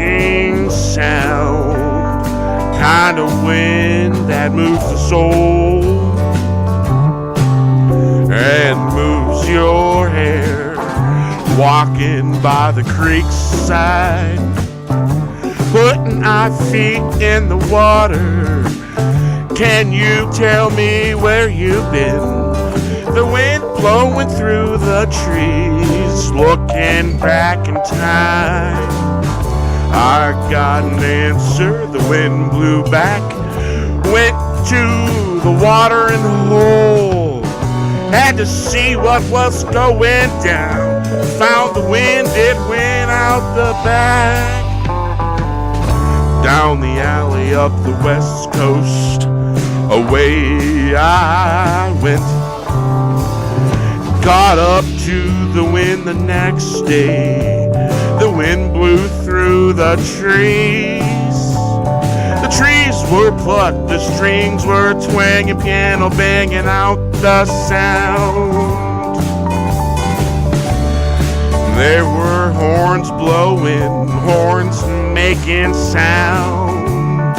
making sound, kind of wind that moves the soul and moves your hair. Walking by the creek's side, putting our feet in the water. Can you tell me where you've been? The wind blowing through the trees, looking back in time. I got an answer. The wind blew back, went to the water in the hole. Had to see what was going down. Found the wind, it went out the back. Down the alley up the west coast, away I went. Got up to the wind the next day. The wind blew through the trees. The trees were plucked, the strings were twanging, piano banging out the sound. There were horns blowing, horns making sound.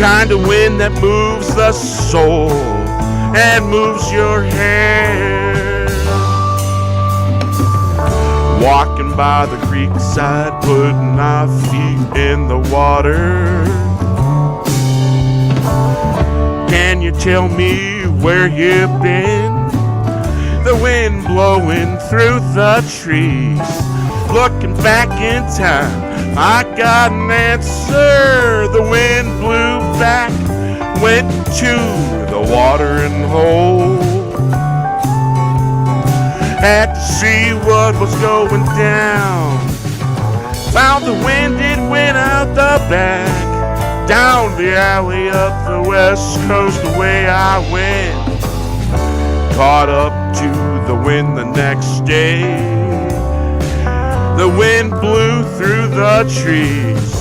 Kind of wind that moves the soul and moves your hair. Walking by the creek side, putting our feet in the water. Can you tell me where you've been? The wind blowing through the trees, looking back in time. I got an answer. The wind blew back, went to the watering hole. Had to see what was going down. Found the wind, it went out the back. Down the alley up the west coast, the way I went. Caught up to the wind the next day. The wind blew through the trees.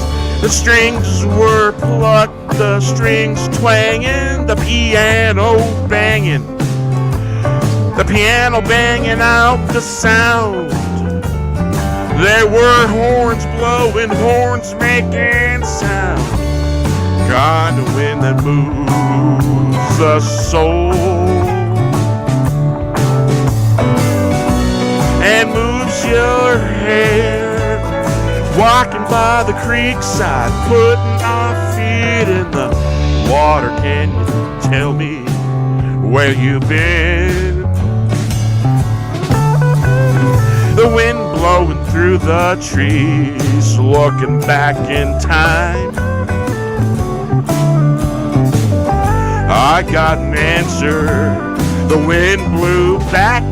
The strings were plucked, the strings twanging, the piano banging. The piano banging out the sound. There were horns blowing, horns making sound. Kind of wind that moves the soul and moves your hair. Walking by the creek side, putting our feet in the water. Can you tell me where you've been? The wind blowing through the trees, looking back in time. I got an answer. The wind blew back,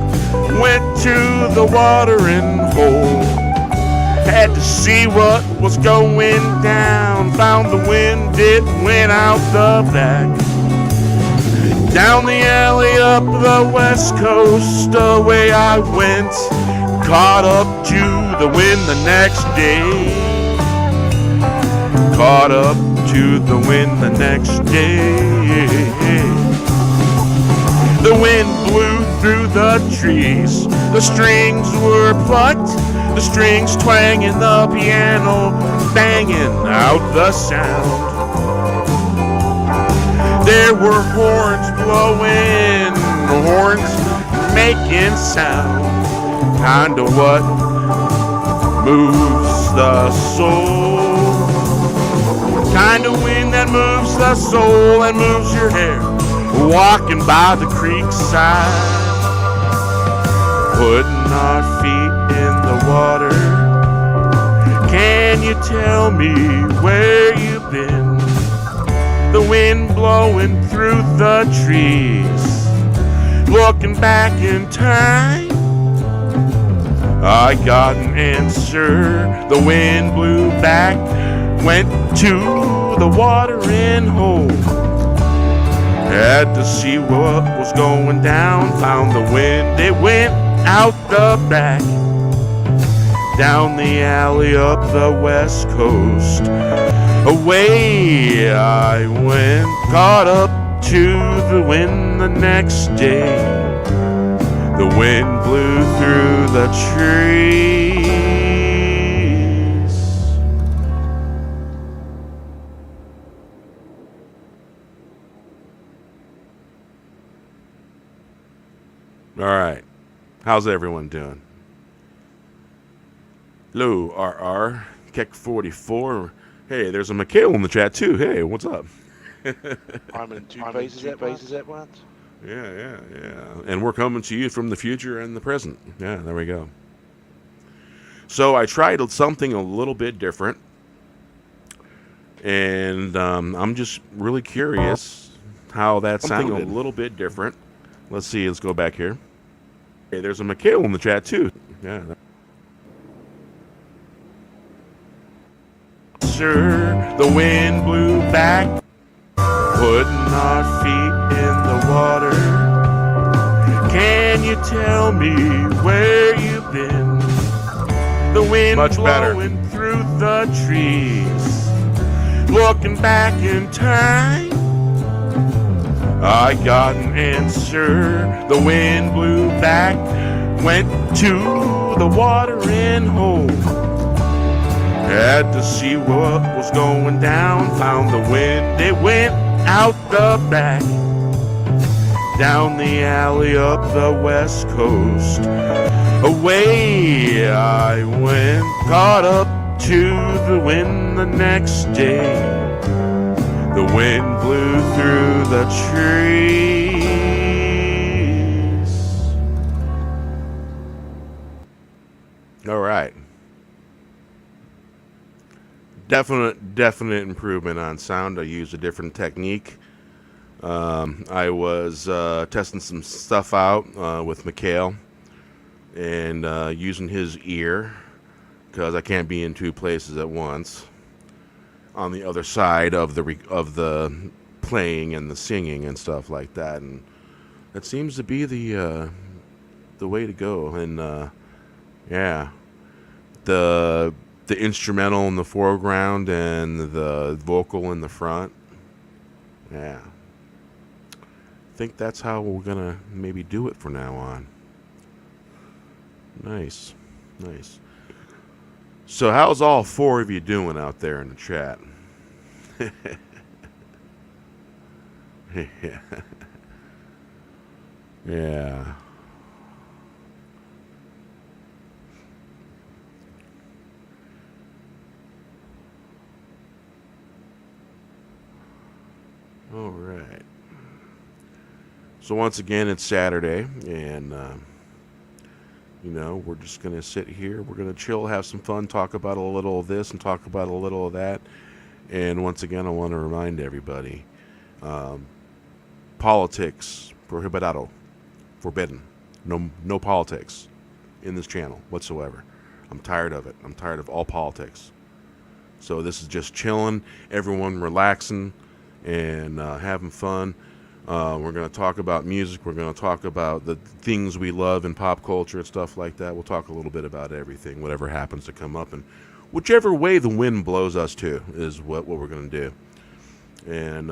went to the watering hole. Had to see what was going down. Found the wind, it went out the back. Down the alley up the west coast, away I went. Caught up to the wind the next day. Caught up to the wind the next day. The wind blew through the trees. The strings were plucked, the strings twanging, the piano banging out the sound. There were horns blowing, horns making sound. Kind of what moves the soul. Kind of wind that moves the soul and moves your hair. Walking by the creek side, putting our feet in the water. Can you tell me where you've been? The wind blowing through the trees, looking back in time. I got an answer. The wind blew back, went to the watering hole. Had to see what was going down. Found the wind, it went out the back. Down the alley up the west coast, away I went. Caught up to the wind the next day. The wind blew through the trees. All right. How's everyone doing? Hello, RR. Keck 44. Hey, there's a Mikhail in the chat, too. Hey, what's up? I'm in two places at once. Yeah. And we're coming to you from the future and the present. Yeah, there we go. So I tried something a little bit different. And I'm just really curious how that sounded. Something a little bit different. Let's see. Let's go back here. Hey, there's a Mikhail in the chat, too. Yeah. Sure, the wind blew back, putting our feet in the water. Can you tell me where you've been? The wind much blowing better through the trees, looking back in time. I got an answer. The wind blew back, went to the watering hole. Had to see what was going down. Found the wind, it went out the back, down the alley up the west coast. Away I went, caught up to the wind the next day. The wind blew through the trees. All right. Definite improvement on sound. I used a different technique. I was testing some stuff out with Mikhail and using his ear, because I can't be in two places at once, on the other side of the playing and the singing and stuff like that. And that seems to be the way to go. And yeah, the instrumental in the foreground and the vocal in the front. Yeah. I think that's how we're gonna maybe do it from now on. Nice. So how's all four of you doing out there in the chat? Yeah. All right. So once again, it's Saturday, and we're just gonna sit here. We're gonna chill, have some fun, talk about a little of this and talk about a little of that. And once again, I want to remind everybody: politics prohibitado, forbidden. No politics in this channel whatsoever. I'm tired of it. I'm tired of all politics. So this is just chilling, everyone relaxing, and having fun. We're going to talk about music. We're going to talk about the things we love in pop culture and stuff like that. We'll talk a little bit about everything, whatever happens to come up, and whichever way the wind blows us to is what we're going to do. And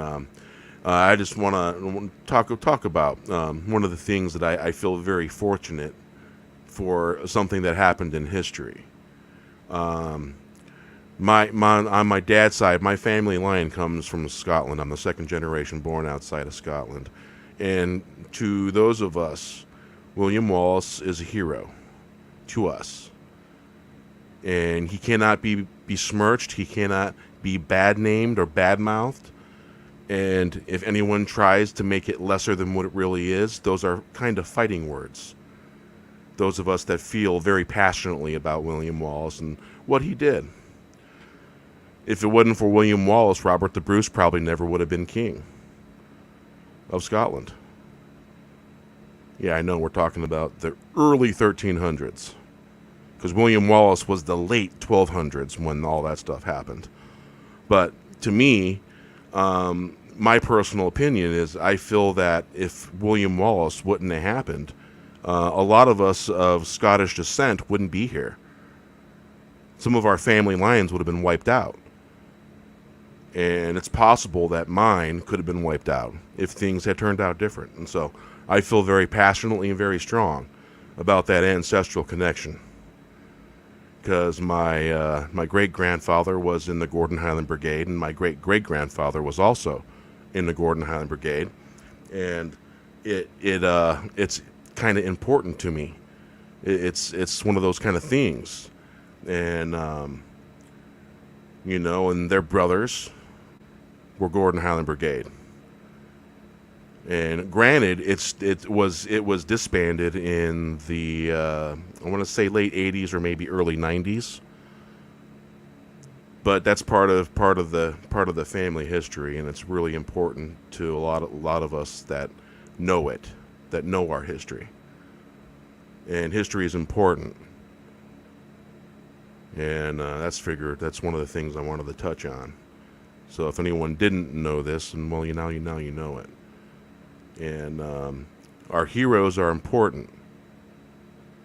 I just want to talk about one of the things that I feel very fortunate for, something that happened in history. On my dad's side, my family line comes from Scotland. I'm the second generation born outside of Scotland. And to those of us, William Wallace is a hero to us. And he cannot be besmirched. He cannot be bad named or bad mouthed. And if anyone tries to make it lesser than what it really is, those are kind of fighting words. Those of us that feel very passionately about William Wallace and what he did. If it wasn't for William Wallace, Robert the Bruce probably never would have been king of Scotland. Yeah, I know we're talking about the early 1300s, because William Wallace was the late 1200s when all that stuff happened. But to me, my personal opinion is I feel that if William Wallace wouldn't have happened, a lot of us of Scottish descent wouldn't be here. Some of our family lines would have been wiped out. And it's possible that mine could have been wiped out if things had turned out different. And so I feel very passionately and very strong about that ancestral connection. Because my great-grandfather was in the Gordon Highland Brigade, and my great-great-grandfather was also in the Gordon Highland Brigade. And it's kind of important to me. It's one of those kind of things, and and their brothers were Gordon Highland Brigade. And granted, it was disbanded in the I want to say late '80s or maybe early '90s. But that's part of the family history, and it's really important to a lot of us that know it, that know our history. And history is important, and that's one of the things I wanted to touch on. So if anyone didn't know this, and well, you know it. And our heroes are important.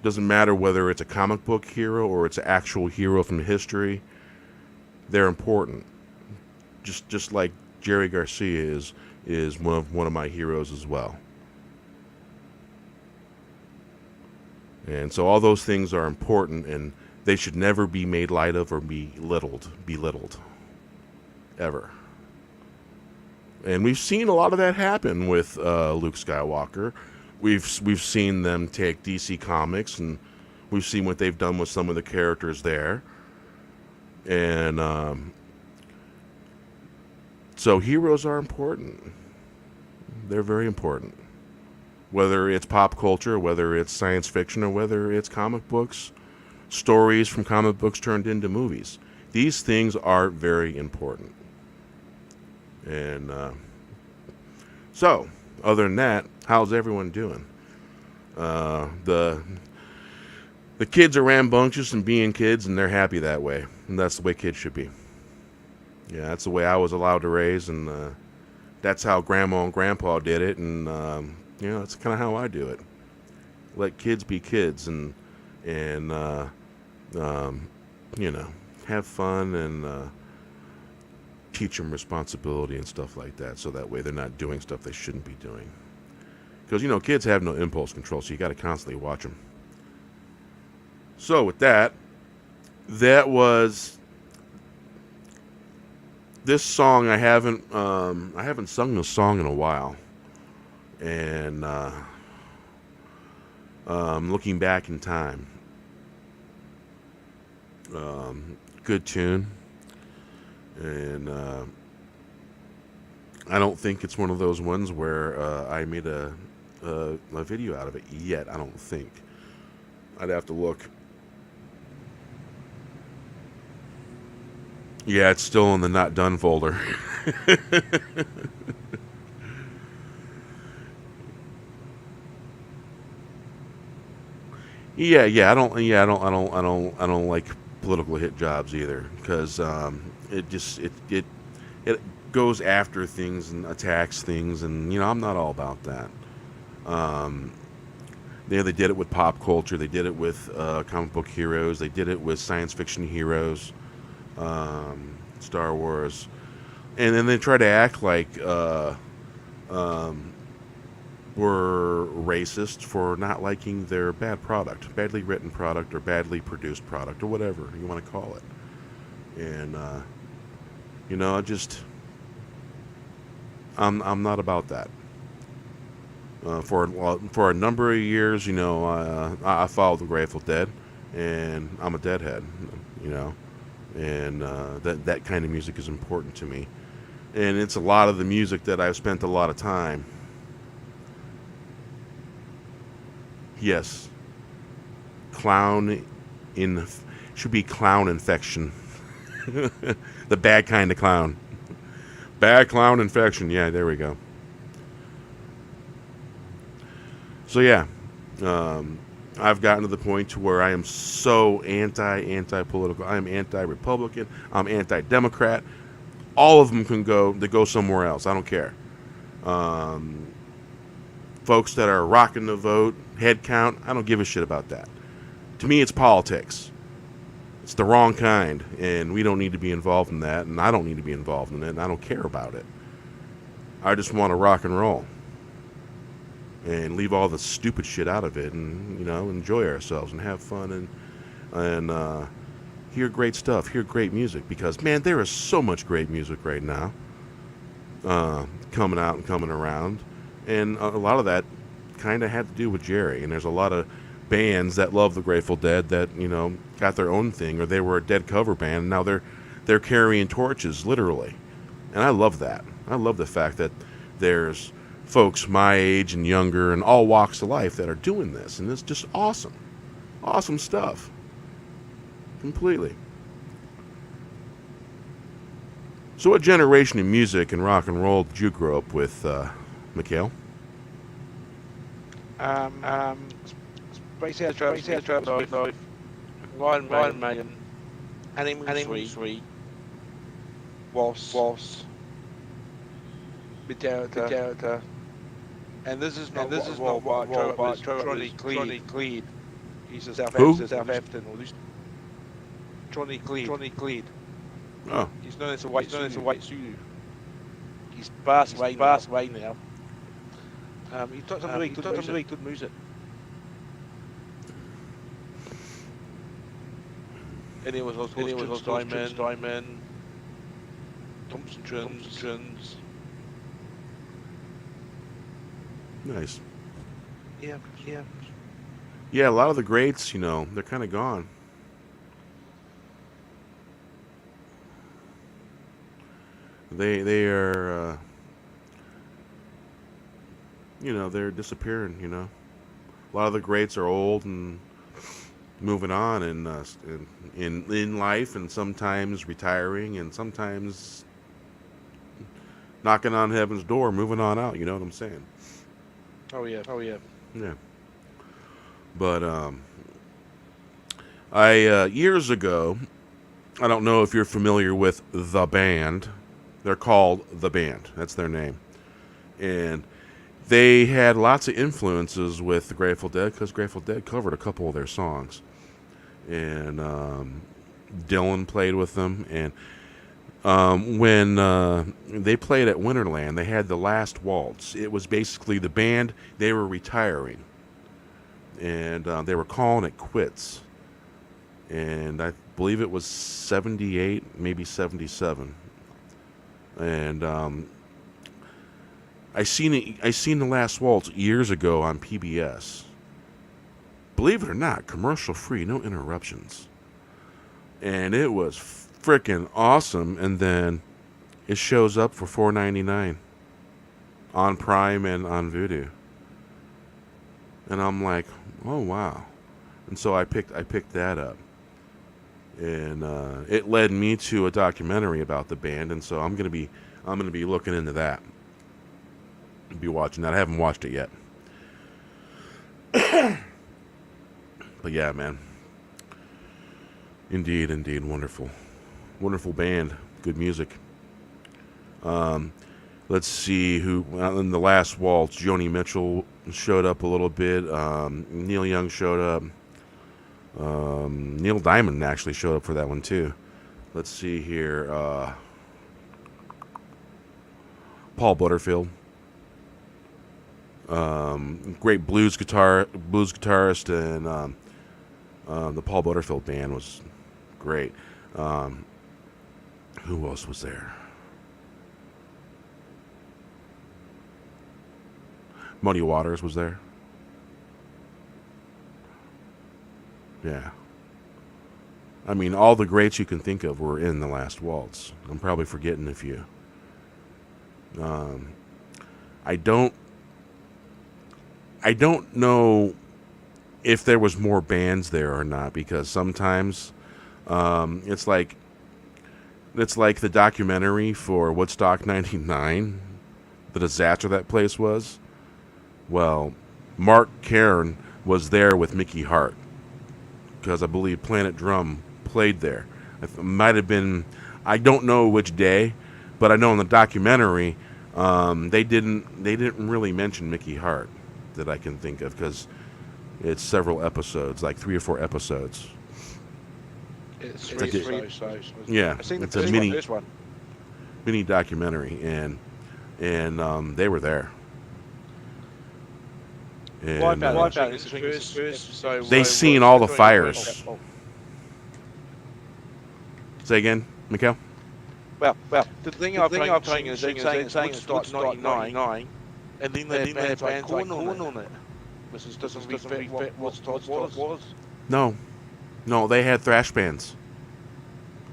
Doesn't matter whether it's a comic book hero or it's an actual hero from history. They're important. Just like Jerry Garcia is one of my heroes as well. And so all those things are important, and they should never be made light of or belittled ever. And we've seen a lot of that happen with Luke Skywalker. We've seen them take DC Comics, and we've seen what they've done with some of the characters there. And so heroes are important. They're very important. Whether it's pop culture, whether it's science fiction, or whether it's comic books, stories from comic books turned into movies. These things are very important. And so, other than that, how's everyone doing? The kids are rambunctious and being kids, and they're happy that way. And that's the way kids should be. Yeah, that's the way I was allowed to raise, and that's how Grandma and Grandpa did it, and that's kind of how I do it. Let kids be kids, and have fun, and teach them responsibility and stuff like that, so that way they're not doing stuff they shouldn't be doing. Because kids have no impulse control, so you got to constantly watch them. So with that was this song. I haven't sung this song in a while, and looking back in time. Good tune, and I don't think it's one of those ones where I made a video out of it yet. I don't think. I'd have to look. Yeah, it's still in the not done folder. Yeah. I don't like political hit jobs either, because it goes after things and attacks things, and I'm not all about that. They did it with pop culture. They did it with comic book heroes. They did it with science fiction heroes, Star Wars, and then they try to act like we're racist for not liking their badly written product, or badly produced product, or whatever you want to call it. And I'm not about that. For a number of years, I followed the Grateful Dead, and I'm a Deadhead, and that kind of music is important to me, and it's a lot of the music that I've spent a lot of time. Yes, should be clown infection. The bad kind of clown. Bad clown infection. Yeah, there we go. So yeah, I've gotten to the point to where I am so anti-political. I am anti-Republican. I'm anti-Democrat. All of them can go somewhere else. I don't care. Folks that are rocking the vote, head count, I don't give a shit about that. To me, it's politics. It's the wrong kind, and we don't need to be involved in that, and I don't need to be involved in it, and I don't care about it. I just want to rock and roll and leave all the stupid shit out of it, and enjoy ourselves and have fun, and hear great stuff, hear great music, because man, there is so much great music right now coming out and coming around, and a lot of that kind of had to do with Jerry. And there's a lot of bands that love the Grateful Dead that, you know, got their own thing, or they were a Dead cover band, and now they're carrying torches, literally. And I love that. I love the fact that there's folks my age and younger and all walks of life that are doing this, and it's just awesome. Awesome stuff. Completely. So what generation of music and rock and roll did you grow up with, Mikhail? Space Air Travel, Iron Maiden, Animal 3, Wasp, Metallica, and this is not what Johnny Cleed. He's a Southampton. Johnny Cleed. Oh. He's known as a white Zulu. He's passed away now. He took some really good music. And it was Diamond, Thompson Jones. Nice. Yeah. Yeah, a lot of the greats, you know, they're kind of gone. They are, you know, they're disappearing, you know. A lot of the greats are old and moving on and in life, and sometimes retiring, and sometimes knocking on heaven's door, moving on out, you know what I'm saying? Oh yeah. Yeah. But I years ago, I don't know if you're familiar with The Band. They're called The Band. That's their name. And they had lots of influences with the Grateful Dead, because Grateful Dead covered a couple of their songs. And Dylan played with them. And when they played at Winterland, they had The Last Waltz. It was basically the band. They were retiring. And they were calling it quits. And I believe it was 78, maybe 77. And I seen The Last Waltz years ago on PBS. Believe it or not, commercial free, no interruptions. And it was freaking awesome. And then it shows up for $4.99 on Prime and on Vudu. And I'm like, oh wow. And so I picked that up. And it led me to a documentary about the band, and so I'm gonna be looking into that. Be watching that. I haven't watched it yet. But yeah, man. Indeed, wonderful band, good music. Let's see who in The Last Waltz. Joni Mitchell showed up a little bit. Neil Young showed up. Neil Diamond actually showed up for that one too. Let's see here. Paul Butterfield, great blues guitarist, and the Paul Butterfield band was great. Who else was there? Muddy Waters was there. Yeah. I mean, all the greats you can think of were in The Last Waltz. I'm probably forgetting a few. I don't know if there was more bands there or not, because sometimes it's like the documentary for Woodstock 99, the disaster that place was. Well, Mark Cairn was there with Mickey Hart, because I believe Planet Drum played there. It might have been, I don't know which day, but I know in the documentary they didn't really mention Mickey Hart that I can think of, because it's several episodes, like 3 or 4 episodes. It's yeah, it's a mini documentary, and they were there. And, they seen all the fires. Say again, Mikhail? Well, the thing I'm saying is Woodstock 99, And then they had bands like Korn on it. Which doesn't really fit what Todd's was. No, they had thrash bands.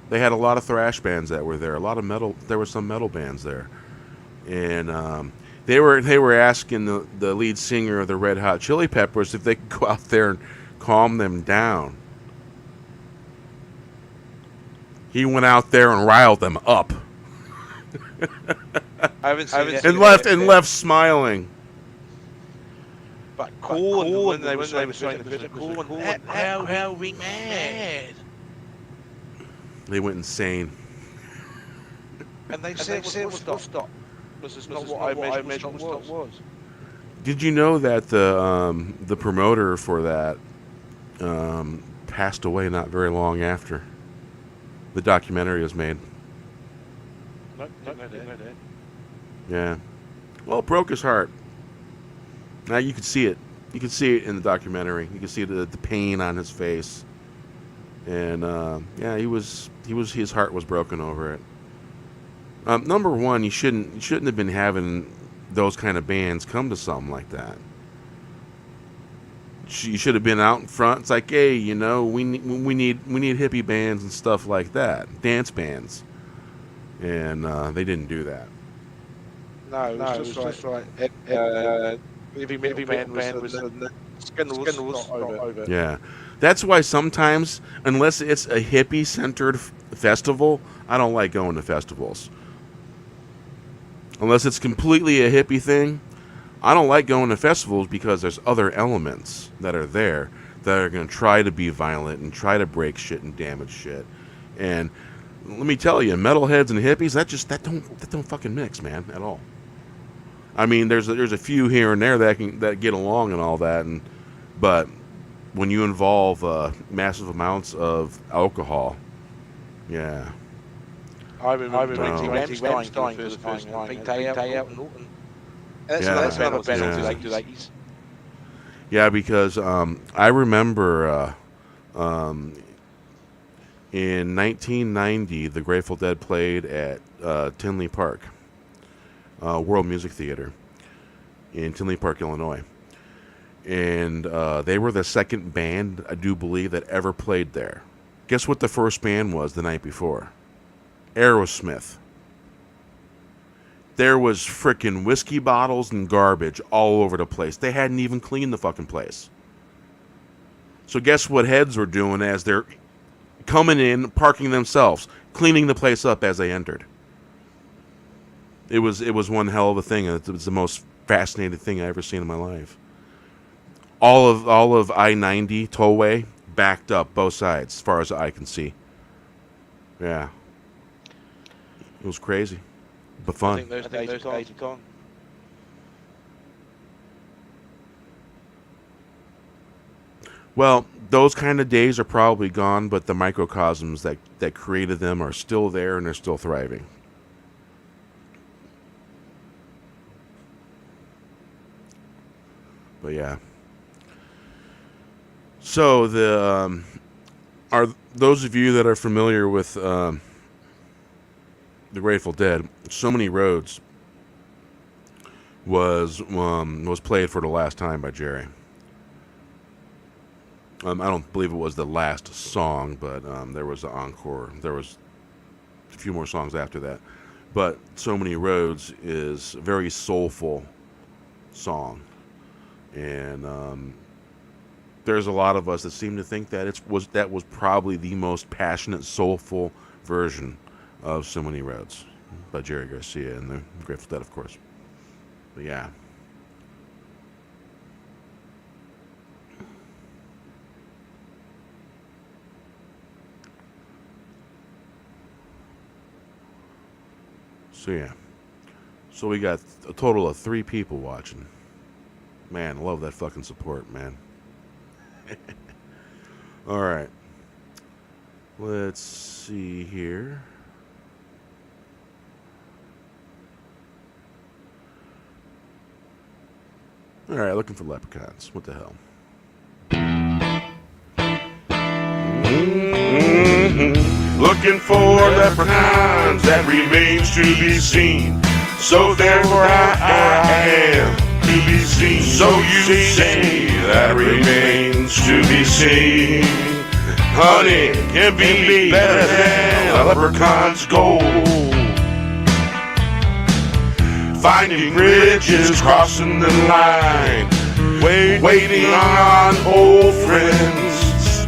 They had a lot of thrash bands that were there. A lot of metal. There were some metal bands there, and they were asking the lead singer of the Red Hot Chili Peppers if they could go out there and calm them down. He went out there and riled them up. I haven't seen it. And left smiling. But Korn, when they were saying the physical, how we mad. They went insane. And they said stop. This is not what I imagined was. Did you know that the promoter for that passed away not very long after the documentary was made? No, didn't know that. Yeah. Well, it broke his heart. Now you could see it. You could see it in the documentary. You could see the pain on his face. And yeah, his heart was broken over it. Number one, you shouldn't have been having those kind of bands come to something like that. You should have been out in front. It's like, hey, we need hippie bands and stuff like that, dance bands, and they didn't do that. No, it was just right. Heavy metal band was the scandalous over. Yeah, that's why sometimes, unless it's a hippie-centered festival, I don't like going to festivals. Unless it's completely a hippie thing, I don't like going to festivals because there's other elements that are there that are going to try to be violent and try to break shit and damage shit. And let me tell you, metalheads and hippies, that don't fucking mix, man, at all. I mean, there's a few here and there that get along and all that, but when you involve massive amounts of alcohol, yeah. I remember Rammstein for the first time. Big Day Out and Norton. That's another band of the 80s. Yeah, because I remember in 1990, the Grateful Dead played at Tinley Park, World Music Theater in Tinley Park, Illinois. And they were the second band, I do believe, that ever played there. Guess what the first band was the night before? Aerosmith. There was frickin' whiskey bottles and garbage all over the place. They hadn't even cleaned the fucking place. So guess what heads were doing as they're coming in, parking themselves, cleaning the place up as they entered. It was one hell of a thing. It was the most fascinating thing I ever seen in my life. All of I-90 tollway backed up both sides as far as the eye can see. Yeah. It was crazy, but fun. I think those days are gone. Well, those kind of days are probably gone, but the microcosms that created them are still there and they're still thriving. But yeah. So are those of you that are familiar with the Grateful Dead, So Many Roads was played for the last time by Jerry. I don't believe it was the last song, but there was an encore. There was a few more songs after that. But So Many Roads is a very soulful song. And there's a lot of us that seem to think that that was probably the most passionate, soulful version of So Many Roads by Jerry Garcia and the Grateful Dead, of course. But yeah. So yeah. So we got a total of 3 people watching. Man, I love that fucking support, man. All right. Let's see here. All right, looking for leprechauns. What the hell? Looking for leprechauns that remains to be seen. So therefore I am to be seen. So you say that remains to be seen. Honey can be better than a leprechaun's gold. Finding bridges, crossing the line, waiting on old friends.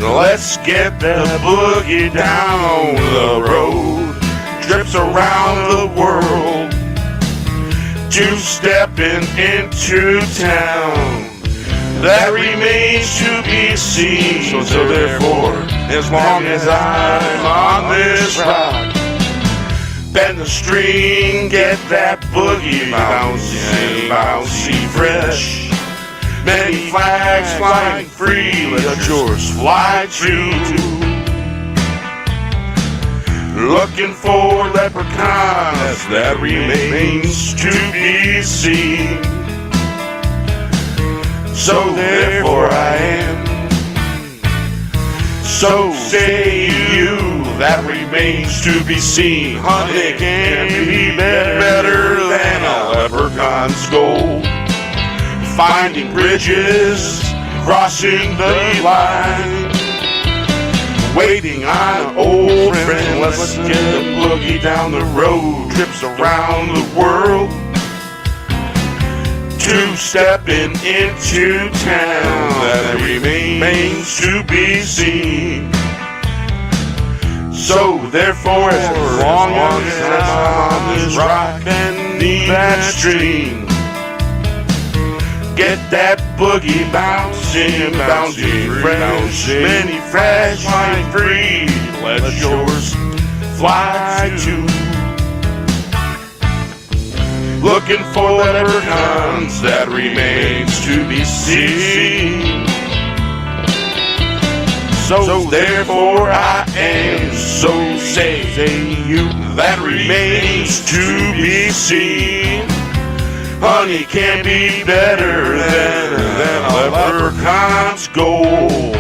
Let's get the boogie down the road. Trips around the world. Two-stepping into town. That remains to be seen. So therefore, as long as I'm on this rock, bend the string, get that boogie bouncing, bouncy fresh. Many flags flying free, let yours fly too. Looking for leprechauns, that remains to be seen. So therefore I am. So say you, that remains to be seen. Honey can be better than a leprechaun's gold. Finding bridges, crossing the line, waiting on an old friend. Let's get the boogie down the road. Trips around the world. Two-stepping into town. That remains to be seen. So therefore, as long as I'm on this rock and that stream, get that boogie bouncing, bouncy fresh. Many flags flying free, let yours fly too. Looking for leprechauns, that remains to be seen. So therefore I am, so say you, that remains to be seen. Honey can be better than a leprechaun's gold.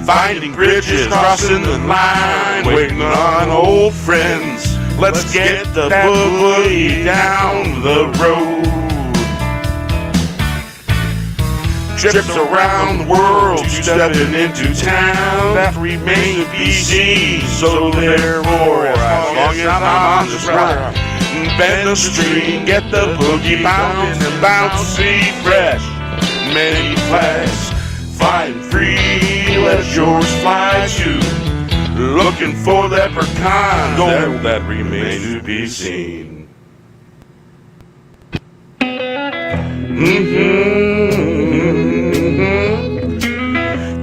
Finding bridges, crossing the line, waiting on old friends. Let's get the boogie down the road. Trips around the world, stepping into town. That remains to be seen. So therefore, as long as I'm on this rock, bend the string, get the boogie bouncing and bouncy fresh. Many flags flying free, let yours fly too. Looking for leprechauns, that remains to be seen.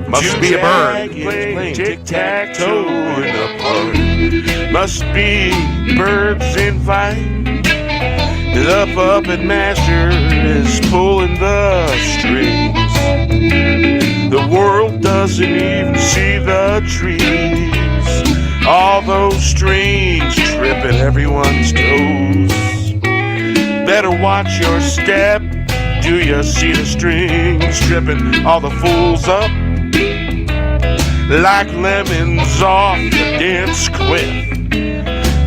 Must be a bird playing tic-tac-toe in the park. Must be birds in flight. The puppet master is pulling the strings. The world doesn't even see the trees. All those strings tripping everyone's toes. Better watch your step. Do you see the strings tripping all the fools up? Like lemons off the dance cliff,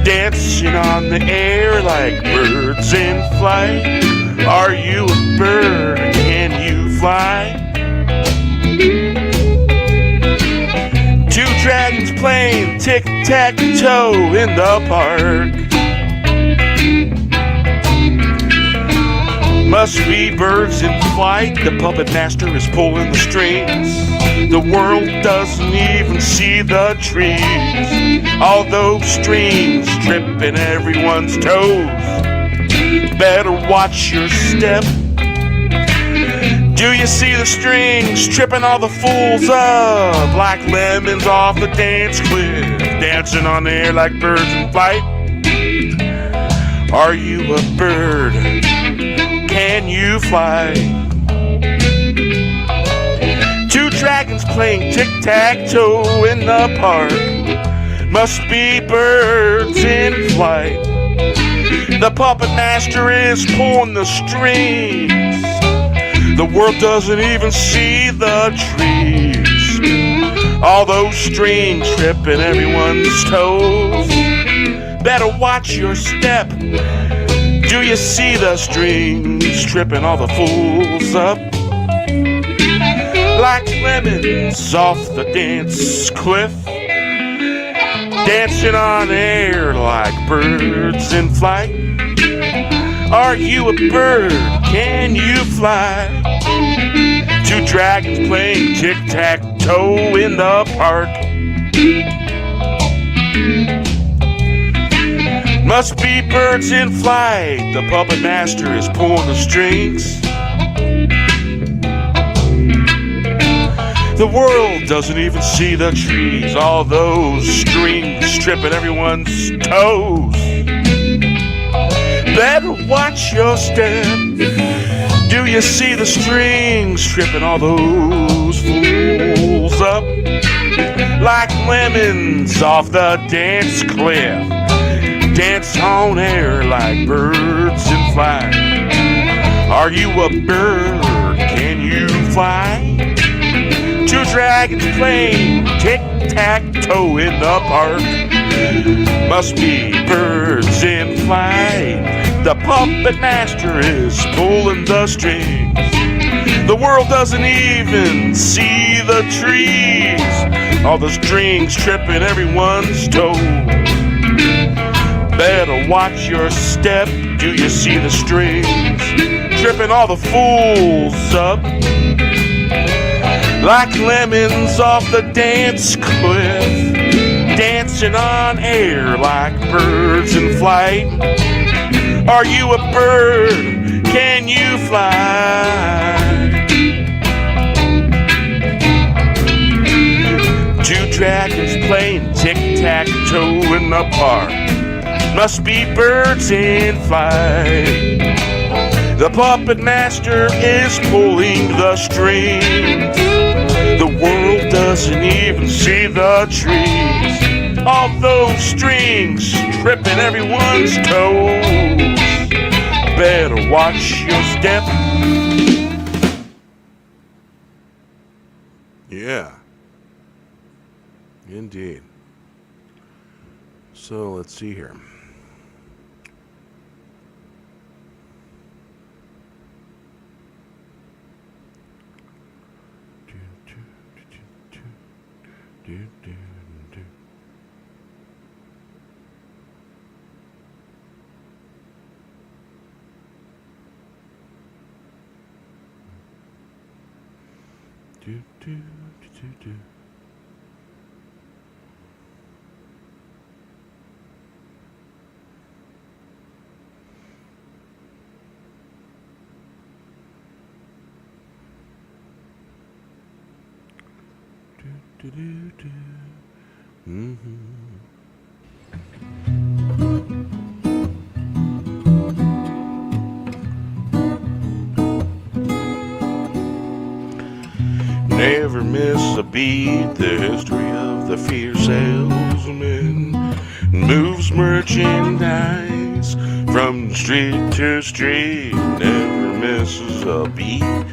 dancing on the air like birds in flight. Are you a bird? Can you fly? Two dragons playing tic-tac-toe in the park. Must be birds in flight. The puppet master is pulling the strings. The world doesn't even see the trees. All those strings tripping everyone's toes. Better watch your step. Do you see the strings tripping all the fools up? Like lemons off the dance cliff, dancing on the air like birds in flight. Are you a bird? Can you fly? Two dragons playing tic-tac-toe in the park. Must be birds in flight. The puppet master is pulling the strings. The world doesn't even see the trees. All those strings tripping everyone's toes. Better watch your step. Do you see the strings tripping all the fools up? Like lemons off the dance cliff, dancing on air like birds in flight. Are you a bird? Can you fly? Two dragons playing tic-tac-toe in the park. Must be birds in flight. The puppet master is pulling the strings. The world doesn't even see the trees. All those strings tripping everyone's toes. Better watch your step. Do you see the strings tripping all those fools up? Like lemons off the dance cliff, dance on air like birds in flight. Are you a bird? Can you fly? Two dragons playing tic-tac-toe in the park. Must be birds in flight. The puppet master is pulling the strings. The world doesn't even see the trees. All the strings tripping everyone's toes. Better watch your step. Do you see the strings tripping all the fools up? Like lemons off the dance cliff, dancing on air like birds in flight. Are you a bird? Can you fly? Two dragons playing tic-tac-toe in the park. Must be birds in flight. The puppet master is pulling the strings. The world doesn't even see the trees. All those strings tripping everyone's toes. Better watch your step. Yeah. Indeed. So let's see here. Never miss a beat. The history of the fear salesman moves merchandise from street to street. Never misses a beat.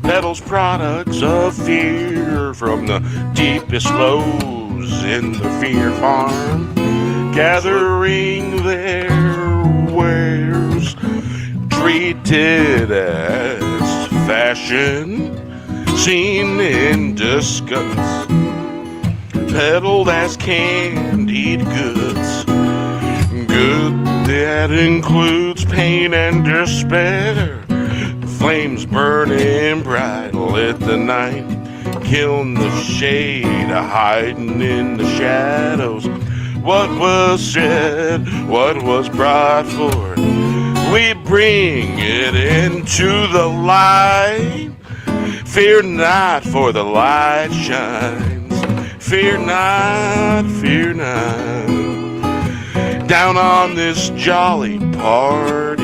Peddles products of fear from the deepest lows in the fear farm, gathering their wares, treated as fashion, seen in disgust, peddled as candied goods, good that includes pain and despair. Flames burning bright, lit the night, killing the shade, hiding in the shadows. What was said, what was brought forth, we bring it into the light. Fear not, for the light shines. Fear not, fear not. Down on this jolly party,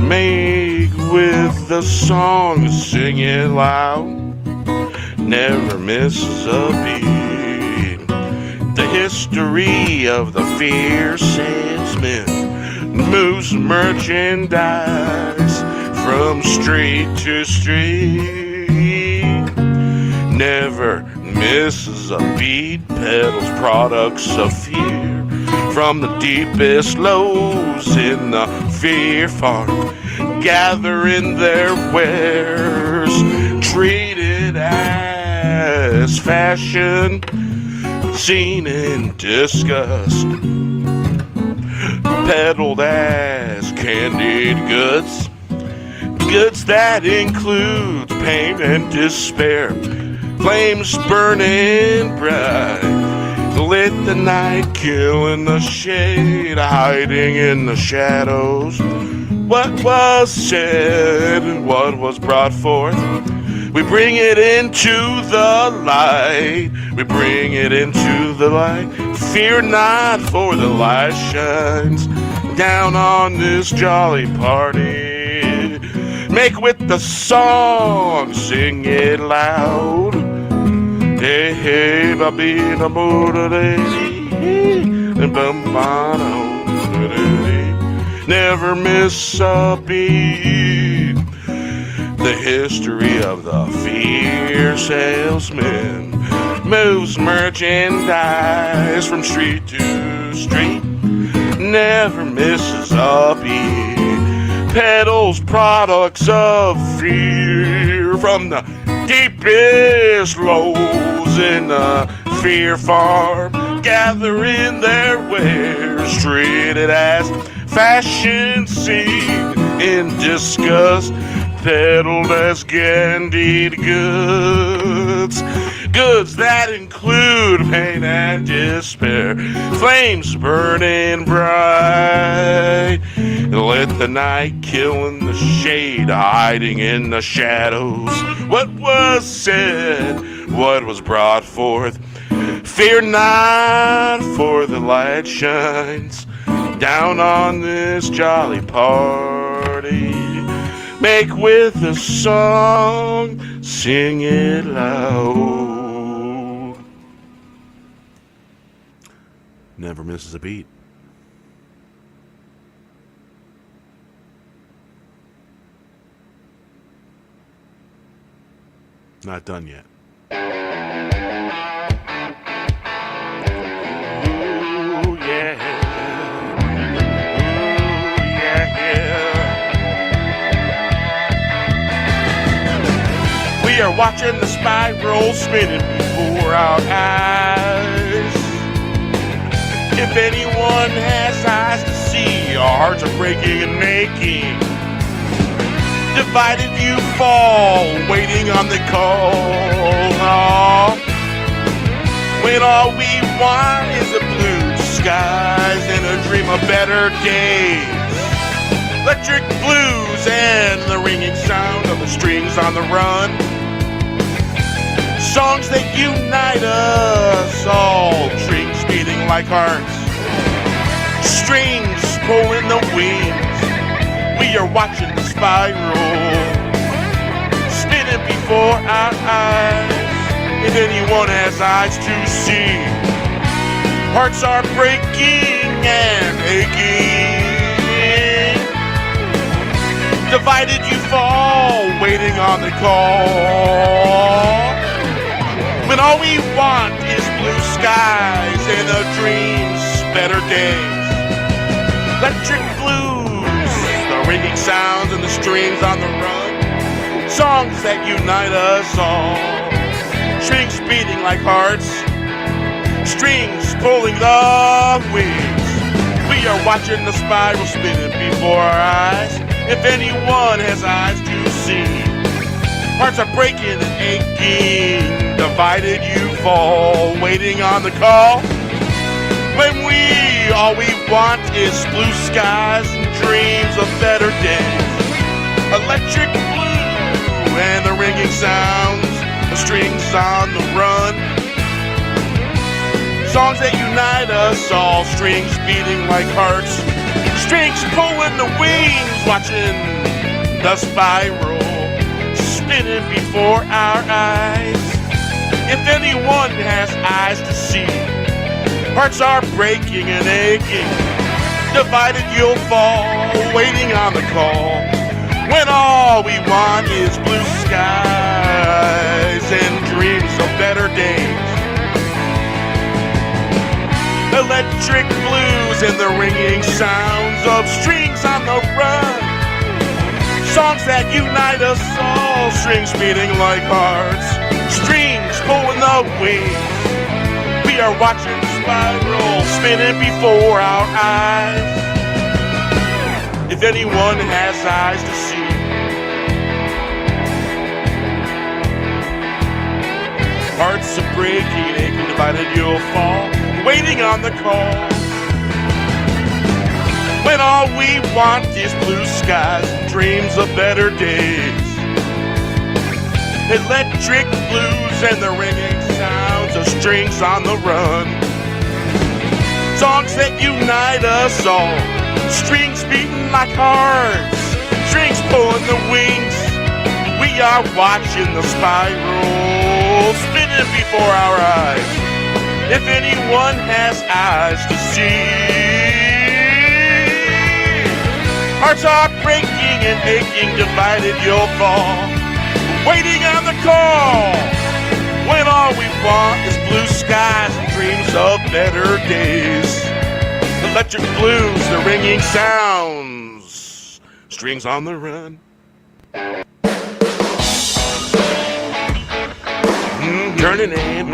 make with the song, sing it loud, never misses a beat. The history of the fear salesman moves merchandise from street to street. Never misses a beat, peddles products of fear from the deepest lows in the fear farm, gathering their wares, treated as fashion, seen in disgust, peddled as candied goods, goods that include pain and despair, flames burning bright, lit the night, killing the shade, hiding in the shadows. What was said and what was brought forth, we bring it into the light. We bring it into the light. Fear not, for the light shines down on this jolly party. Make with the song, sing it loud. Hey, hey, babina, buddha, never miss a beat. The history of the fear salesman moves merchandise from street to street, never misses a beat. Peddles products of fear from the deepest lows in the fear farm, gathering their wares, treated as fashion, seen in disgust, peddled as candied goods, goods that include pain and despair, flames burning bright, lit the night, killing the shade, hiding in the shadows. What was said, what was brought forth, fear not, for the light shines down on this jolly party. Make with the song, sing it loud. Never misses a beat. Not done yet. Ooh, yeah. We are watching the spiral spinning before our eyes. If anyone has eyes to see, our hearts are breaking and making. Divided you fall, waiting on the call. When all we want is a blue skies and a dream of better days. Electric blues and the ringing sound of the strings on the run. Songs that unite us all, strings beating like hearts, strings pulling the wings. We are watching the spiral spinning before our eyes. If anyone has eyes to see, hearts are breaking and aching. Divided you fall, waiting on the call. When all we want is blue skies and a dream's better days. Electric blues, the ringing sounds and the strings on the run. Songs that unite us all. Strings beating like hearts, strings pulling the wings. We are watching the spiral spinning before our eyes. If anyone has eyes to see, hearts are breaking and aching. Divided you fall, waiting on the call. When all we want is blue skies and dreams of better days. Electric blue and the ringing sounds, the strings on the run. Songs that unite us all, strings beating like hearts, strings pulling the wings, watching the spiral spinning before our eyes. If anyone has eyes to see, hearts are breaking and aching. Divided you'll fall, waiting on the call. When all we want is blue skies and dreams of better days. Electric blues and the ringing sounds of strings on the run. Songs that unite us all, strings beating like hearts, strings pulling the wings. We are watching spiral spinning before our eyes. If anyone has eyes to see, hearts are breaking, aching, divided, you'll fall, waiting on the call. When all we want is blue skies and dreams of better days. Electric blues and the ringing sounds of strings on the run. Songs that unite us all, strings beating like hearts, strings pulling the wings. We are watching the spiral spinning before our eyes. If anyone has eyes to see, hearts are breaking and aching, divided you'll fall, waiting on the call. When all we want is blue skies and dreams of better days. Electric blues, the ringing sounds, strings on the run. Turning and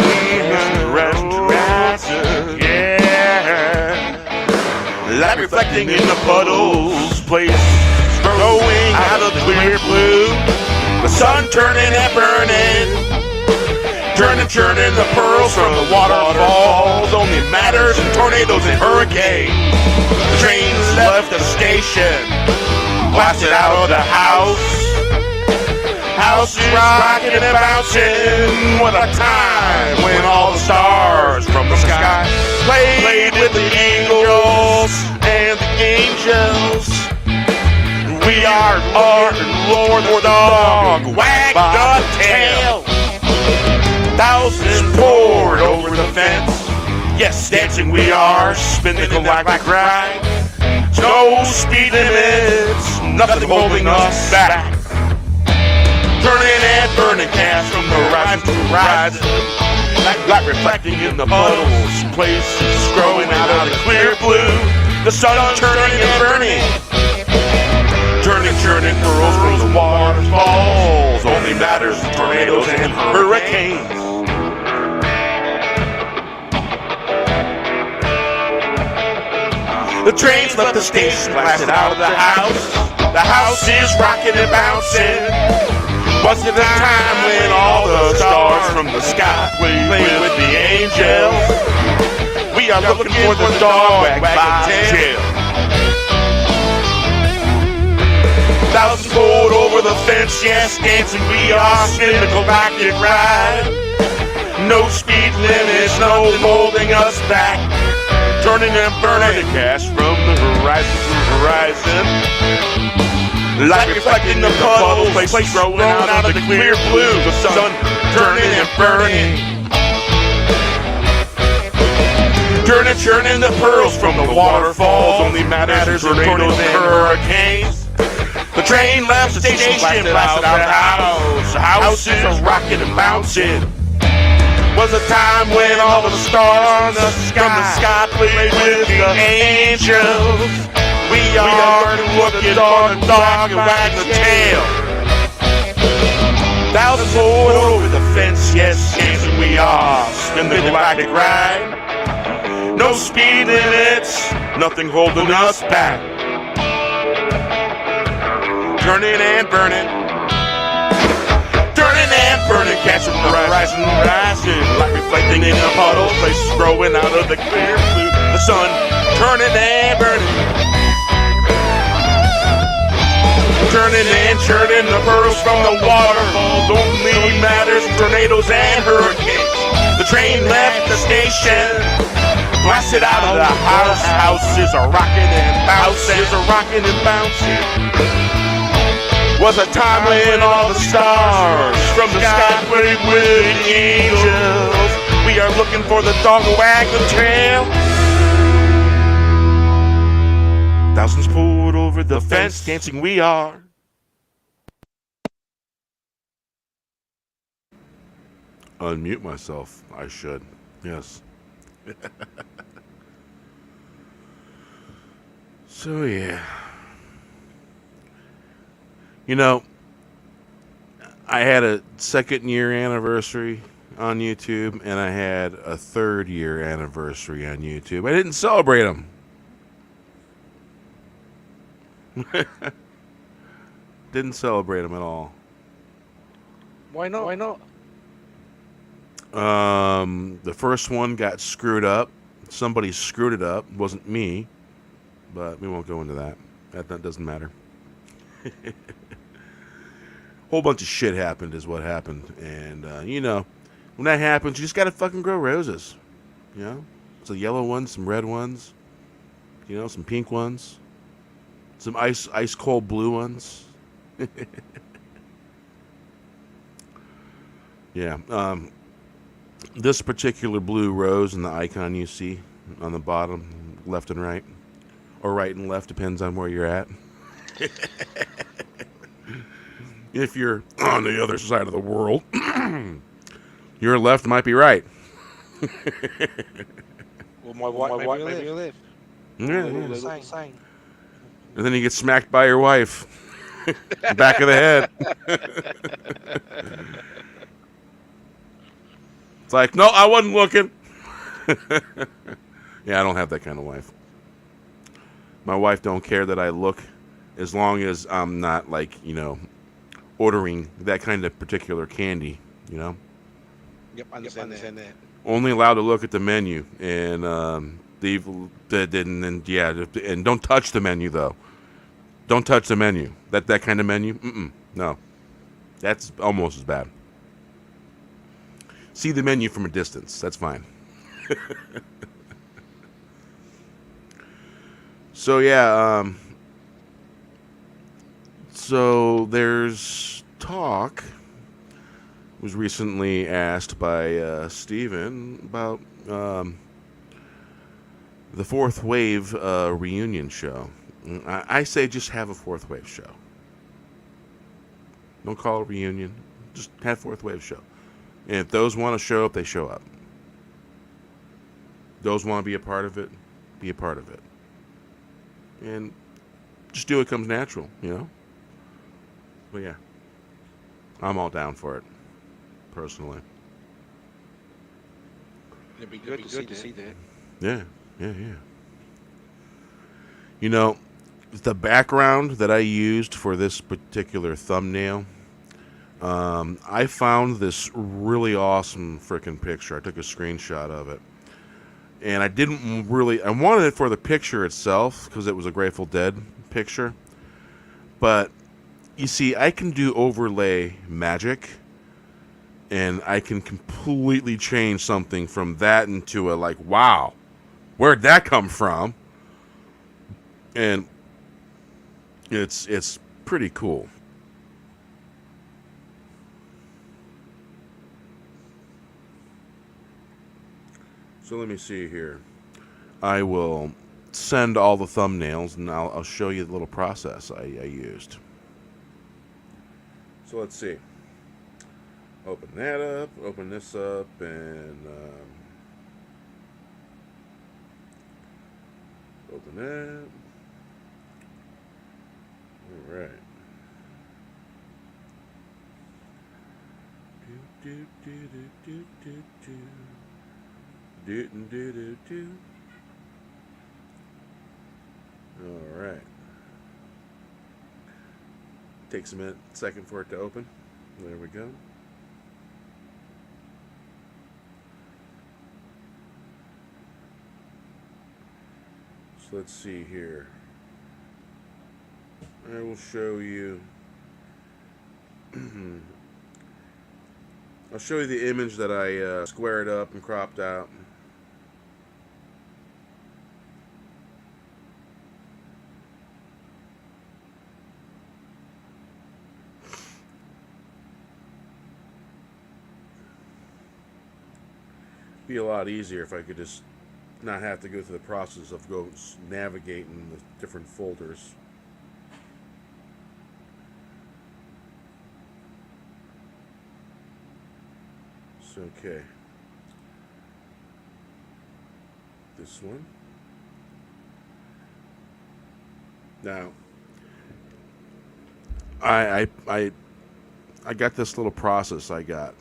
rising, yeah. Light reflecting in the puddles, place growing out of the clear blue. The sun turning and burning, churning the pearls from the waterfalls. Only matters in tornadoes and hurricanes. The trains left the station, blasted out of the house. House is rocking and bouncing. What a time when all the stars from the sky played with the angels and the angels. We are Lord the dog, wag the tail. Thousands poured over the fence. Yes, dancing we are, spinning the galactic ride. No speed limits, nothing holding us back. Turning and burning cash from horizon to horizon. Light reflecting in the puddles, places growing out of the clear blue. The sun turning and burning, churning pearls from the waterfalls. Only matters in tornadoes and hurricanes. The trains left the station, blasted out of the house. The house is rocking and bouncing. Was it the time when all the stars from the sky played with the angels? We are looking for the dog wag by the tail. Thousands pulled over the fence, yes, dancing we are, spinning the galactic ride. No speed limits, no holding us back. Turning and burning the cash from the horizon to horizon. Light reflecting the puddles, place growing out of the clear blue. The sun turning and burning, churning the pearls from the waterfalls. Only matters in tornadoes and hurricanes. The train left the station, blasted out the house. The house is rocking and bouncing. Was a time when all the stars from the sky played with the angels. We are looking for the dog and wag the tail. Thousands poured over the fence, yes, dancing we are, spin the galactic ride. No speed limits, nothing holding us back. Turning and burning, catching the horizon, rising, light reflecting in the puddle, places growing out of the clear blue. The sun turning and burning, churning the pearls from the waterfalls. Only matters tornadoes and hurricanes. The train left the station, blasted out of the house. Houses are rocking and bouncing. Was a time when all the stars from the sky played with the angels. We are looking for the dog to wag the tail. Thousands pulled over the fence, dancing we are. Unmute myself, I should. Yes. So yeah, you know, I had a second year anniversary on YouTube, and I had a third year anniversary on YouTube. I didn't celebrate them. Didn't celebrate them at all. Why not? Why not? The first one got screwed up. Somebody screwed it up. It wasn't me, but we won't go into that. That doesn't matter. Whole bunch of shit happened is what happened, and when that happens, you just gotta fucking grow roses. You know, some yellow ones, some red ones, some pink ones, some ice cold blue ones. Yeah. This particular blue rose and the icon you see on the bottom, left and right, or right and left, depends on where you're at. If you're on the other side of the world, your left might be right. Well, my wife maybe live. Yeah, They yeah. look the same. And then you get smacked by your wife. Back of the head. It's like, no, I wasn't looking. Yeah, I don't have that kind of wife. My wife don't care that I look as long as I'm not, like, ordering that kind of particular candy, Yep, I understand that. Only allowed to look at the menu, and and don't touch the menu though. Don't touch the menu. That kind of menu, no, that's almost as bad. See the menu from a distance. That's fine. So yeah, so there's talk. Was recently asked by Steven about the Fourth Wave reunion show. I say just have a Fourth Wave show. Don't call it a reunion. Just have Fourth Wave show. And if those want to show up, they show up. Those want to be a part of it, be a part of it. And just do what comes natural, But yeah, I'm all down for it, personally. It'd be good to see that. Yeah. The background that I used for this particular thumbnail, I found this really awesome freaking picture. I took a screenshot of it. And I wanted it for the picture itself because it was a Grateful Dead picture. But, you see, I can do overlay magic. And I can completely change something from that into a, like, wow, where'd that come from? And it's pretty cool. So let me see here. I will send all the thumbnails, and I'll show you the little process I used. So let's see. Open that up, open this up, and open that. All right. All right. Takes a second for it to open. There we go. So let's see here. I will show you. I'll show you the image that I squared up and cropped out. Be a lot easier if I could just not have to go through the process of navigating the different folders. So, okay. This one. Now, I I I, I got this little process I got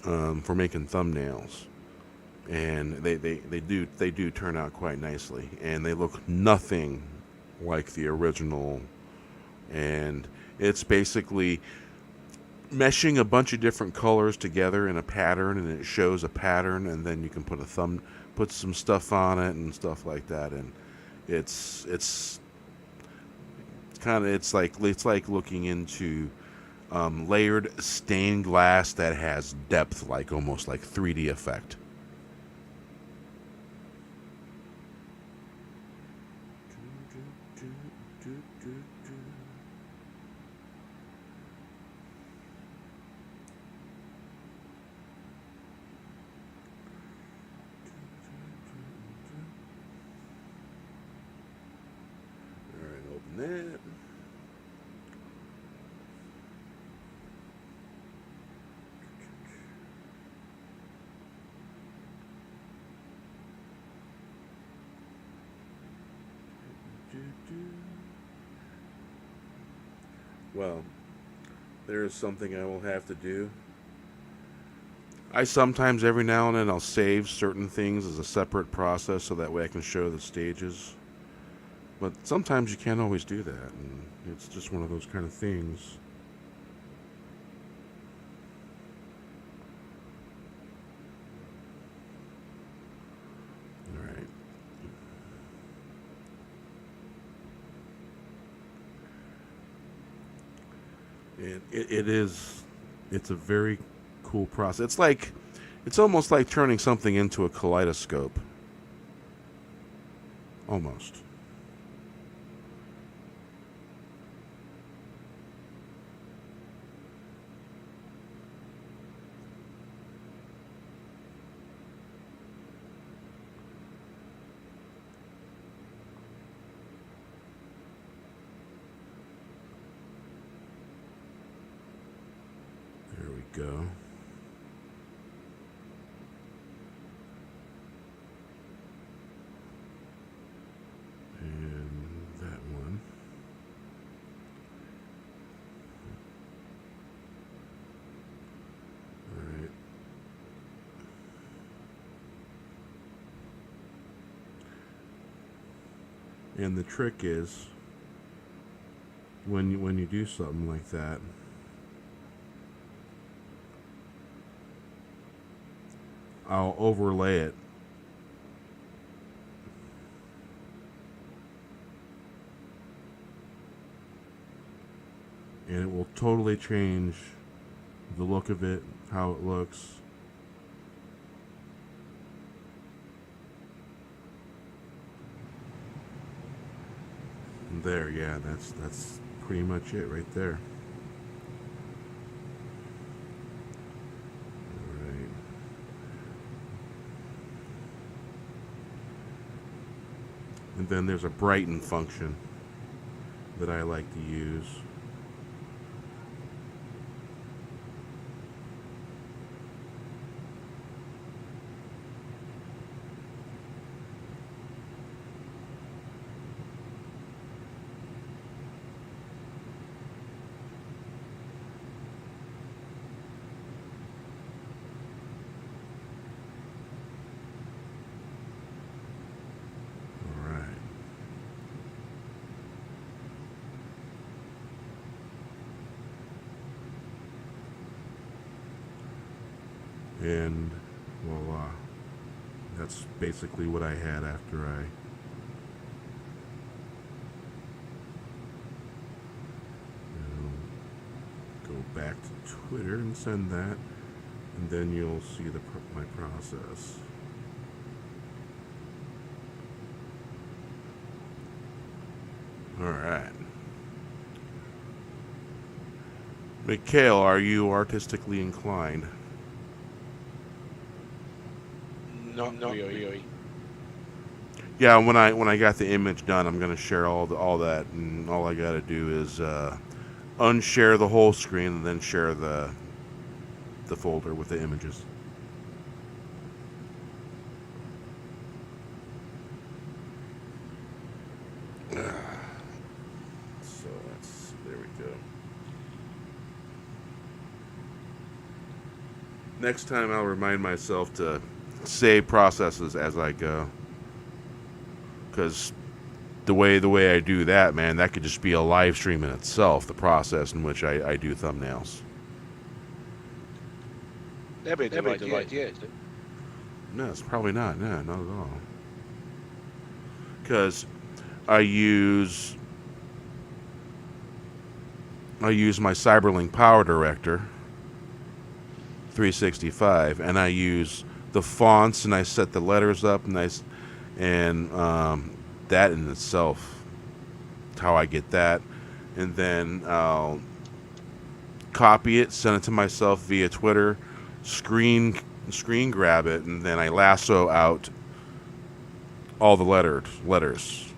for making thumbnails, and they do turn out quite nicely, and they look nothing like the original. And it's basically meshing a bunch of different colors together in a pattern, and it shows a pattern, and then you can put some stuff on it and stuff like that, and it's kind of it's like looking into layered stained glass that has depth, like almost like 3D effect. All right, open that. Well, there is something I will have to do. I sometimes, every now and then, I'll save certain things as a separate process so that way I can show the stages. But sometimes you can't always do that, and it's just one of those kind of things. All right. It's a very cool process. It's almost like turning something into a kaleidoscope. Almost. There we go. And that one. All right. And the trick is when you do something like that, I'll overlay it. And it will totally change the look of it, how it looks. And there, yeah, that's pretty much it right there. All right. And then there's a brighten function that I like to use. All right. And voila. That's basically what I had after I go back to Twitter and send that, and then you'll see my process. All right. Mikhail, are you artistically inclined? Not really. Yeah, when I got the image done, I'm gonna share all that, and all I gotta do is unshare the whole screen and then share the folder with the images. go. Next time I'll remind myself to save processes as I go. Because the way I do that, man, that could just be a live stream in itself, the process in which I do thumbnails. That'd be a good idea. No, it's probably not. No, not at all. Because I use my Cyberlink Power Director 365, and I use the fonts, and I set the letters up, and that in itself, how I get that, and then I'll copy it, send it to myself via Twitter, screen grab it, and then I lasso out all the letters,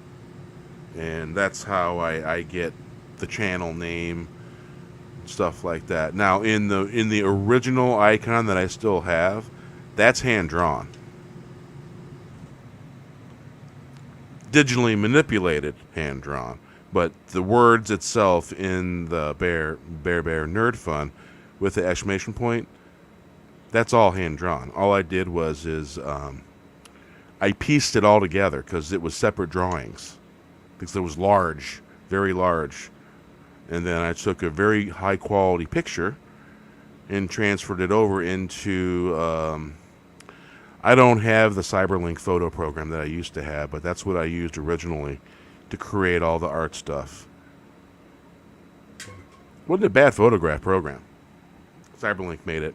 and that's how I get the channel name, stuff like that. Now in the original icon that I still have, that's hand drawn, digitally manipulated, hand drawn, but the words itself in the Bear Nerd Fun with the exclamation point, that's all hand drawn. All I did was I pieced it all together because it was separate drawings, because it was large, very large, and then I took a very high quality picture and transferred it over into I don't have the Cyberlink photo program that I used to have, but that's what I used originally to create all the art stuff. Wasn't a bad photograph program. Cyberlink made it.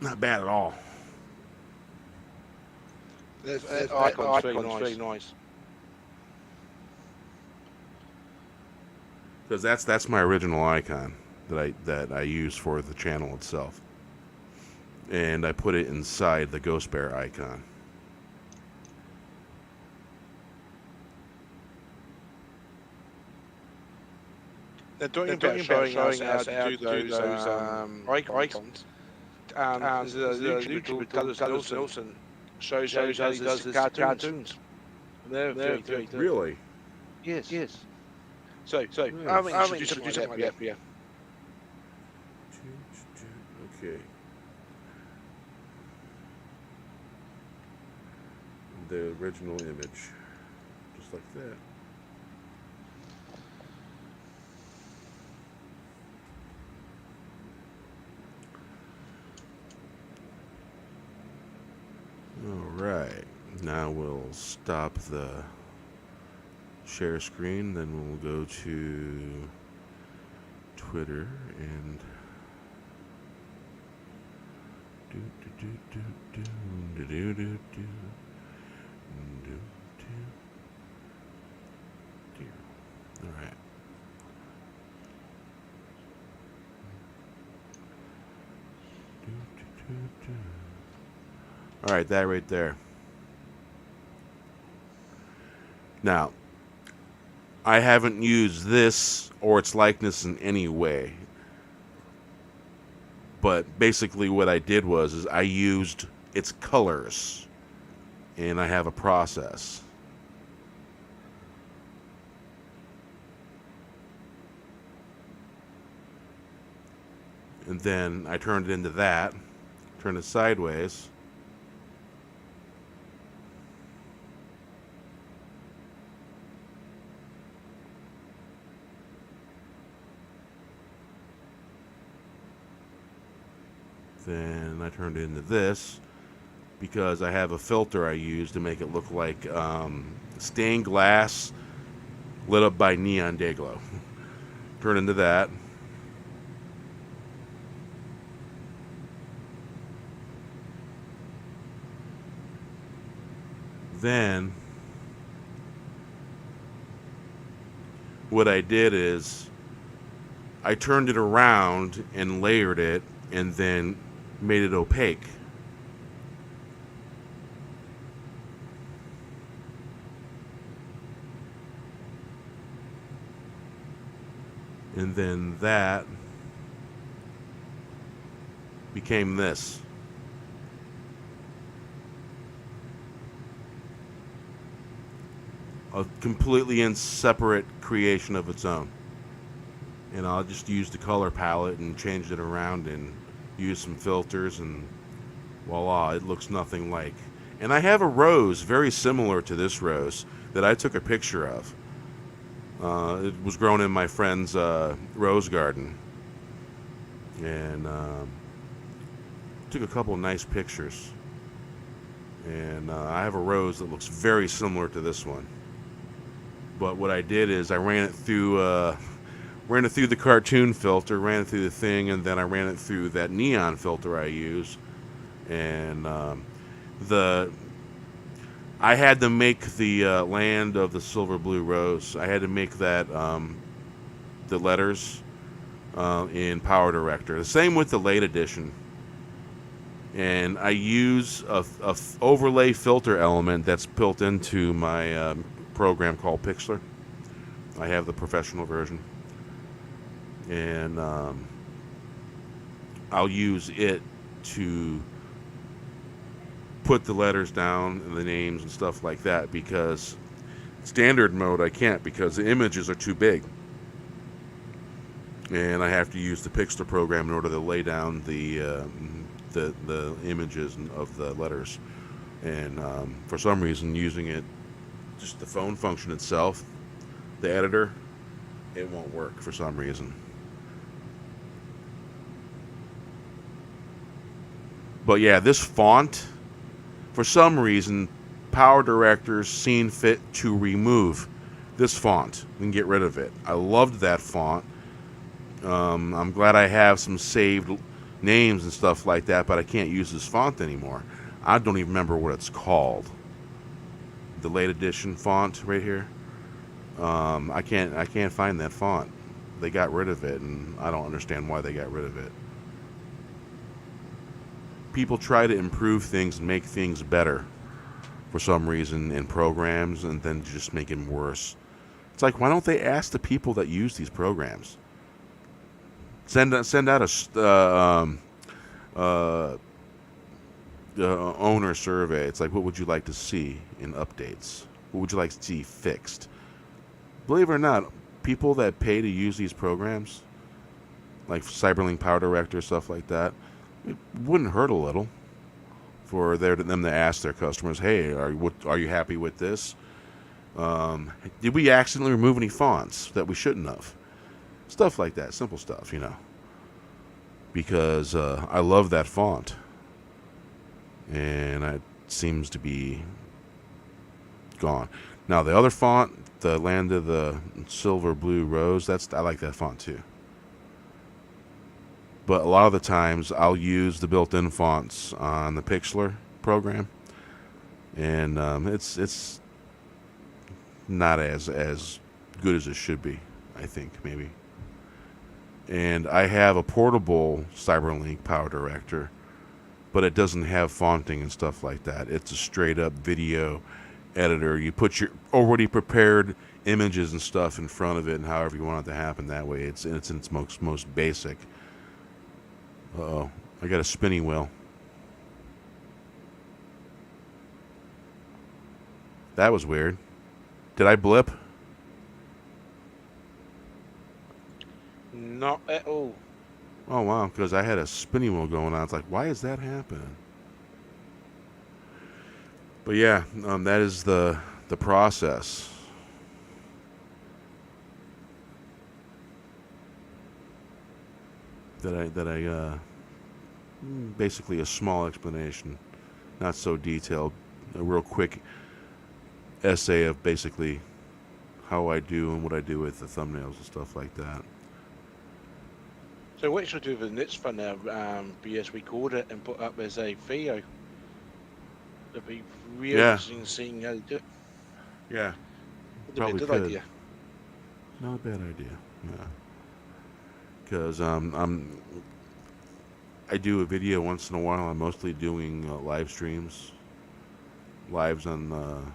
Not bad at all. That icon's very nice. Because that's my original icon that I use for the channel itself, and I put it inside the Ghost Bear icon. They're talking about showing us how to do those icons. There's a YouTuber, Douglas Nelson, shows how he does his cartoons. They're very good. Really? Yes. So I'm introduce that for you. Okay. The original image, just like that. All right. Now we'll stop the share screen, then we'll go to Twitter and all right. All right, that right there. Now, I haven't used this or its likeness in any way. But basically what I did was I used its colors, and I have a process. And then I turned it into that, turned it sideways. Then I turned it into this because I have a filter I use to make it look like stained glass lit up by neon dayglow. Turn into that. Then what I did is I turned it around and layered it and then made it opaque. And then that became this. A completely separate creation of its own. and I'll just use the color palette and change it around and use some filters, and voila, it looks nothing like. And I have a rose very similar to this rose that I took a picture of. It was grown in my friend's rose garden, and took a couple nice pictures. And I have a rose that looks very similar to this one. But what I did is I ran it through the cartoon filter, ran it through the thing, and then I ran it through that neon filter I use. And I had to make the land of the silver blue rose. I had to make that the letters in Power Director. The same with the late edition. And I use a overlay filter element that's built into my program called Pixlr. I have the professional version, and I'll use it to put the letters down and the names and stuff like that, because standard mode I can't, because the images are too big, and I have to use the Pixlr program in order to lay down the images of the letters. And for some reason, using it, just the phone function itself, the editor, it won't work for some reason. But yeah, this font, for some reason, Power Director's seen fit to remove this font and get rid of it. I loved that font. I'm glad I have some saved names and stuff like that, but I can't use this font anymore. I don't even remember what it's called. The late edition font right here. I can't find that font. They got rid of it, and I don't understand why they got rid of it. People try to improve things and make things better for some reason in programs, and then just make them worse. It's like, why don't they ask the people that use these programs? Send out a owner survey. It's like, what would you like to see in updates? What would you like to see fixed? Believe it or not, people that pay to use these programs, like Cyberlink Power Director, stuff like that, it wouldn't hurt a little for them to ask their customers, hey, are you happy with this? Did we accidentally remove any fonts that we shouldn't have? Stuff like that, simple stuff, you know. Because I love that font, and it seems to be gone. Now the other font, the Land of the Silver Blue Rose, I like that font too. But a lot of the times I'll use the built-in fonts on the Pixlr program, and it's not as good as it should be, I think, maybe. And I have a portable Cyberlink Power Director, but it doesn't have fonting and stuff like that. It's a straight-up video editor. You put your already prepared images and stuff in front of it, and however you want it to happen that way. It's in its most basic. Uh-oh, I got a spinning wheel. That was weird. Did I blip? Not at all. Oh wow, because I had a spinning wheel going on. It's like, why is that happening? But yeah, that is the process. That I basically a small explanation, not so detailed, a real quick essay of basically how I do and what I do with the thumbnails and stuff like that. So what should I do with the next one now? BS record it and put up as a video. It'd be really interesting seeing how to do it. Yeah, probably a good idea. Not a bad idea. Yeah. Because I do a video once in a while. I'm mostly doing live streams, lives on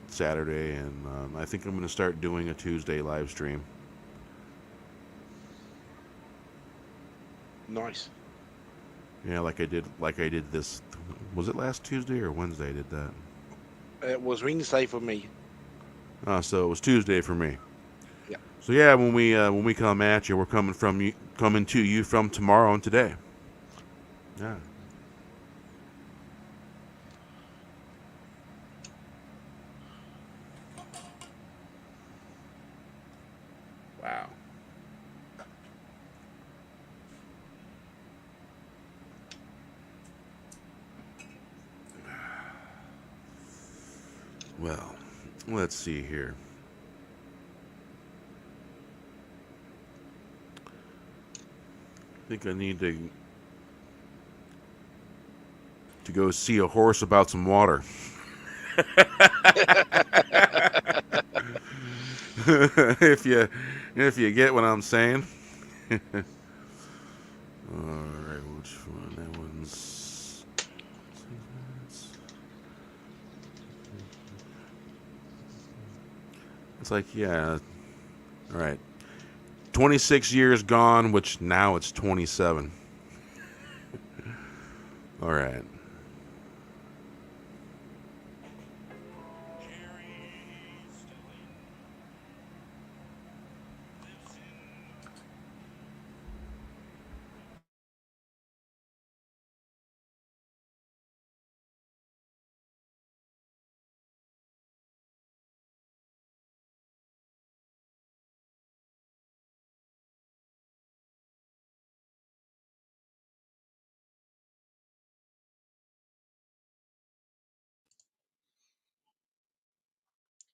Saturday, and I think I'm going to start doing a Tuesday live stream. Nice. Yeah, like I did this. Was it last Tuesday or Wednesday I did that? It was Wednesday for me. So it was Tuesday for me. Yeah. So yeah, when we come at you, we're coming to you from tomorrow and today. Yeah. Wow. Well, let's see here. I think I need to go see a horse about some water. if you get what I'm saying. All right, which one? That one's. It's like, yeah. All right. 26 years gone, which now it's 27. All right.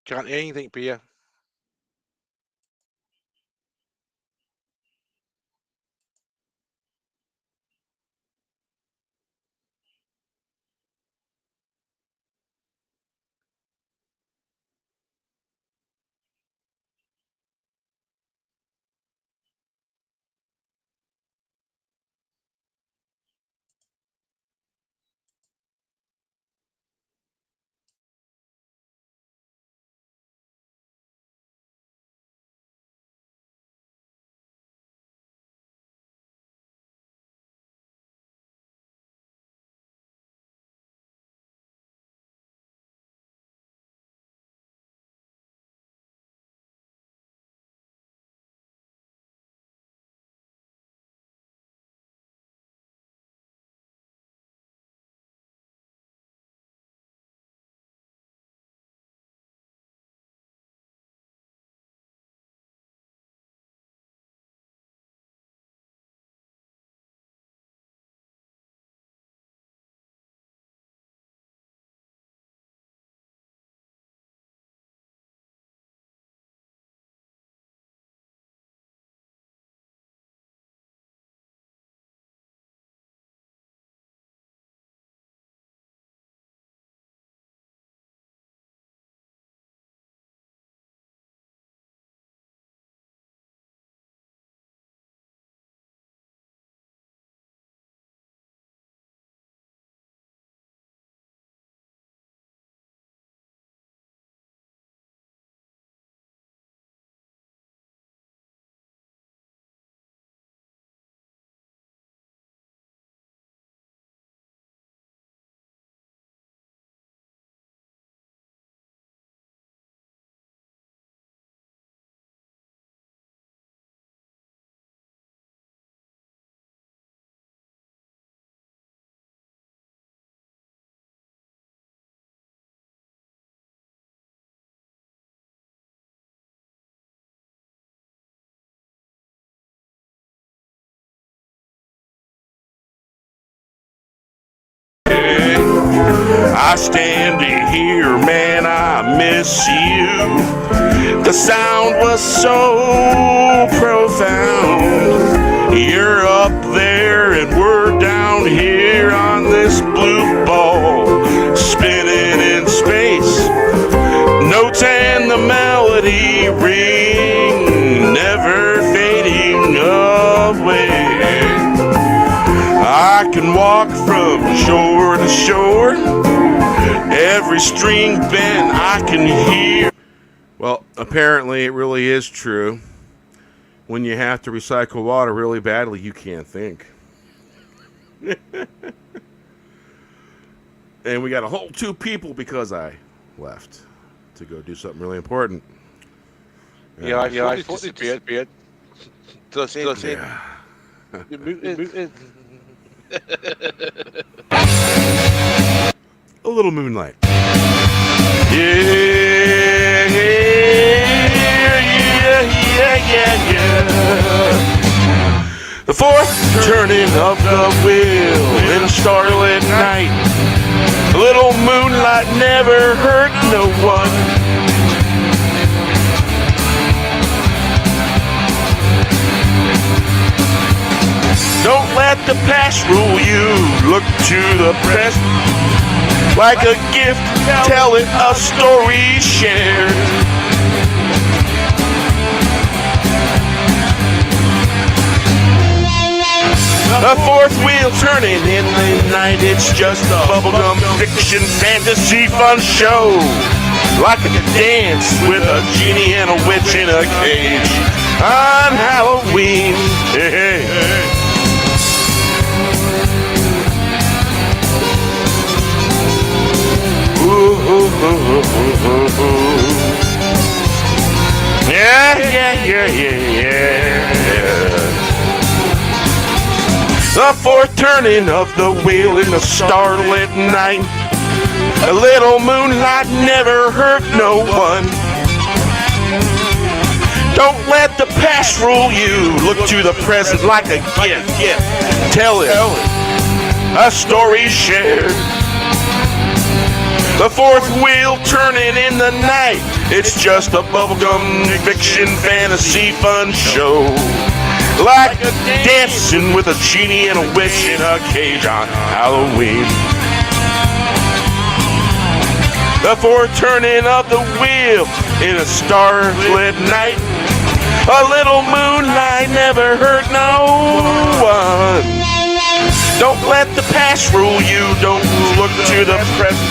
Can't hear anything, Pia. I stand here, man, I miss you. The sound was so profound. You're up there and we're down here on this blue ball, spinning in space. Notes and the melody ring, never fading away. I can walk from shore to shore, every string bent I can hear. Well, apparently it really is true. When you have to recycle water really badly, you can't think. And we got a whole 2 people because I left to go do something really important. Yeah, I thought it disappeared. Does it? Yeah. Muted. A little moonlight. Yeah. The fourth turning of the wheel in a starlit night. A little moonlight never hurt no one. Don't let the past rule you. Look to the present like a gift. Tell it a story shared. The fourth wheel turning in the night. It's just a bubblegum fiction fantasy fun show. Like a dance with a genie and a witch in a cage on Halloween. Hey, hey. Yeah. The fourth turning of the wheel in the starlit night. A little moonlight never hurt no one. Don't let the past rule you. Look to the present like a gift. Tell it a story shared. The fourth wheel turning in the night. It's just a bubblegum fiction fantasy fun show. Like dancing with a genie and a witch in a cage on Halloween. The fourth turning of the wheel in a starlit night. A little moonlight never hurt no one. Don't let the past rule you. Don't look to the present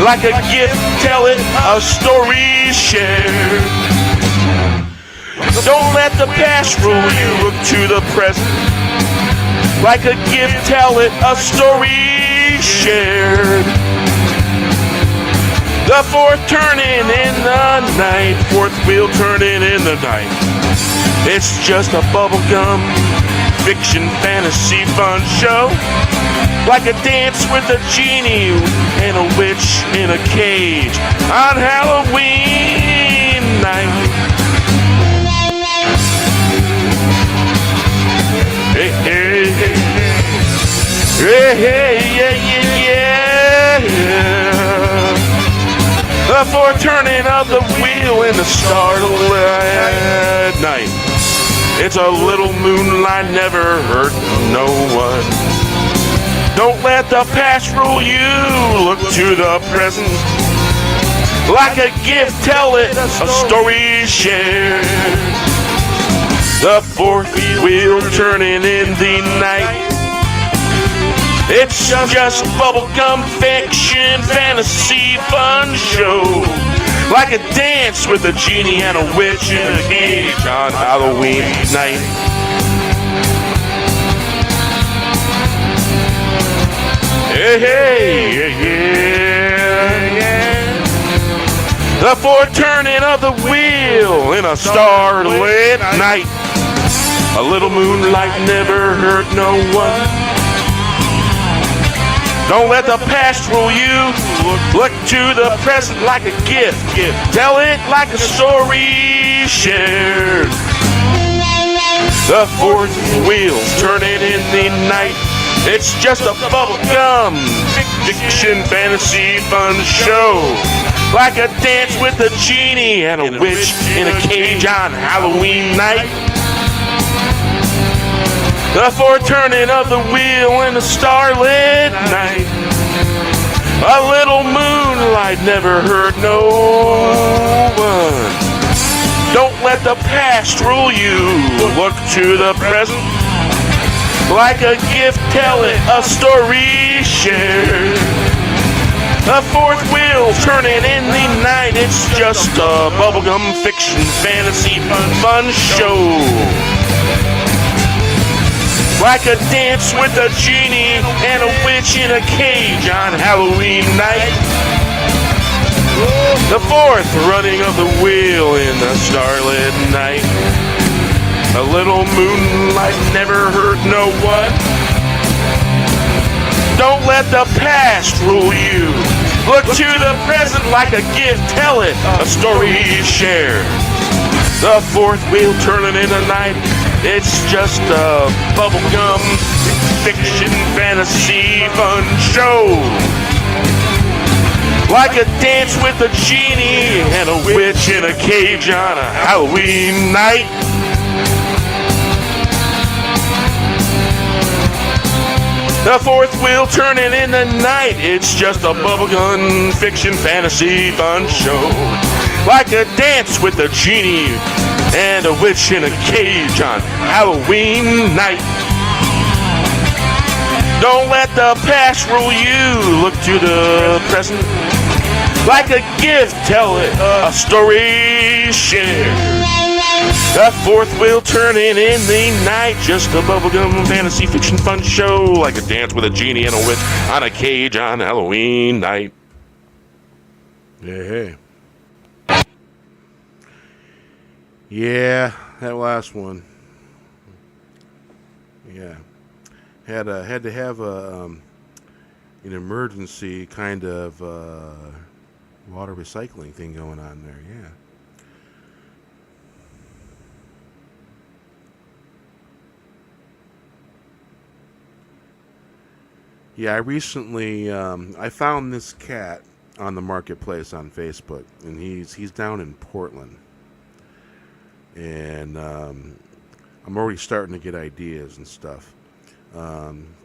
like a gift. Tell it a story shared. Don't let the past rule you. Look to the present like a gift. Tell it a story shared. The fourth turning in the night. Fourth wheel turning in the night. It's just a bubblegum fiction fantasy fun show. Like a dance with a genie and a witch in a cage on Halloween night. Hey, hey, hey, hey, hey, yeah. The fourth turning of the wheel in the starlit night. It's a little moonlight never hurt no one. Don't let the past rule you. Look to the present like a gift. Tell it a story shared. The fourth wheel turning in the night. It's just bubblegum fiction fantasy fun show. Like a dance with a genie and a witch in a cage on Halloween night. Hey, yeah. The fourth turning of the wheel in a starlit night. A little moonlight never hurt no one. Don't let the past rule you. Look to the present like a gift. Tell it like a story shared. The fourth wheel turning in the night. It's just a bubblegum fiction fantasy fun show. Like a dance with a genie and a witch in a cage on Halloween night. The fourth turning of the wheel in a starlit night. A little moonlight never hurt no one. Don't let the past rule you. Look to the present like a gift. Tell it a story shared. The fourth wheel turning in the night. It's just a bubblegum fiction fantasy fun show. Like a dance with a genie and a witch in a cage on Halloween night. The fourth running of the wheel in the starlit night. A little moonlight never hurt no one. Don't let the past rule you. Look to the present like a gift. Tell it a story shared. The fourth wheel turning in the night. It's just a bubblegum fiction fantasy fun show. Like a dance with a genie and a witch in a cage on a Halloween night. The fourth wheel turning in the night. It's just a bubblegum fiction fantasy fun show. Like a dance with a genie and a witch in a cage on Halloween night. Don't let the past rule you. Look to the present like a gift. Tell it a story share. The fourth wheel turning in the night. Just a bubblegum fantasy fiction fun show. Like a dance with a genie and a witch on a cage on Halloween night. Hey. Yeah, that last one. Yeah. Had to have an emergency kind of water recycling thing going on there. Yeah. Yeah, I recently I found this cat on the marketplace on Facebook, and he's down in Portland, and I'm already starting to get ideas and stuff.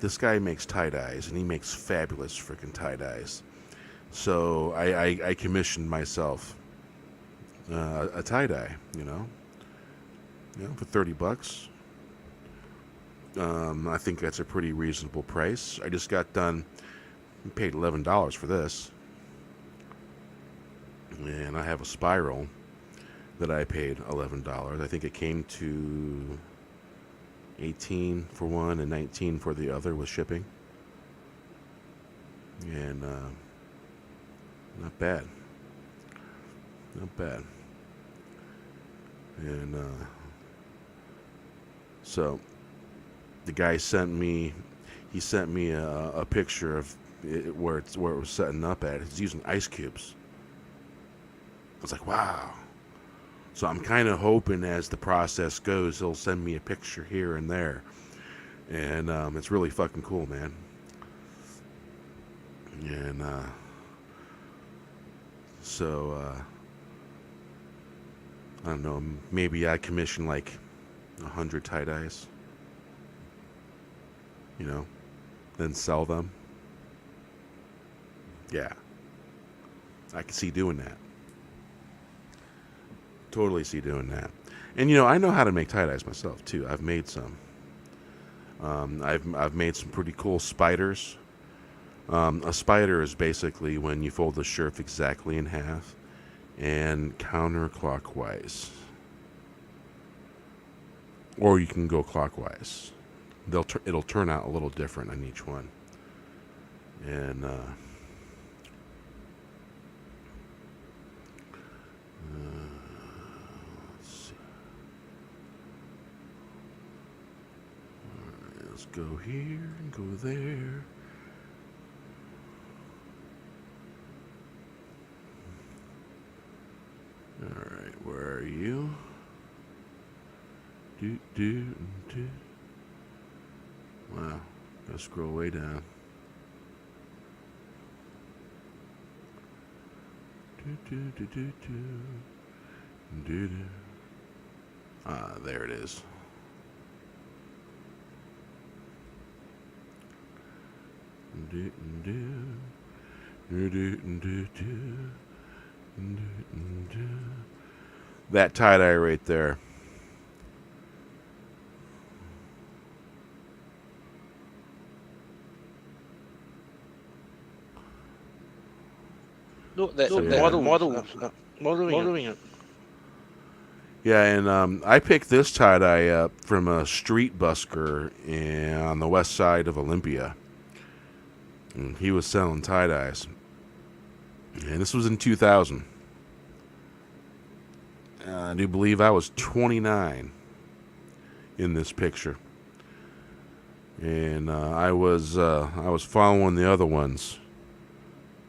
This guy makes tie-dyes, and he makes fabulous freaking tie-dyes. So I commissioned myself a tie-dye, for $30. I think that's a pretty reasonable price. I just got done, paid $11 for this. And I have a spiral that I paid $11. I think it came to $18 for one and $19 for the other with shipping. And not bad. Not bad. And so the guy sent me a picture of it, where it was setting up at. He's using ice cubes. I was like, wow. So I'm kind of hoping as the process goes, he'll send me a picture here and there. And it's really fucking cool, man. And so I don't know, maybe I commission like 100 tie-dyes. Then sell them. Yeah. I can see doing that. Totally see doing that. And I know how to make tie-dyes myself too. I've made some. I've made some pretty cool spiders. A spider is basically when you fold the shirt exactly in half and counterclockwise. Or you can go clockwise. It'll turn out a little different on each one. And let's see. All right, let's go here and go there. All right, where are you? Do. Wow, gotta scroll way down. Ah, there it is. That tie-dye right there. Look, modeling it. Yeah, and I picked this tie-dye up from a street busker on the west side of Olympia. And he was selling tie-dyes. And this was in 2000. I do believe I was 29 in this picture. And I was following the other ones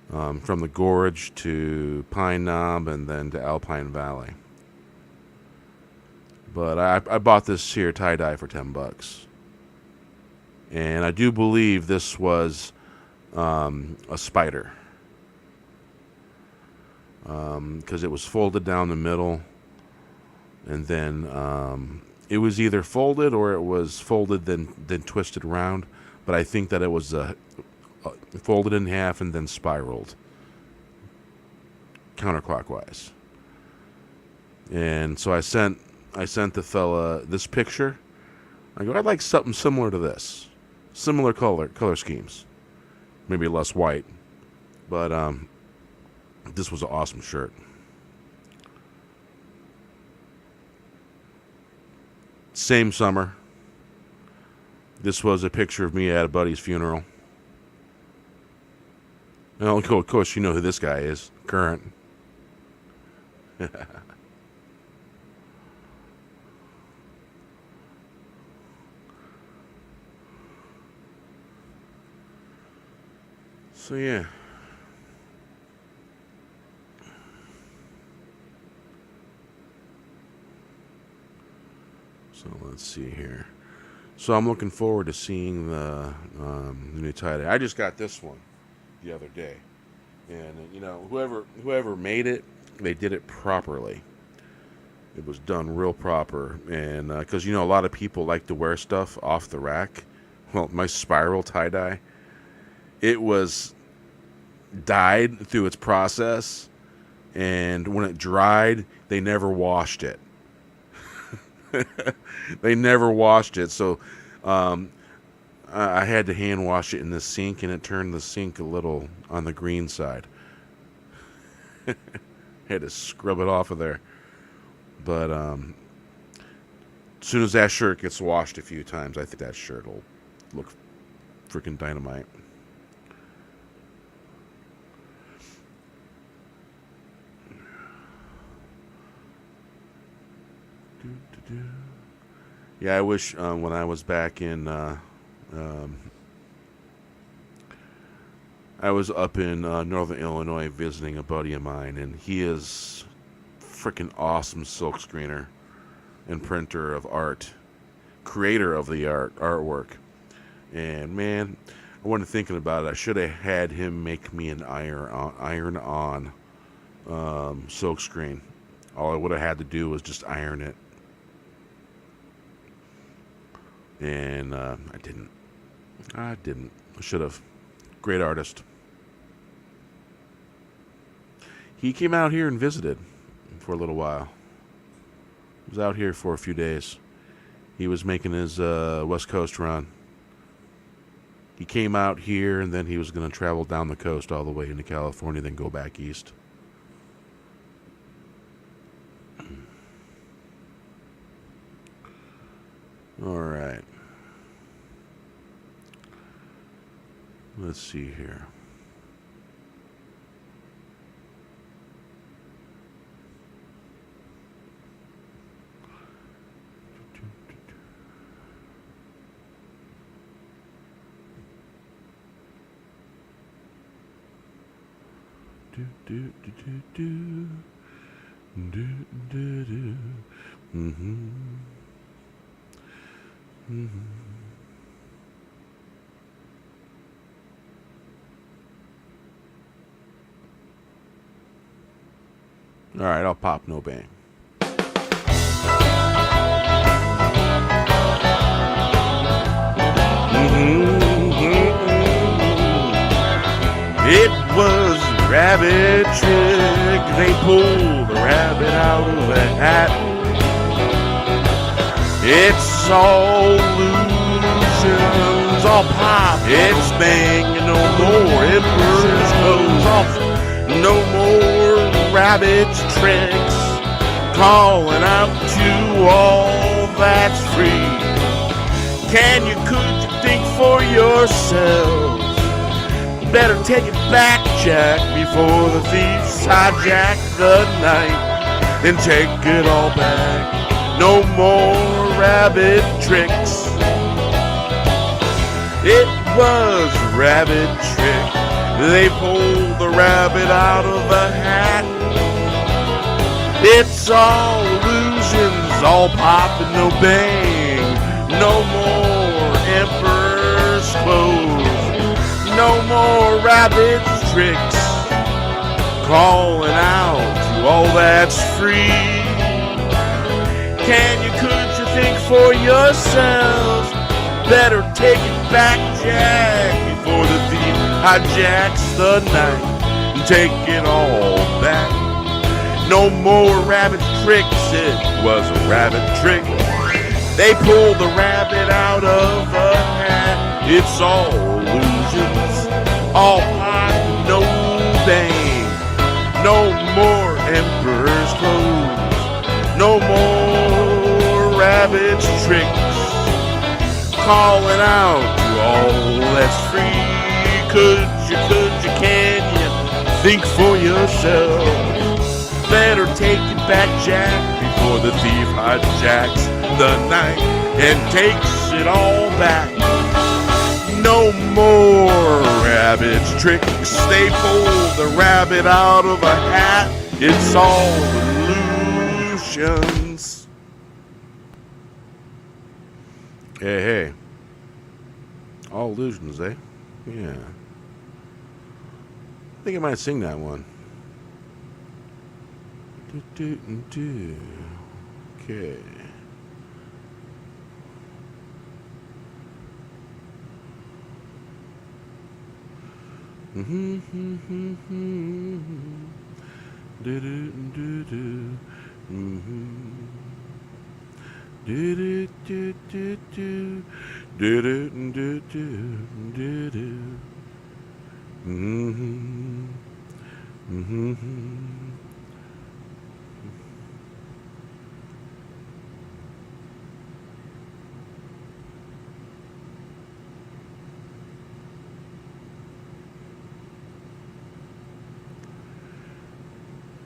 from the Gorge to Pine Knob and then to Alpine Valley. But I bought this here tie-dye for $10. And I do believe this was a spider. Because it was folded down the middle. And then it was either folded or it was folded then twisted around. But I think that it was folded in half and then spiraled counterclockwise. And so I sent the fella this picture. I go, I'd like something similar to this. Similar color schemes. Maybe less white. But this was an awesome shirt. Same summer. This was a picture of me at a buddy's funeral. Well, of course, you know who this guy is. Current. So, yeah. So, let's see here. So, I'm looking forward to seeing the new tie-dye. I just got this one the other day. And, you know, whoever made it, they did it properly. It was done real proper. And, because, you know, a lot of people like to wear stuff off the rack. Well, my spiral tie-dye, it was dyed through its process, and when it dried, they never washed it. They never washed it, so I had to hand wash it in the sink, and it turned the sink a little on the green side. Had to scrub it off of there. But as soon as that shirt gets washed a few times, I think that shirt will look freaking dynamite. Yeah, I wish when I was back in, I was up in Northern Illinois visiting a buddy of mine, and he is freaking awesome silk screener and printer of art, creator of the artwork. And man, I wasn't thinking about it. I should have had him make me an iron-on silk screen. All I would have had to do was just iron it. And I didn't. I should have. Great artist. He came out here and visited for a little while. He was out here for a few days. He was making his West Coast run. He came out here, and then he was going to travel down the coast all the way into California, then go back east. All right. Let's see here. All right, I'll pop no bang. It was a rabbit trick. They pulled the rabbit out of the hat. It's all illusions, all pop. It's bang, no more emperor's clothes off. No more rabbit's tricks. Calling out to all that's free. Could you think for yourself? Better take it back, Jack, before the thieves hijack the night and take it all back. No more rabbit tricks. It was a rabbit trick. They pulled the rabbit out of a hat. It's all illusions, all pop and no bang. No more emperor's clothes. No more rabbit's tricks. Calling out to all that's free. Could you think for yourselves? Better take it back, Jack, before the thief hijacks the night and take it all back. No more rabbit tricks, it was a rabbit trick. They pulled the rabbit out of a hat. It's all illusions, all pop, no bang. No more emperor's clothes, no more rabbit's tricks. Calling out to all that's free. Could you, can you think for yourself? Better take it back, Jack, before the thief hijacks the night and takes it all back. No more rabbit's tricks. They pulled the rabbit out of a hat. It's all illusions. Hey. All illusions, eh? Yeah. I think I might sing that one. Okay.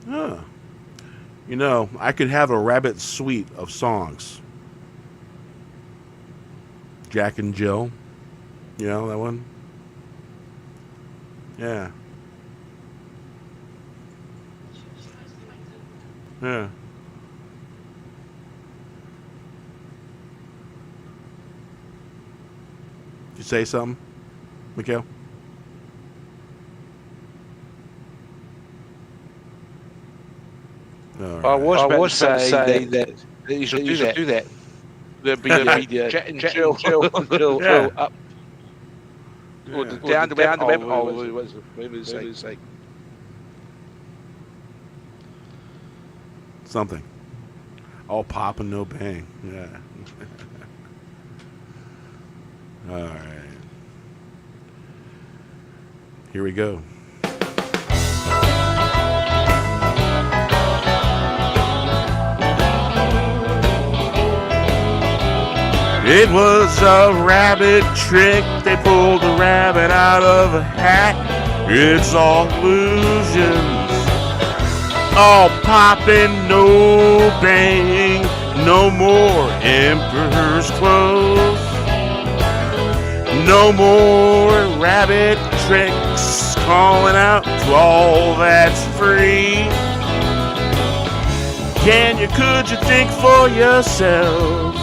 Huh. You know, I could have a rabbit suite of songs. Jack and Jill. You know that one? Yeah. Yeah. Did you say something, Mikhail? Right. I was saying that you should do that. There'd be Jet and Jill up. Or down the web. What was it say? Something. All pop and no bang. Yeah. All right. Here we go. It was a rabbit trick. They pulled the rabbit out of a hat. It's all illusions, all popping, no bang. No more emperor's clothes, no more rabbit tricks. Calling out to all that's free. Could you think for yourself?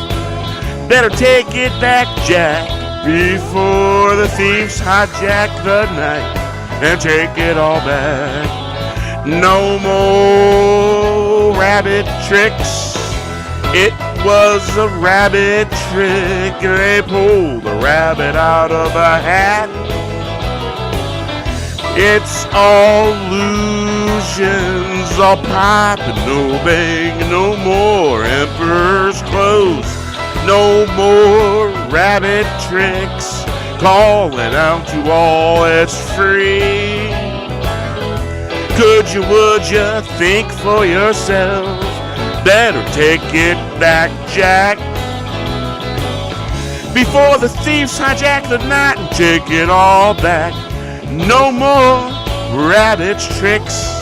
Better take it back, Jack, before the thieves hijack the night and take it all back. No more rabbit tricks. It was a rabbit trick. They pulled the rabbit out of a hat. It's all illusions, all pop and no bang. No more emperor's clothes, no more rabbit tricks. Calling out to all that's free. Would you think for yourself? Better take it back, Jack, before the thieves hijack the night and take it all back. No more rabbit's tricks.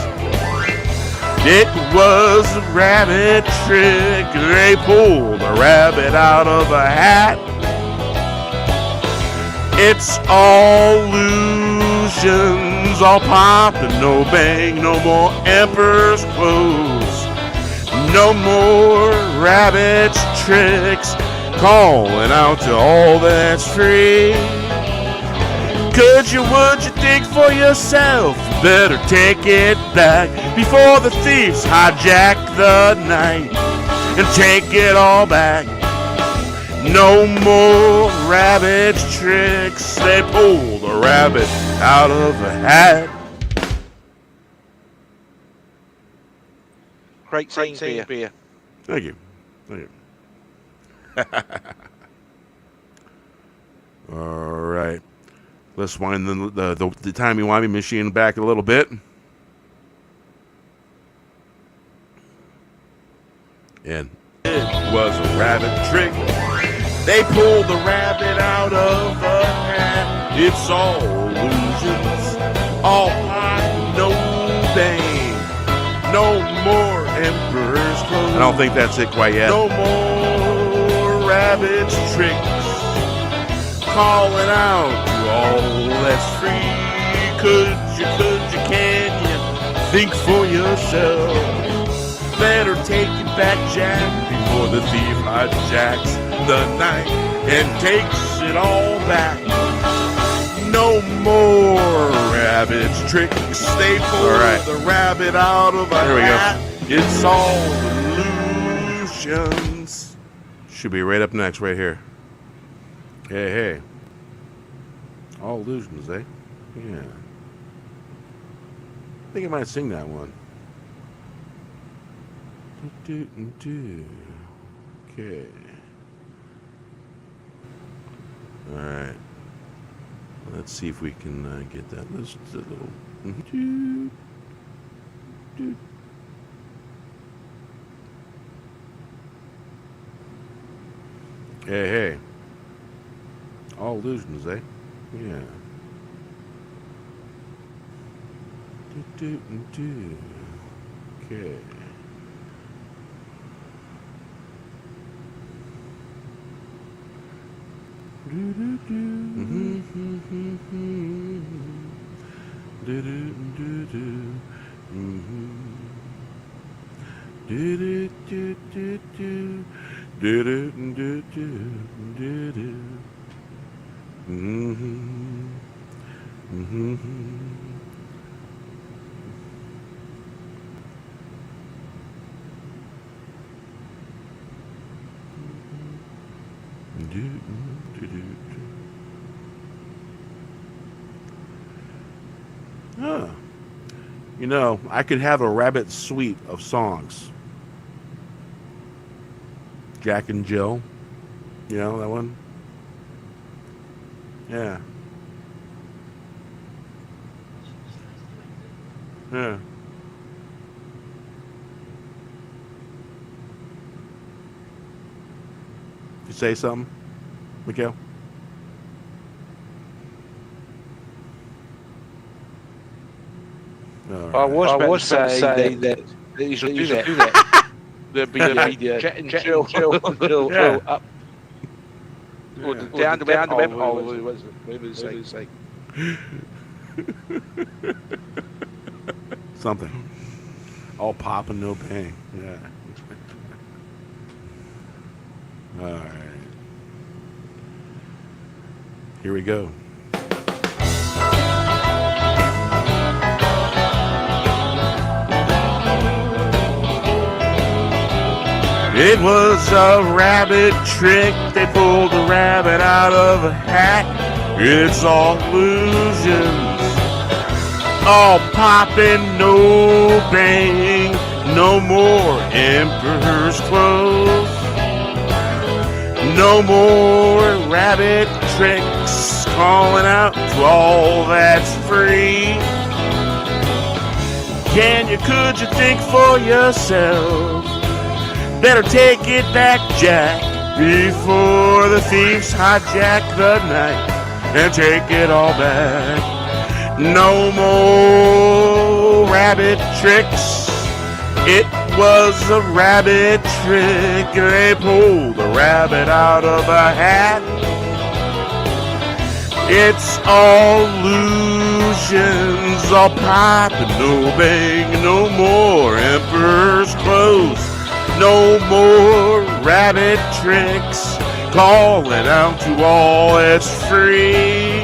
It was a rabbit trick. They pulled a rabbit out of a hat. It's all illusions, all pop and no bang. No more emperor's clothes. No more rabbit's tricks. Calling out to all that's free. Could you, would you think for yourself? Better take it back before the thieves hijack the night and take it all back. No more rabbit's tricks. They pulled a rabbit out of a hat. Great team beer. Thank you. Thank you. All right. Let's wind the timey-wimey machine back a little bit. And it was a rabbit trick. They pulled the rabbit out of a hat. It's all illusions, all pop, no bang. No more emperor's clothes. I don't think that's it quite yet. No more rabbit's tricks. Calling out to all that's free. Could you, can you think for yourself? Better take it back, Jack, before the thief hijacks the night and takes it all back. No more rabbit's tricks. They pulled the rabbit out of a hat. It's all illusions. Should be right up next, right here. Hey, hey. All illusions, eh? Yeah. I think I might sing that one. Okay. All right. Let's see if we can get that. Let's a little. Hey, hey. All illusions, eh? Yeah. Okay. You know, I could have a rabbit suite of songs. Jack and Jill. You know that one? Yeah. Yeah. You say something, Miguel? Right. I was saying that you should do that. There'd be Jet and Jill up. Or down the web. What was it say? Something. All pop and no bang. Yeah. All right. Here we go. It was a rabbit trick. They pulled the rabbit out of a hat. It's all illusions, all popping, no bang. No more emperor's clothes. No more rabbit tricks. Calling out to all that's free. Can you, could you think for yourself? Better take it back, Jack, before the thieves hijack the night and take it all back. No more rabbit tricks. It was a rabbit trick. They pulled the rabbit out of a hat. It's all illusions, all pop and no bang. No more emperor's clothes. No more rabbit tricks. Calling out to all that's free.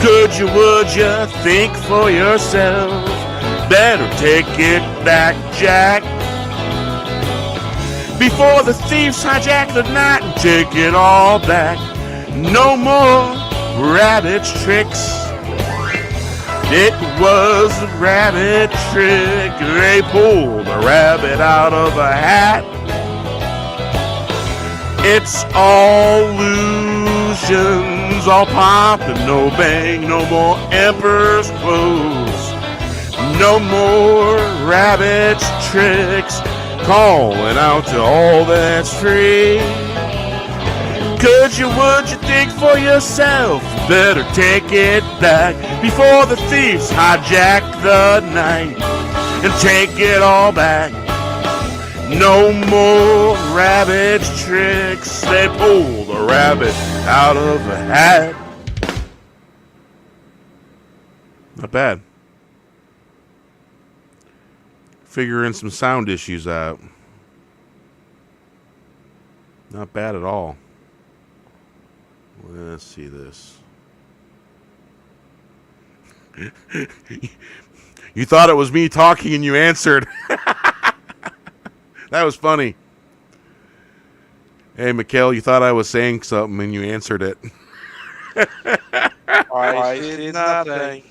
Could you, would you think for yourself? Better take it back, Jack. Before the thieves hijack the night and take it all back. No more rabbit tricks. It was a rabbit trick. They pulled a rabbit out of a hat. It's all illusions, all pop and no bang. No more emperor's clothes. No more rabbit tricks. Calling out to all that's free. Could you, would you think for yourself? Better take it back before the thieves hijack the night and take it all back. No more rabbit tricks. They pull the rabbit out of a hat. Not bad. Figuring some sound issues out. Not bad at all. Let's see this. You thought it was me talking and you answered. That was funny. Hey, Mikhail, you thought I was saying something and you answered it. I see nothing.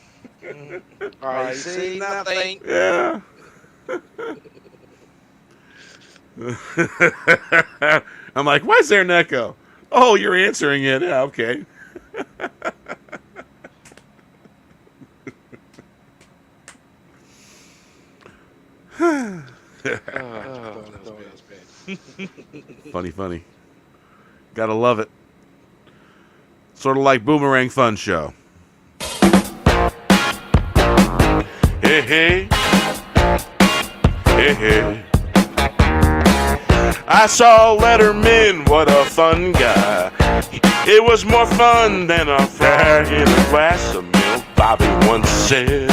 I see nothing. Yeah. I'm like, why is there an echo? Oh, you're answering it. Yeah, okay. Funny. Gotta love it. Sort of like Boomerang Fun Show. Hey. I saw Letterman, what a fun guy. It was more fun than a fry in a glass of milk, Bobby once said.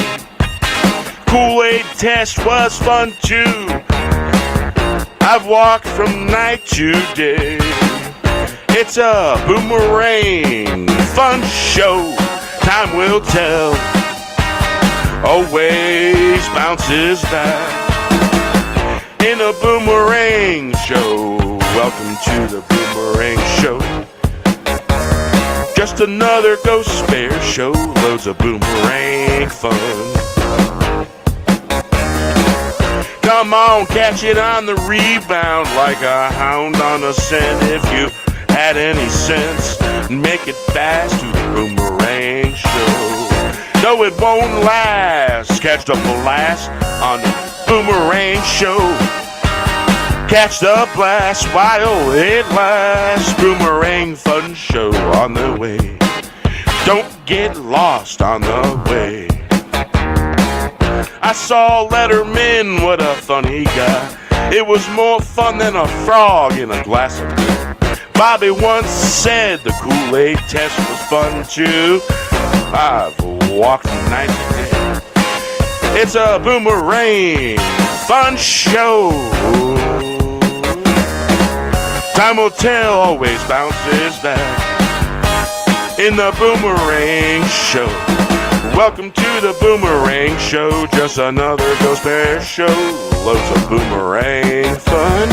Kool-Aid test was fun too. I've walked from night to day. It's a Boomerang Fun Show. Time will tell. Always bounces back. In a Boomerang Show. Welcome to the Boomerang Show. Just another Ghost Bear show. Loads of Boomerang fun. Come on, catch it on the rebound like a hound on a scent. If you had any sense, make it fast to the Boomerang Show. No, it won't last. Catch the blast on the Boomerang Show. Catch the blast while it lasts. Boomerang Fun Show on the way. Don't get lost on the way. I saw Letterman, what a funny guy. It was more fun than a frog in a glass of milk. Bobby once said the Kool-Aid test was fun too. I've walked from night to day. It's a Boomerang Fun Show. Time will tell, always bounces back. In the Boomerang Show. Welcome to the Boomerang Show. Just another Ghost Bear show. Loads of Boomerang fun.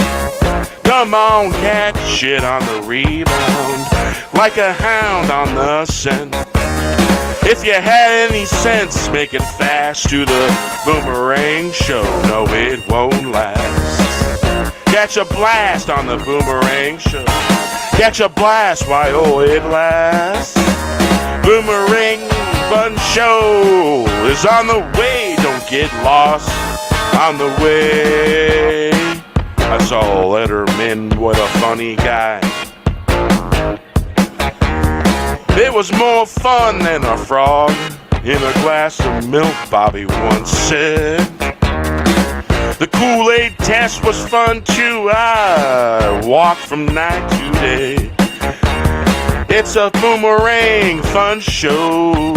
Come on, catch it on the rebound. Like a hound on the scent. If you had any sense, make it fast to the Boomerang Show. No, it won't last. Catch a blast on the Boomerang Show. Catch a blast while it lasts. Boomerang Fun Show is on the way. Don't get lost on the way. I saw Letterman, what a funny guy. It was more fun than a frog in a glass of milk, Bobby once said. The Kool-Aid test was fun too. I walked from night to day. It's a boomerang fun show.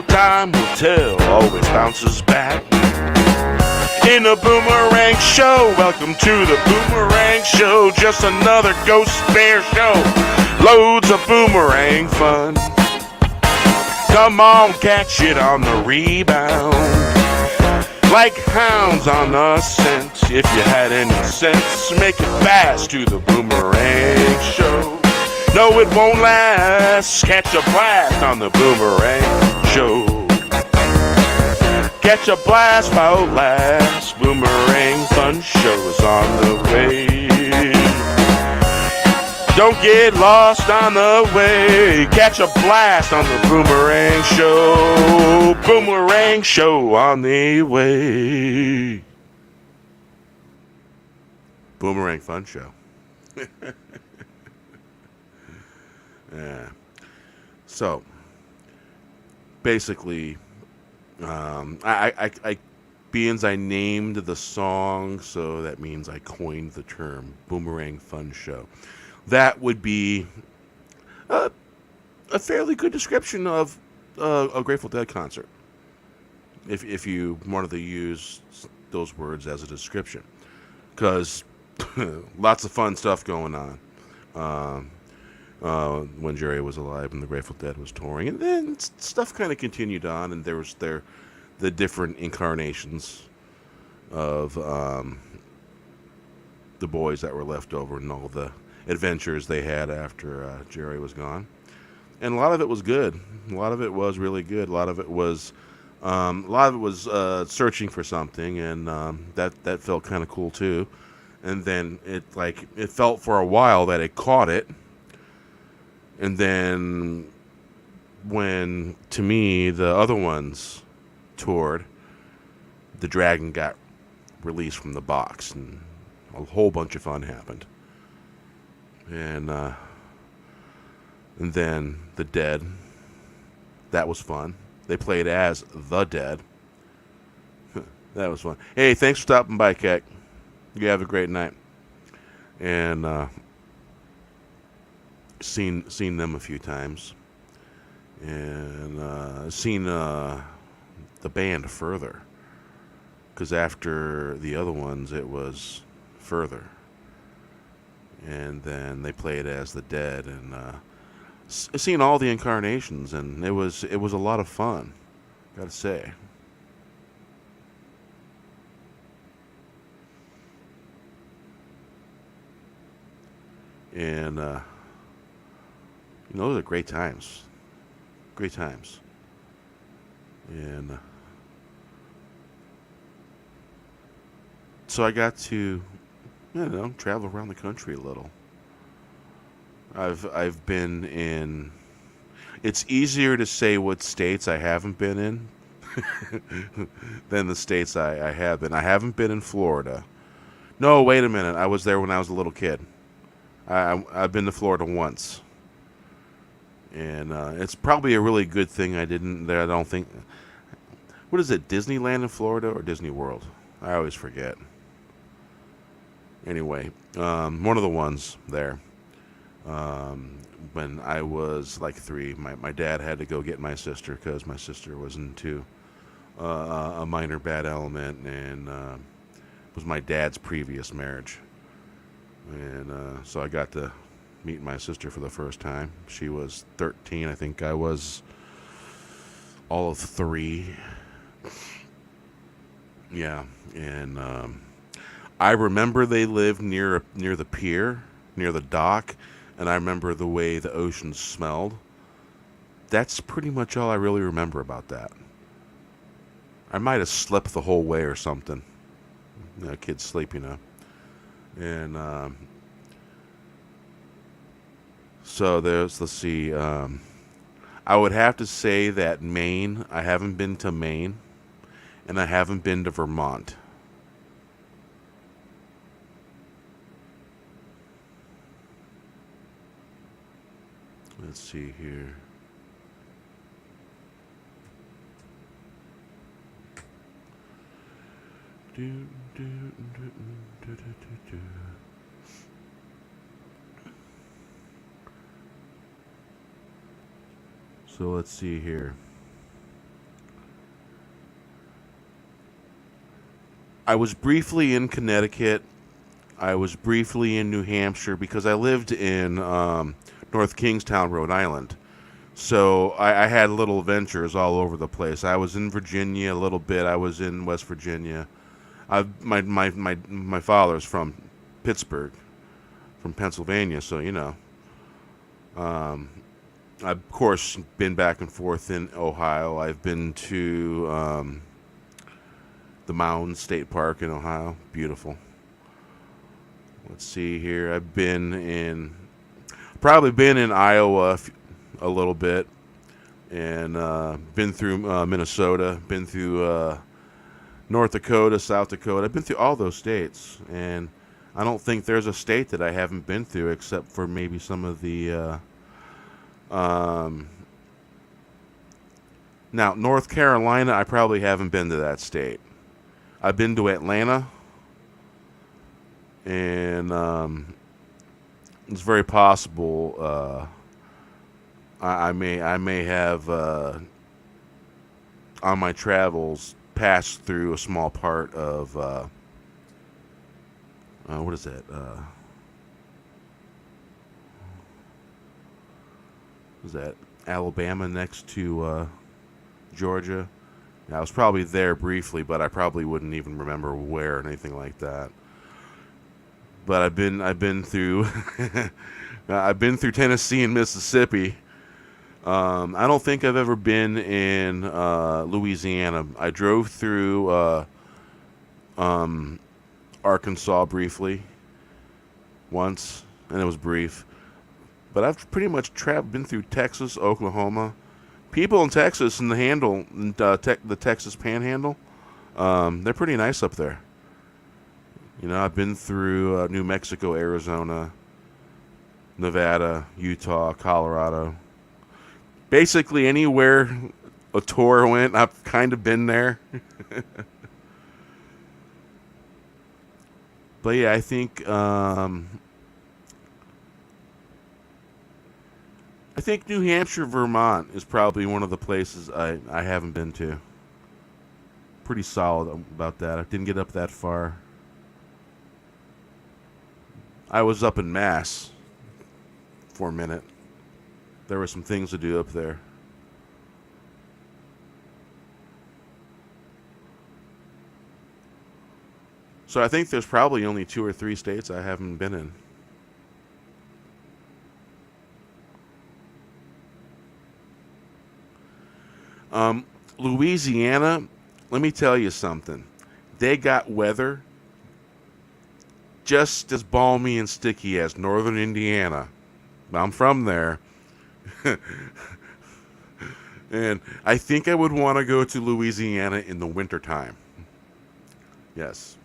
Time will tell, always bounces back. In a boomerang show, welcome to the boomerang show. Just another Ghost Bear show. Loads of boomerang fun. Come on, catch it on the rebound. Like hounds on the scent. If you had any sense, make it fast to the boomerang show. No, it won't last. Catch a blast on the boomerang show. Catch a blast, my last boomerang fun show is on the way. Don't get lost on the way. Catch a blast on the boomerang show. Boomerang show on the way. Boomerang fun show. Yeah. So, basically, being I named the song, so that means I coined the term Boomerang Fun Show. That would be a fairly good description of a Grateful Dead concert, if you wanted to use those words as a description, because lots of fun stuff going on. When Jerry was alive and the Grateful Dead was touring, and then stuff kind of continued on, and there was the different incarnations of the boys that were left over and all the adventures they had after Jerry was gone. And a lot of it was good. A lot of it was really good. A lot of it was searching for something, and that felt kind of cool too. And then it felt for a while that it caught it. And then when, to me, the other ones toured, the Dragon got released from the box, and a whole bunch of fun happened. And then the Dead, that was fun. They played as the Dead. That was fun. Hey, thanks for stopping by, Keck. You have a great night. And seen them a few times, and seen the band Further, because after the other ones it was Further, and then they played as the Dead, and seen all the incarnations, and it was a lot of fun, gotta say. And those are great times. Great times. And so I got to, travel around the country a little. I've been in. It's easier to say what states I haven't been in than the states I have been. I haven't been in Florida. No, wait a minute. I was there when I was a little kid. I've been to Florida once. And it's probably a really good thing I didn't. I don't think. What is it? Disneyland in Florida or Disney World? I always forget. Anyway, one of the ones there. When I was like 3, my dad had to go get my sister because my sister was into a minor bad element, and it was my dad's previous marriage. And so I got to meet my sister for the first time. She was 13. I think I was all of 3. Yeah, and I remember they lived near the pier, near the dock, and I remember the way the ocean smelled. That's pretty much all I really remember about that. I might have slept the whole way or something. Kids sleep, And so let's see. I would have to say that Maine, I haven't been to Maine, and I haven't been to Vermont. Let's see here. Do, do, do, do, do, do. So let's see here. I was briefly in Connecticut. I was briefly in New Hampshire because I lived in North Kingstown, Rhode Island. So I had little ventures all over the place. I was in Virginia a little bit. I was in West Virginia. My father's from Pittsburgh, from Pennsylvania, so you know. I've of course been back and forth in Ohio. I've been to the Mountain State Park in Ohio. Beautiful. Let's see here. Probably been in Iowa a little bit, and been through Minnesota, been through North Dakota, South Dakota. I've been through all those states, and I don't think there's a state that I haven't been through except for maybe some of the now, North Carolina, I probably haven't been to that state. I've been to Atlanta, and it's very possible I may have on my travels passed through a small part of what is that? Was that Alabama next to Georgia? Yeah, I was probably there briefly, but I probably wouldn't even remember where or anything like that. But I've been through I've been through Tennessee and Mississippi. I don't think I've ever been in Louisiana. I drove through Arkansas briefly once, and it was brief. But I've pretty much been through Texas, Oklahoma. People in Texas and the Texas Panhandle, they're pretty nice up there. You know, I've been through New Mexico, Arizona, Nevada, Utah, Colorado. Basically anywhere a tour went, I've kind of been there. But yeah, I think New Hampshire, Vermont is probably one of the places I haven't been to. Pretty solid about that. I didn't get up that far. I was up in Mass for a minute. There were some things to do up there. So I think there's probably only 2 or 3 states I haven't been in. Louisiana, let me tell you something. They got weather just as balmy and sticky as northern Indiana. I'm from there. And I think I would want to go to Louisiana in the wintertime. Yes.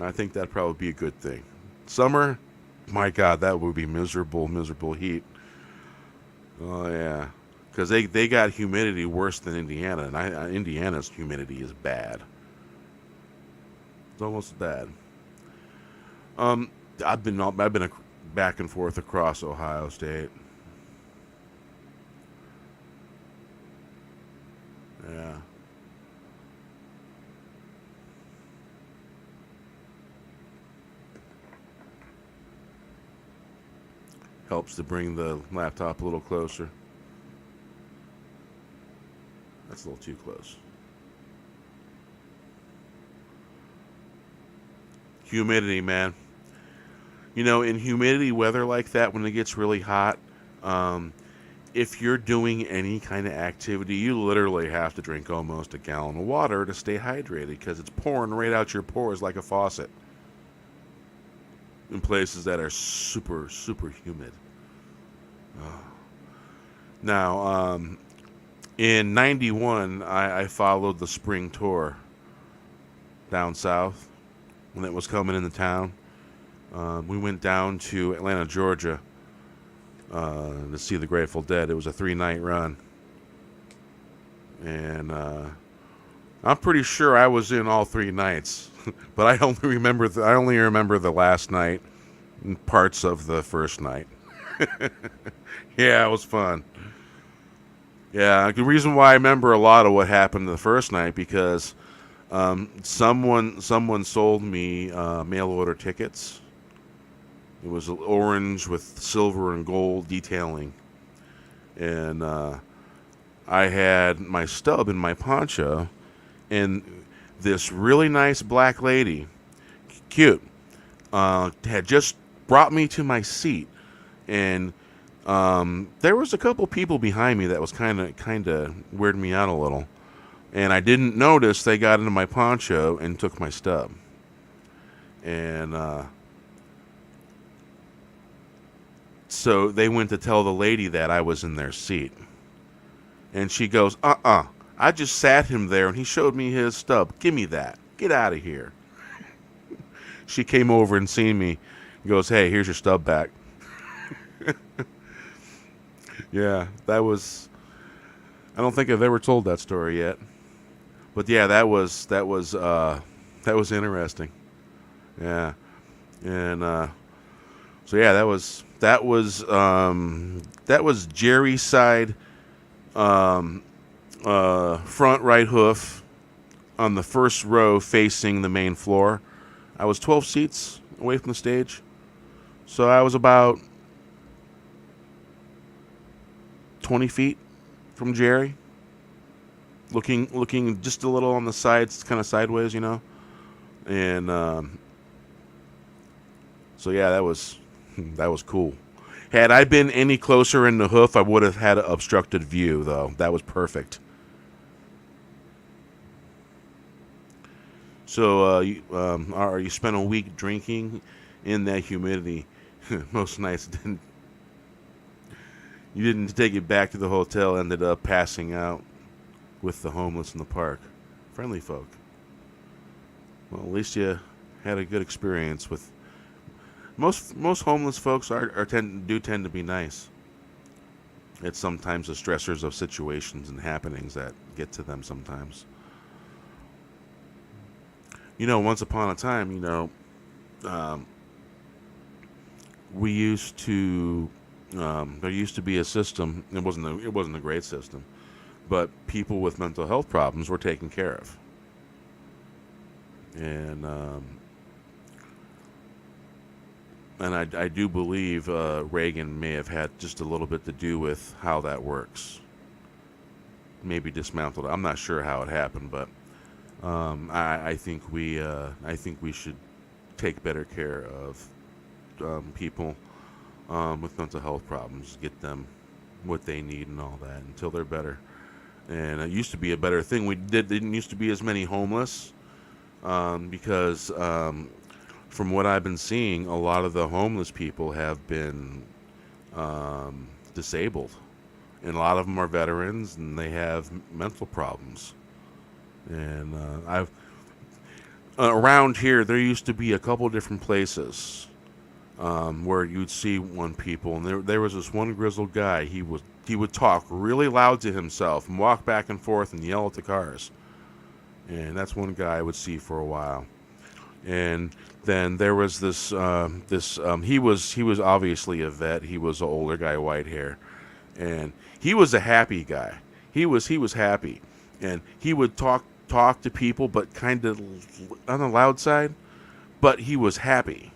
I think that'd probably be a good thing. Summer, my God, that would be miserable, miserable heat. Oh, yeah. Because they got humidity worse than Indiana, and Indiana's humidity is bad. It's almost bad. I've been back and forth across Ohio State. Yeah. Helps to bring the laptop a little closer. That's a little too close. Humidity, man. You know, in humidity weather like that, when it gets really hot, if you're doing any kind of activity, you literally have to drink almost a gallon of water to stay hydrated because it's pouring right out your pores like a faucet in places that are super, super humid. Now, in 91, I followed the spring tour down south when it was coming into town. We went down to Atlanta, Georgia to see the Grateful Dead. It was a 3-night run. And I'm pretty sure I was in all 3 nights, but I only remember the last night and parts of the first night. Yeah, it was fun. Yeah, the reason why I remember a lot of what happened the first night because someone sold me mail order tickets. It was orange with silver and gold detailing, and I had my stub in my poncho, and this really nice black lady, cute, had just brought me to my seat, and there was a couple people behind me that was kind of weirding me out a little, and I didn't notice they got into my poncho and took my stub, and so they went to tell the lady that I was in their seat, and she goes, I just sat him there and he showed me his stub. Give me that. Get out of here. She came over and seen me. Goes, hey, here's your stub back. Yeah, that was. I don't think I've ever told that story yet, but yeah, that was interesting. Yeah, and so yeah, that was Jerry's side, front right hoof on the first row facing the main floor. I was 12 seats away from the stage, so I was about 20 feet from Jerry, looking just a little on the sides, kind of sideways, and so yeah, that was cool. Had I been any closer in the hoof, I would have had an obstructed view, though. That was perfect. So, you spent a week drinking in that humidity. Most nights you didn't take it back to the hotel. Ended up passing out with the homeless in the park. Friendly folk. Well, at least you had a good experience with. Most homeless folks do tend to be nice. It's sometimes the stressors of situations and happenings that get to them sometimes. Once upon a time, we used to. There used to be a system. It wasn't a great system, but people with mental health problems were taken care of, and I do believe Reagan may have had just a little bit to do with how that works. Maybe dismantled. I'm not sure how it happened, but I think we should take better care of people with mental health problems, get them what they need and all that until they're better. And it used to be a better thing. Didn't used to be as many homeless because from what I've been seeing, a lot of the homeless people have been disabled, and a lot of them are veterans and they have mental problems. And I've around here there used to be a couple different places where you'd see one people, and there was this one grizzled guy. He would talk really loud to himself and walk back and forth and yell at the cars. And that's one guy I would see for a while. And then there was this he was obviously a vet. He was an older guy, white hair, and he was a happy guy. He was happy, and he would talk to people, but kind of on the loud side. But he was happy,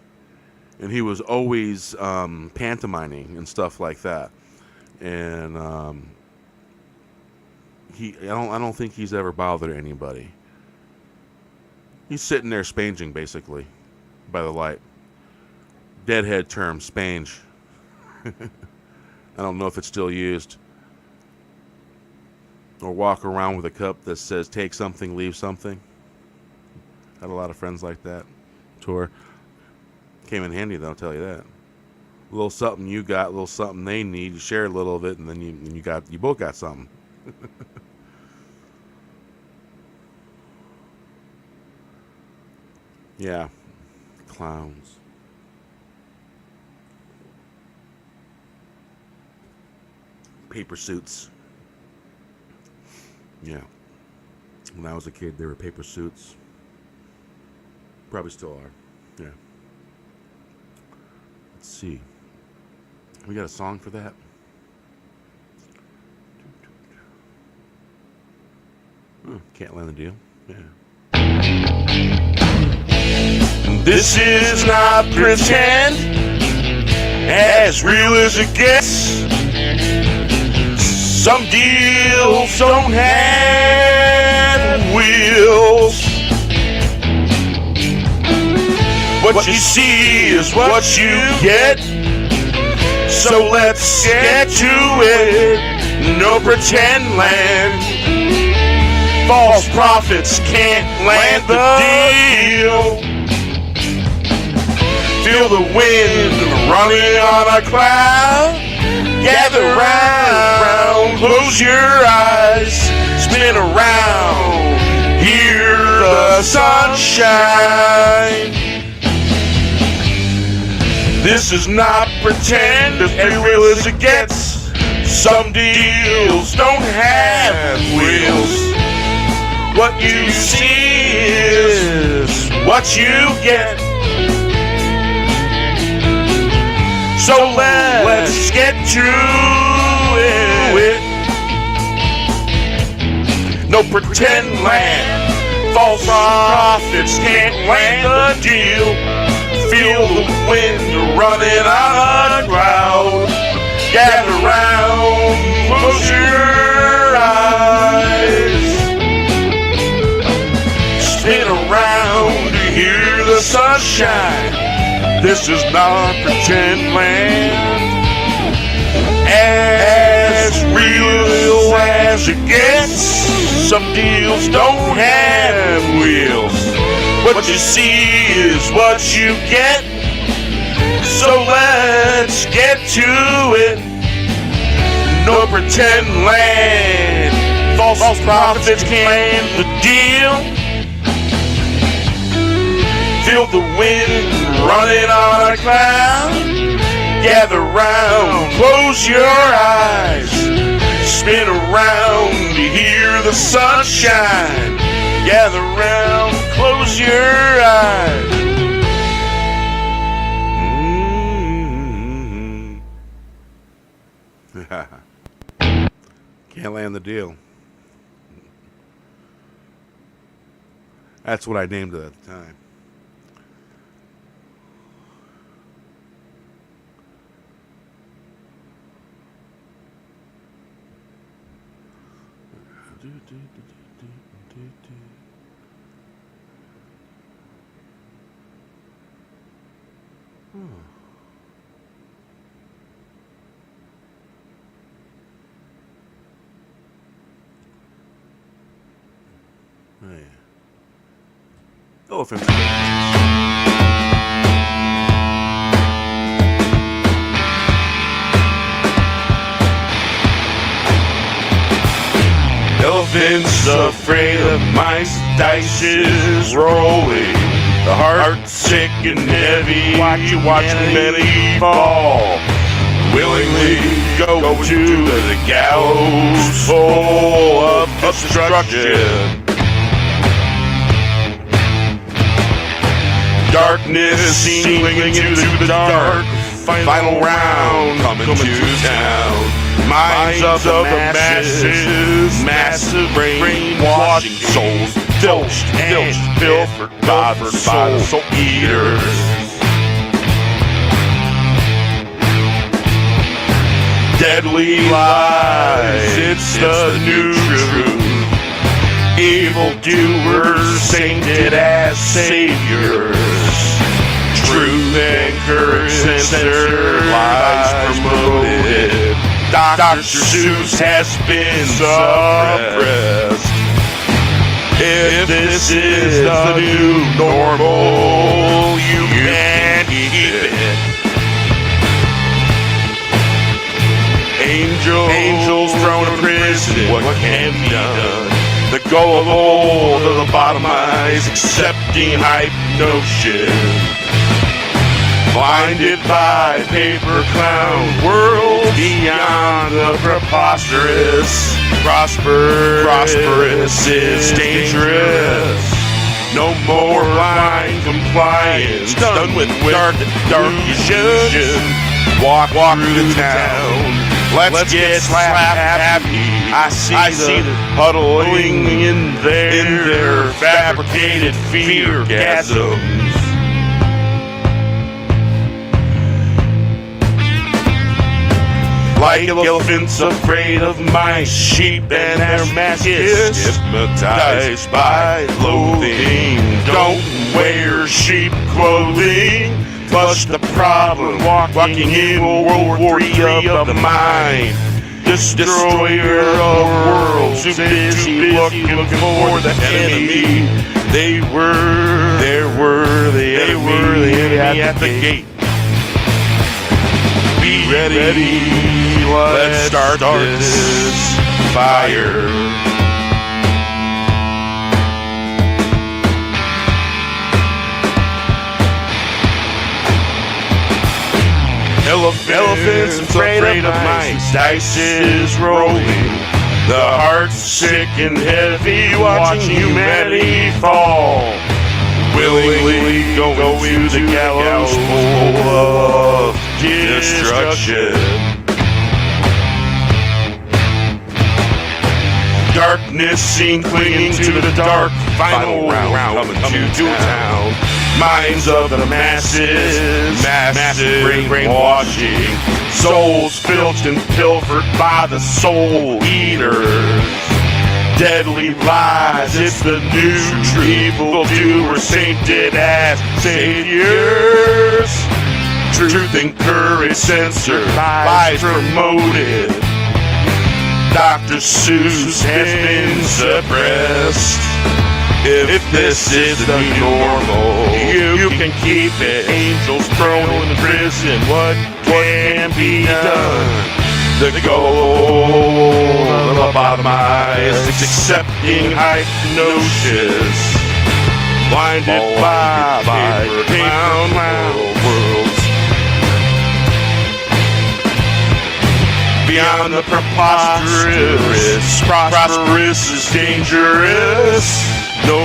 and he was always pantomiming and stuff like that. And I don't think he's ever bothered anybody. He's sitting there spanging, basically, by the light. Deadhead term, spange. I don't know if it's still used. Or walk around with a cup that says, take something, leave something. Had a lot of friends like that. Tour. Came in handy, though, I'll tell you that. A little something you got, a little something they need. You share a little of it, and then you both got something. Yeah. Clowns. Paper suits. Yeah. When I was a kid, they were paper suits. Probably still are. Yeah. Let's see. We got a song for that? Can't Land the Deal. Yeah. This is not pretend, as real as it gets. Some deals don't have wheels. What you see is what you get. So let's get to it. No pretend land. False prophets can't land the deal. Feel the wind running on a cloud. Gather round, close your eyes, spin around, hear the sunshine. This is not pretend, as real as it gets. Some deals don't have wheels. What you see is what you get. So let's get to it. No pretend land. False prophets can't land the deal. Feel the wind running on a cloud. Gather round, close your eyes. Spin around to hear the sunshine. This is not pretend land. As real as it gets. Some deals don't have wheels. What you see is what you get. So let's get to it. No pretend land. False prophets can't land the deal. Feel the wind running on a cloud. Gather round, close your eyes. Spin around to hear the sunshine. Gather round, close your eyes. Can't land the deal. That's what I named it at the time. Oh, yeah. Elephant. Elephants afraid of mice, dice is rolling. The heart sick and heavy, watching many fall. Willingly go to the gallows full of destruction. Darkness seeming into the dark. Final round coming to town. Minds of the masses, massive brainwashing souls, filched and pilfered by the soul eaters. Deadly lies, it's the new truth. Evildoers sainted as saviors. Truth and courage censored, lies promoted. Dr. Seuss has been suppressed. If this is the new normal, you can't keep it. Angels thrown in prison, what can be done? The gullible to the bottomized, accepting hypnosis. Blinded by paper clown, world beyond the preposterous. Prosperous is dangerous. No more blind compliance. Done with dark illusion. Walk through the town. Let's get slap happy. I see the huddling in their fabricated fear gasms. Like elephants afraid of mice, sheep and their masses, hypnotized by loathing. Don't wear sheep clothing. Flush the problem, walking in World War III of the mind. Destroyer of worlds, too busy looking for the enemy. They were the enemy at the gate. Be ready, let's start this fire. Elephants afraid of mice, dice is rolling. The heart's sick and heavy, watching humanity fall. Willingly go to the gallows full of destruction. Darkness seen clinging to the dark. Final round coming to town. Minds of the masses, massive brainwashing. Souls filched and pilfered by the soul eaters. Deadly lies, it's the new evildoers, sainted as saviors. Truth and courage censored, lies promoted. Dr. Seuss has been suppressed. If this is the new normal, you can keep it. Angels thrown in prison, what can be done? The goal of lobotomized, accepting hypnosis, blinded by paper worlds. Beyond the preposterous, prosperous is dangerous. No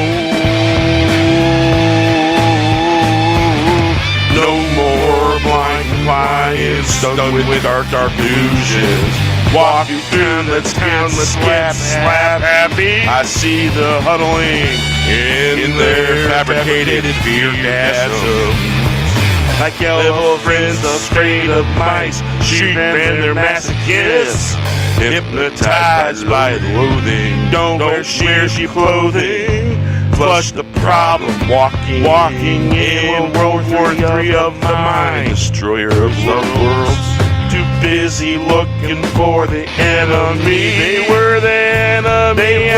more blind compliance, done with dark illusions. Walking through the town, let's get slap happy. I see the huddling in their fabricated fear gasms. Like elephants afraid of mice, sheep and their masochists, hypnotized by loathing. Don't wear sheep clothing. Flush the problem, walking in World War III of the mind. Destroyer of love worlds, too busy looking for the enemy. They were the enemy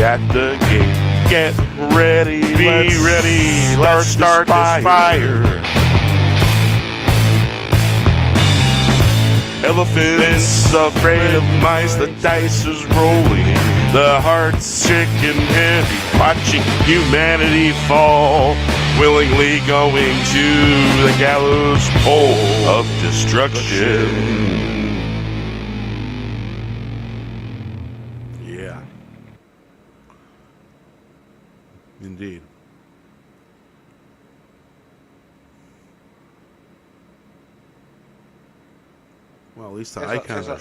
at the gate. Get ready, be ready, let's start this fire. Elephants afraid of mice, the dice is rolling. The heart's sick and heavy, watching humanity fall. Willingly going to the gallows pole of destruction. Yeah. Indeed. Well, at least the icons are.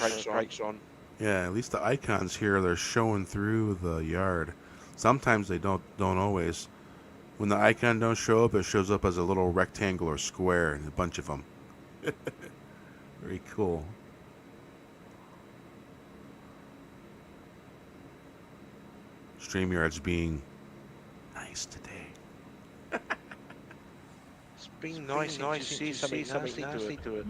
Yeah, at least the icons here, they're showing through the yard. Sometimes they don't always. When the icon don't show up, it shows up as a little rectangular square and a bunch of them. Very cool. StreamYard's being nice today. It's being nice to see something nasty to it.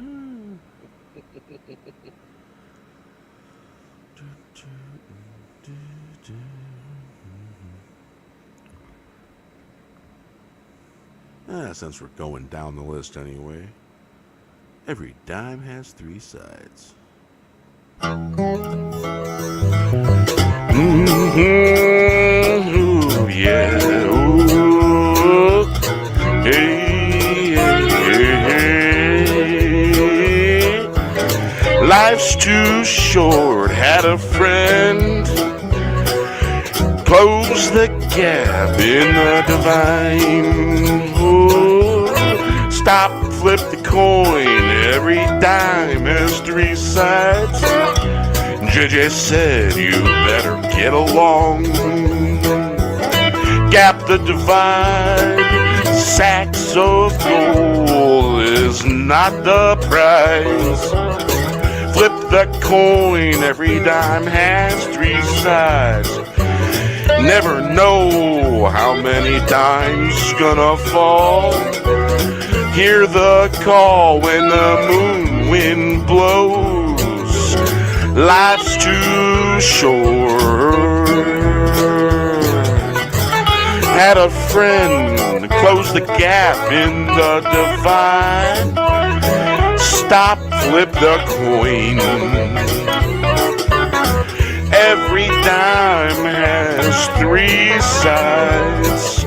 Since we're going down the list anyway, every dime has three sides. Ooh, yeah. Ooh. Hey, hey, hey. Life's too short, had a friend. Close the gap in the divine. Oh, stop, flip the coin. Every dime has three sides. JJ said you better get along. Gap the divide. Sacks of gold is not the prize. Flip the coin. Every dime has three sides. Never know how many dimes gonna fall. Hear the call when the moon wind blows. Life's too short. Had a friend close the gap in the divide. Stop, flip the coin. Every dime has three sides.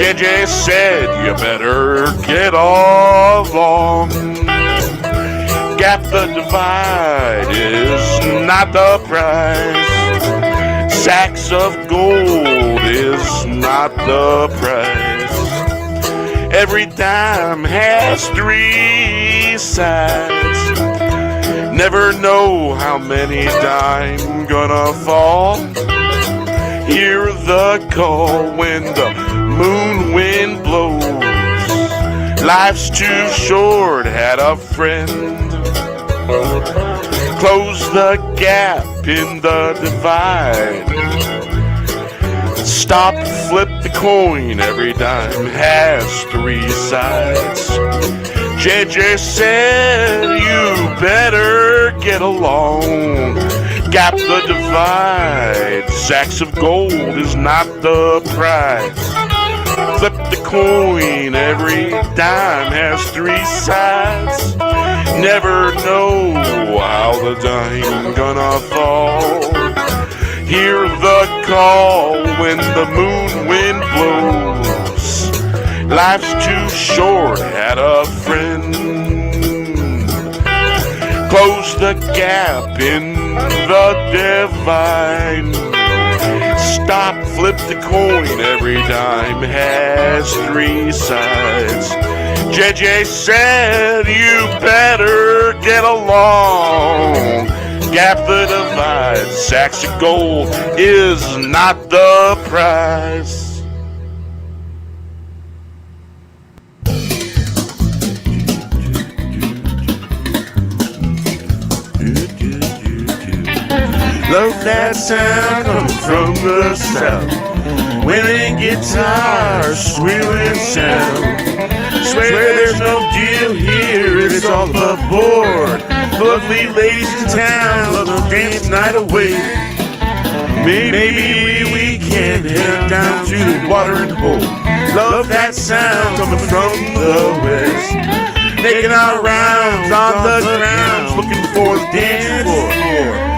JJ said you better get along. Gap the divide is not the prize. Sacks of gold is not the prize. Every dime has three sides. Never know how many dime gonna fall. Hear the call when the moon wind blows. Life's too short, had a friend. Close the gap in the divide. Stop, flip the coin, every dime has three sides. JJ said you better get along. Gap the divide. Sacks of gold is not the prize. Flip the coin. Every dime has three sides. Never know how the dime gonna fall. Hear the call when the moon wind blows. Life's too short, had a friend. Close the gap in the divine. Stop, flip the coin, every dime has three sides. JJ said you better get along. Gap the divide, sacks of gold is not the prize. Love that sound coming from the south. Winning guitar, squealing sound. Swear there's no deal here, it's all above board. Lovely ladies in town, love to dance the night away. Maybe we can head down to the watering hole. Love that sound coming from the west. Making our rounds on the grounds, looking for the dance floor.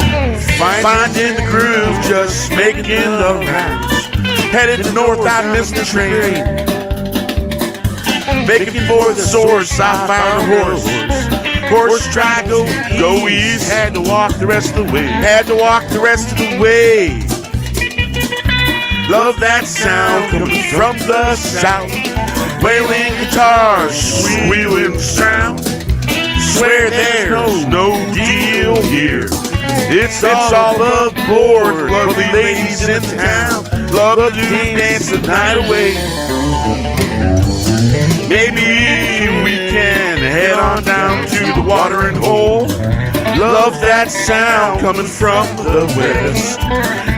Finding the groove, just making the rounds. Headed to north, I missed the train. Making for the source, I found a horse. Horse tried to go east, had to walk the rest of the way. Had to walk the rest of the way. Love that sound coming from the south. Wailing guitars, squealing sound. Swear there's no deal here. It's all above board. Lovely ladies in town love to dance the night away. Maybe we can head on down to the watering hole. Love that sound coming from the west.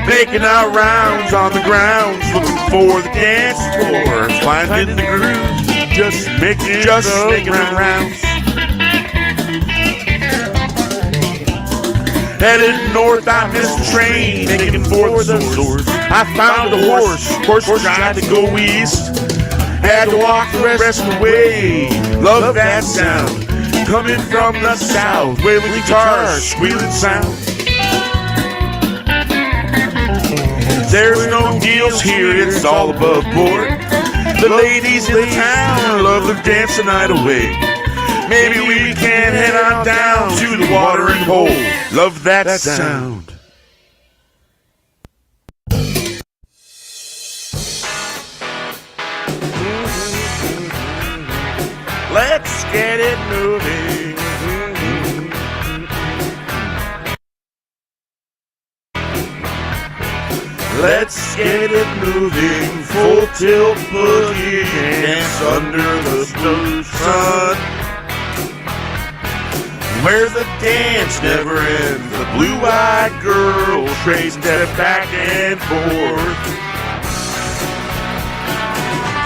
Making our rounds on the grounds, looking for the dance floor. Finding the groove, just making the rounds. Headed north, I missed the train, making for the source. I found a horse tried to go east. Had to walk the rest of the way. Love that sound coming from the south. Wailing guitars, squealing sound. There's no deals here, it's all above board. The ladies in town love to dance the night away. Maybe we can head on down to the watering hole. Love that sound. Let's get it moving. Let's get it moving. Full tilt boogie dance under the blue sun, where the dance never ends. The blue-eyed girl trades step back and forth.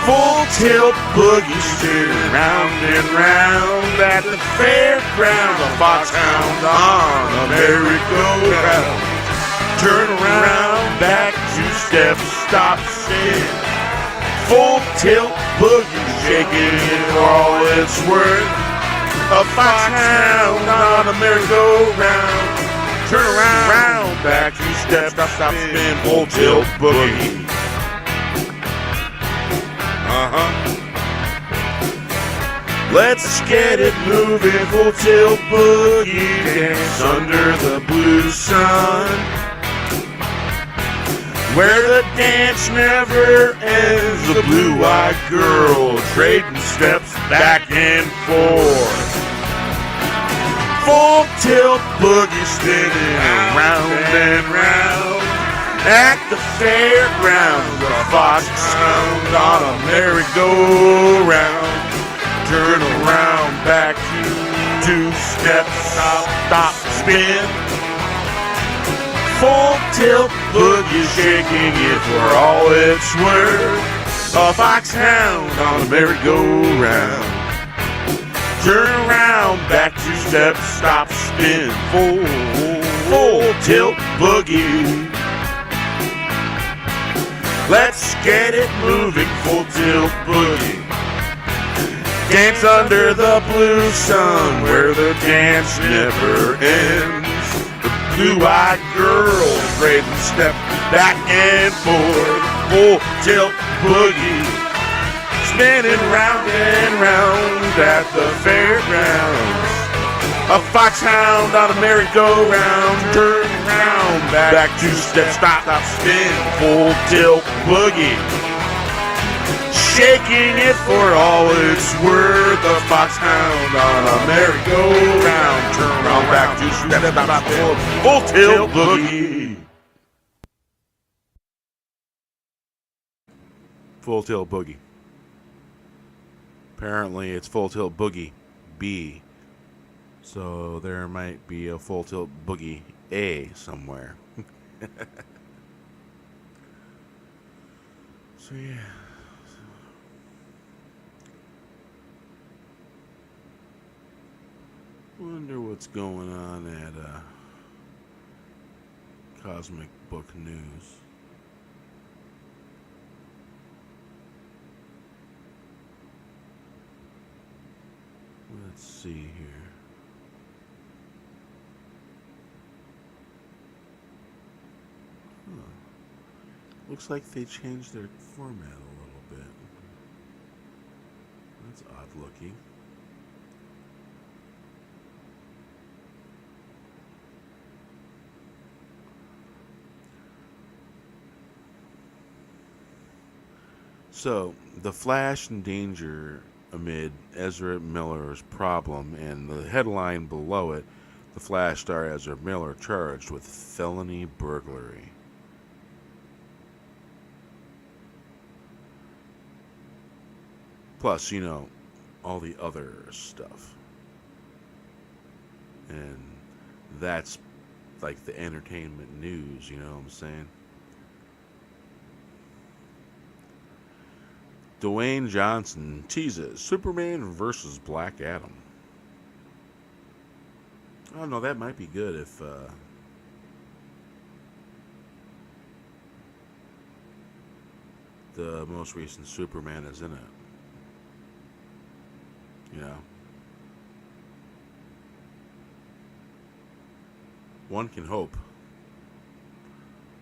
Full tilt boogie spinning round and round at the fairground. A foxhound on a merry-go-round. Turn around, back 2 steps, stop, spin. Full tilt boogie shaking it for all it's worth. A foxhound on a merry-go-round. Turn around, back 2 steps, stop, spin. Full tilt boogie. Let's get it moving, full tilt boogie dance under the blue sun, where the dance never ends. The blue-eyed girl trading steps back and forth. Full tilt boogie spinning round and round at the fairground. The foxhound on a merry-go-round. Turn around, back 2 steps, stop, spin. Full tilt boogie shaking it for all it's worth. A foxhound on a merry-go-round. Turn around, back 2 steps, stop, spin. Full tilt boogie. Let's get it moving, full tilt boogie. Dance under the blue sun, where the dance never ends. The blue-eyed girl trading step back and forth. Full tilt boogie, spinning round and round at the fairgrounds. A foxhound on a merry-go-round. Turn around, back 2 steps, stop, spin. Full tilt boogie, shaking it for all it's worth. A foxhound on a merry-go-round. Turn around, back 2 steps, stop, spin. Full tilt boogie. Full tilt boogie. Apparently it's full tilt boogie B. So there might be a full tilt boogie A somewhere. So yeah. Wonder what's going on at Cosmic Book News. Let's see here. Looks like they changed their format a little bit. That's odd looking. So, The Flash in danger amid Ezra Miller's problem, and the headline below it, The Flash star Ezra Miller charged with felony burglary. Plus, you know, all the other stuff. And that's like the entertainment news, you know what I'm saying? Dwayne Johnson teases Superman versus Black Adam. Oh no, that might be good if the most recent Superman is in it. You know, one can hope.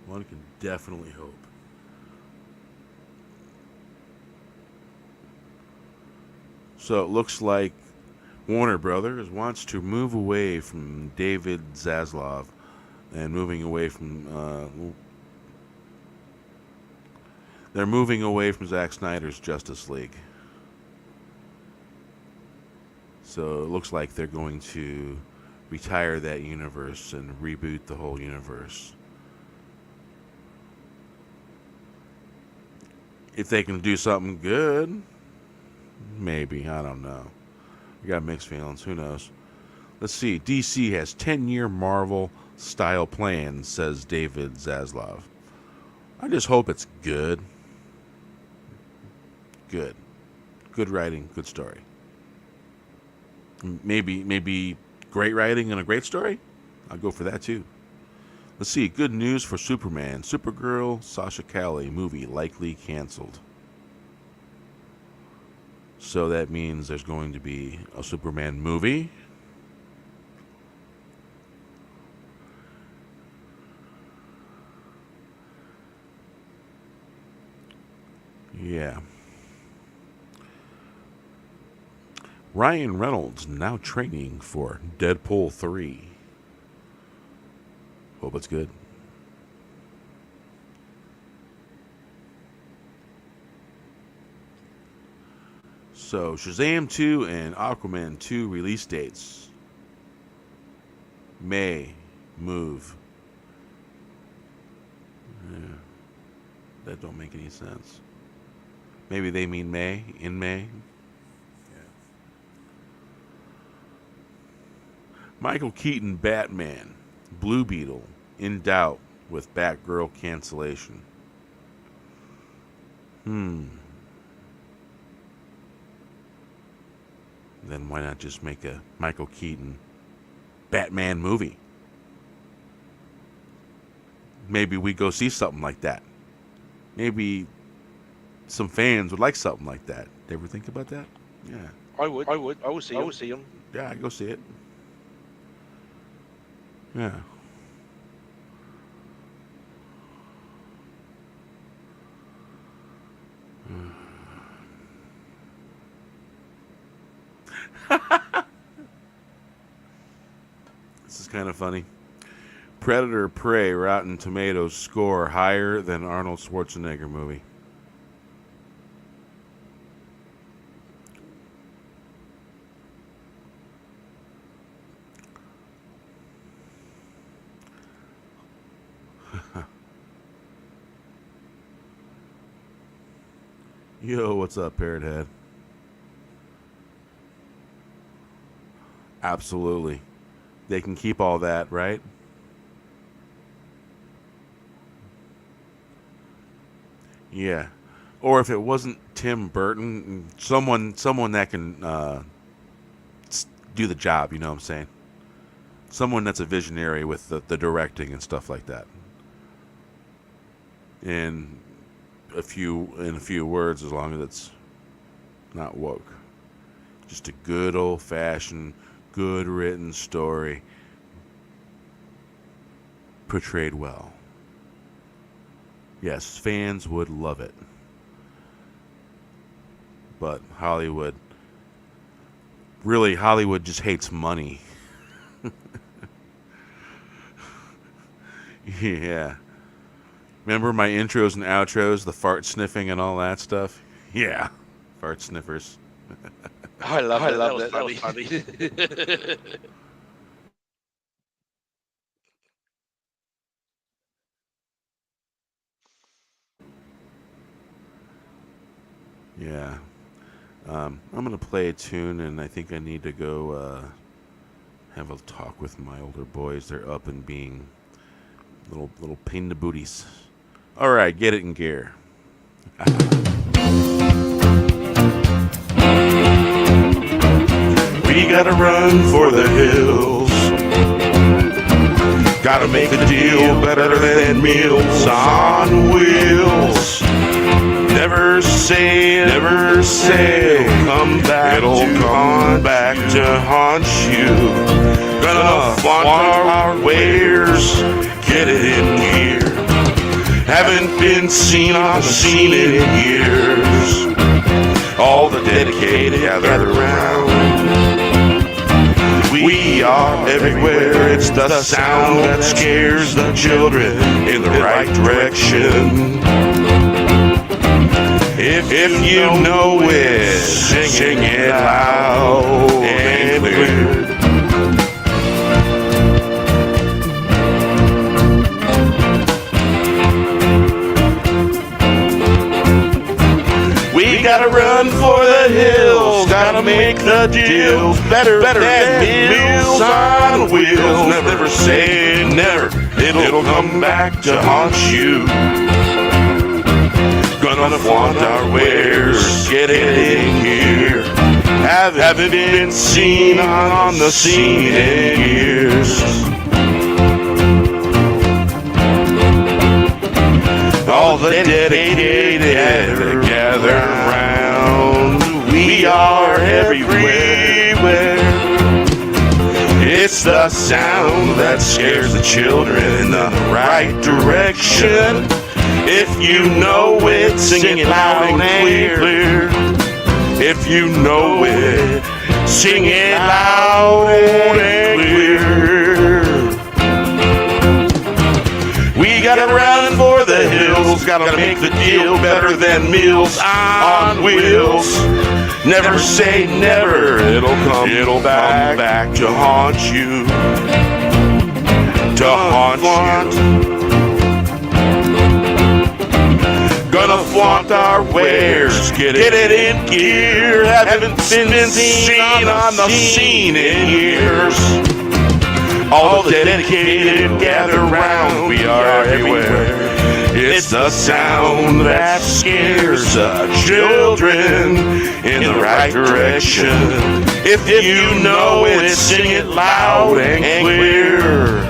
One can definitely hope. So it looks like Warner Brothers wants to move away from David Zaslav and moving away from they're moving away from Zack Snyder's Justice League. So it looks like they're going to retire that universe and reboot the whole universe. If they can do something good, maybe. I don't know. We got mixed feelings. Who knows? Let's see. DC has 10-year Marvel-style plans, says David Zaslav. I just hope it's good. Good. Good writing, good story. Maybe great writing and a great story? I'll go for that too. Let's see. Good news for Superman. Supergirl, Sasha Calle movie likely canceled. So that means there's going to be a Superman movie. Yeah. Ryan Reynolds now training for Deadpool 3. Hope it's good. So, Shazam 2 and Aquaman 2 release dates. May. Move. Yeah. That don't make any sense. Maybe they mean May. In May. Michael Keaton Batman. Blue Beetle. In doubt with Batgirl cancellation. Then why not just make a Michael Keaton Batman movie? Maybe we go see something like that. Maybe some fans would like something like that. Ever think about that? Yeah. I would see him. Yeah, I'd go see it. Yeah. This is kind of funny. Predator Prey Rotten Tomatoes score higher than Arnold Schwarzenegger movie. Yo, what's up, Parrot Head? Absolutely. They can keep all that, right? Yeah. Or if it wasn't Tim Burton, someone that can do the job, you know what I'm saying? Someone that's a visionary with the directing and stuff like that. In a few words, as long as it's not woke. Just a good old-fashioned, good written story portrayed well. Yes, fans would love it. But Hollywood just hates money. Yeah. Remember my intros and outros, the fart sniffing and all that stuff? Yeah. Fart sniffers. I love it. That was funny. Yeah. I'm going to play a tune, and I think I need to go have a talk with my older boys. They're up and being little pain in the booties. All right, get it in gear. We gotta run for the hills. Gotta make a deal better than meals on wheels. Never say, come back. It'll come back to haunt you. Gonna flaunt our wares, get it in gear. Haven't been seen on the scene in years. All the dedicated gather around. are everywhere. It's the sound that scares the children in the right direction. If you know it, sing it loud and clear. We gotta run for the hills, gotta make the deals better than Meals on Wheels. Never say never, it'll come back to haunt you. Gonna flaunt our wares, get it in here. Haven't been seen on the scene in years. All the dedicated gather around. We are everywhere. It's the sound that scares the children in the right direction. If you know it, sing it loud and clear. If you know it, sing it loud and clear. We gotta run for the hills, gotta make the deal better than Meals on Wheels. Never say never, it'll come back to haunt you. To haunt you. Gonna flaunt our wares, get it in gear. Haven't been seen on the scene in years. All the dedicated gather round, we are everywhere. It's the sound that scares the children in the right direction. If you know it, sing it loud and clear.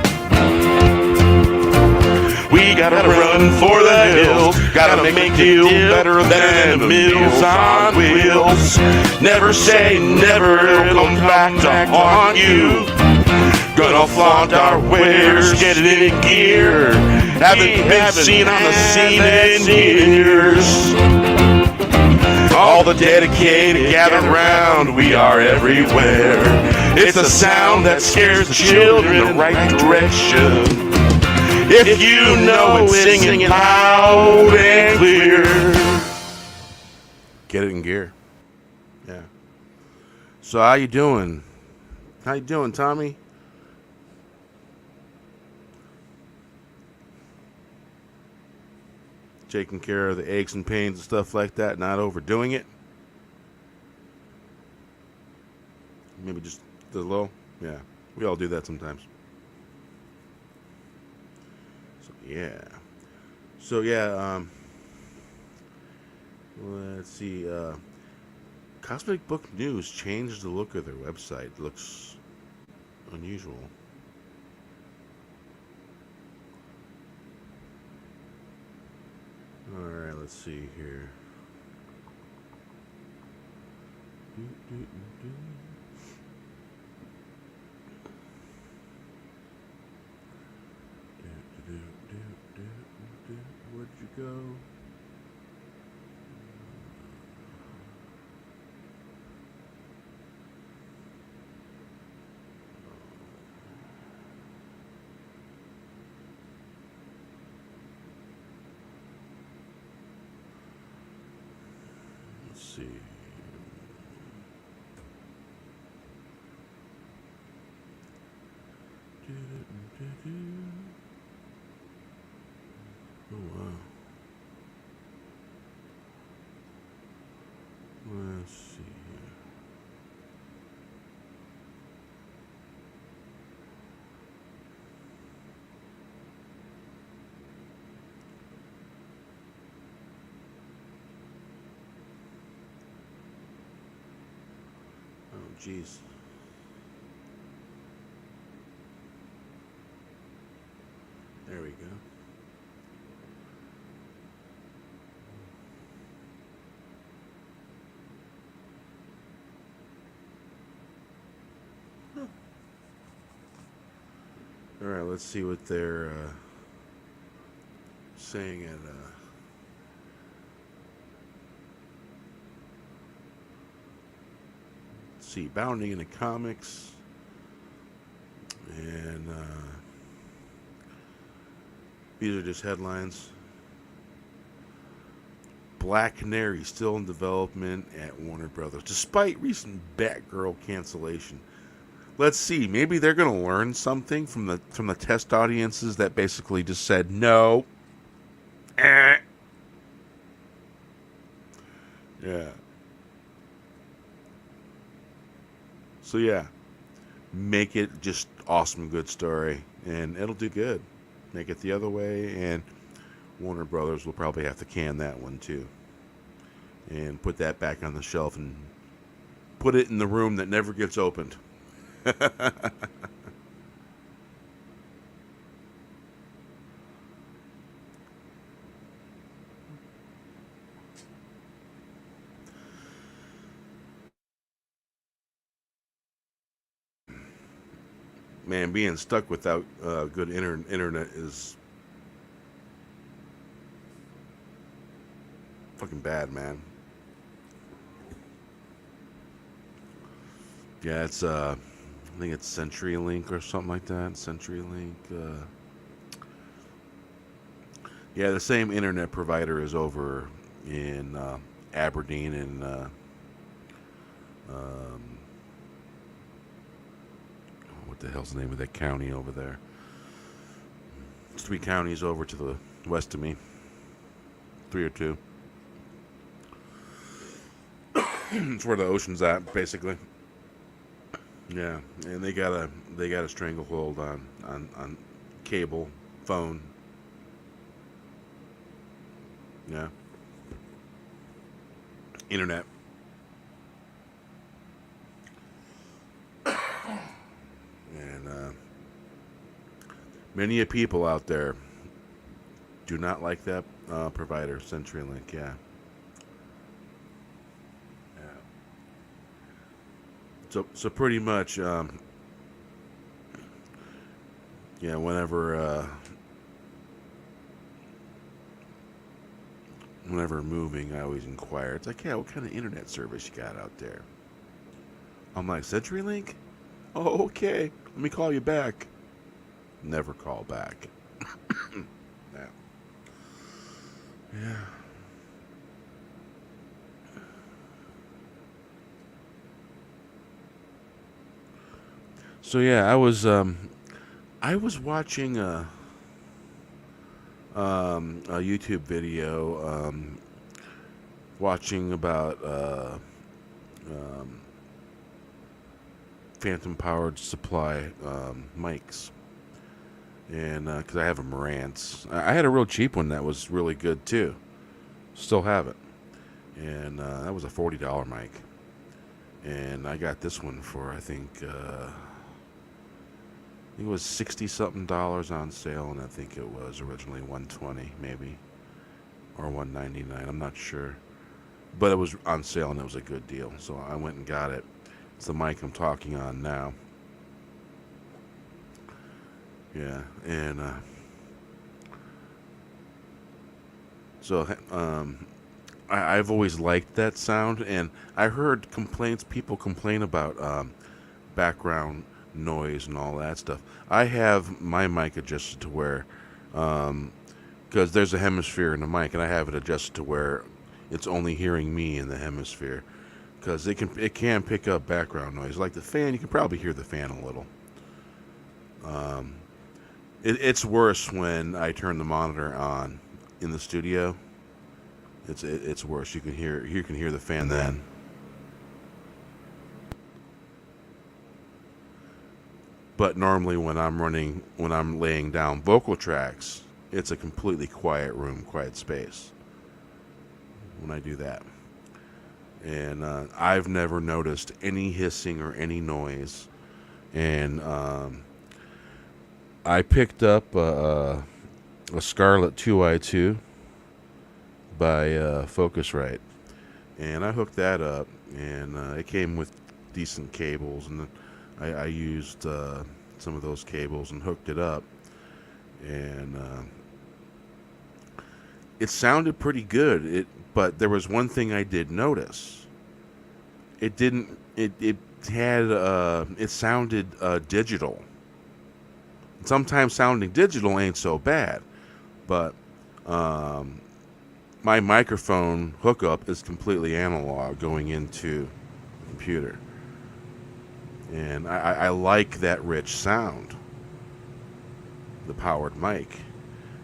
We gotta run for the hills, gotta make the deal better than Meals on Wheels. Never say never, it'll come back to haunt you. Gonna flaunt our wares, get it in gear. Haven't been seen on the scene in years. All the dedicated gather round, we are everywhere. It's the sound that scares the children in the right direction. If you know it, sing it loud and clear. Get it in gear. Yeah. So how you doing? How you doing, Tommy? Taking care of the aches and pains and stuff like that, not overdoing it. Maybe just the low. Yeah, we all do that sometimes. So yeah, let's see, Cosmic Book News changed the look of their website. It looks unusual. Alright, let's see here. Where'd you go? Let's see. Oh wow. Let's see here. Oh jeez. There we go. All right, let's see what they're saying at let's see, bounding into comics. And these are just headlines. Black Canary still in development at Warner Brothers, despite recent Batgirl cancellation. Let's see. Maybe they're going to learn something from the test audiences that basically just said no. Yeah. So yeah, make it just awesome, good story, and it'll do good. Make it the other way, and Warner Brothers will probably have to can that one too, and put that back on the shelf and put it in the room that never gets opened. Man, being stuck without good internet is fucking bad, man. Yeah, it's I think it's CenturyLink or something like that. CenturyLink. Yeah, the same internet provider is over in Aberdeen and what the hell's the name of that county over there? It's 3 counties over to the west of me. 3 or 2. It's where the ocean's at, basically. Yeah, and they got a stranglehold on cable, phone. Yeah. Internet. And many a people out there do not like that provider, CenturyLink. Yeah. So pretty much, yeah. Whenever moving, I always inquire. It's like, yeah, what kind of internet service you got out there? I'm like, CenturyLink? Oh, okay. Let me call you back. Never call back. Yeah. Yeah. So yeah, I was watching a YouTube video, watching about phantom powered supply mics, and because I have a Marantz, I had a real cheap one that was really good too. Still have it, and that was a $40 mic, and I got this one for I think it was $60 something on sale, and I think it was originally $120 maybe, or $199. I'm not sure, but it was on sale and it was a good deal, so I went and got it. It's the mic I'm talking on now. Yeah, and so I've always liked that sound, and I heard people complain about background noise and all that stuff. I have my mic adjusted to where, because there's a hemisphere in the mic, and I have it adjusted to where it's only hearing me in the hemisphere, because it can pick up background noise. Like the fan, you can probably hear the fan a little. It's worse when I turn the monitor on in the studio. It's worse. You can hear the fan then. But normally when I'm laying down vocal tracks, it's a completely quiet room, quiet space when I do that. And I've never noticed any hissing or any noise. And I picked up a Scarlett 2i2 by Focusrite, and I hooked that up, and it came with decent cables, and I used some of those cables and hooked it up, and it sounded pretty good. But there was one thing I did notice. It sounded digital. Sometimes sounding digital ain't so bad, but my microphone hookup is completely analog going into the computer. And I like that rich sound, the powered mic.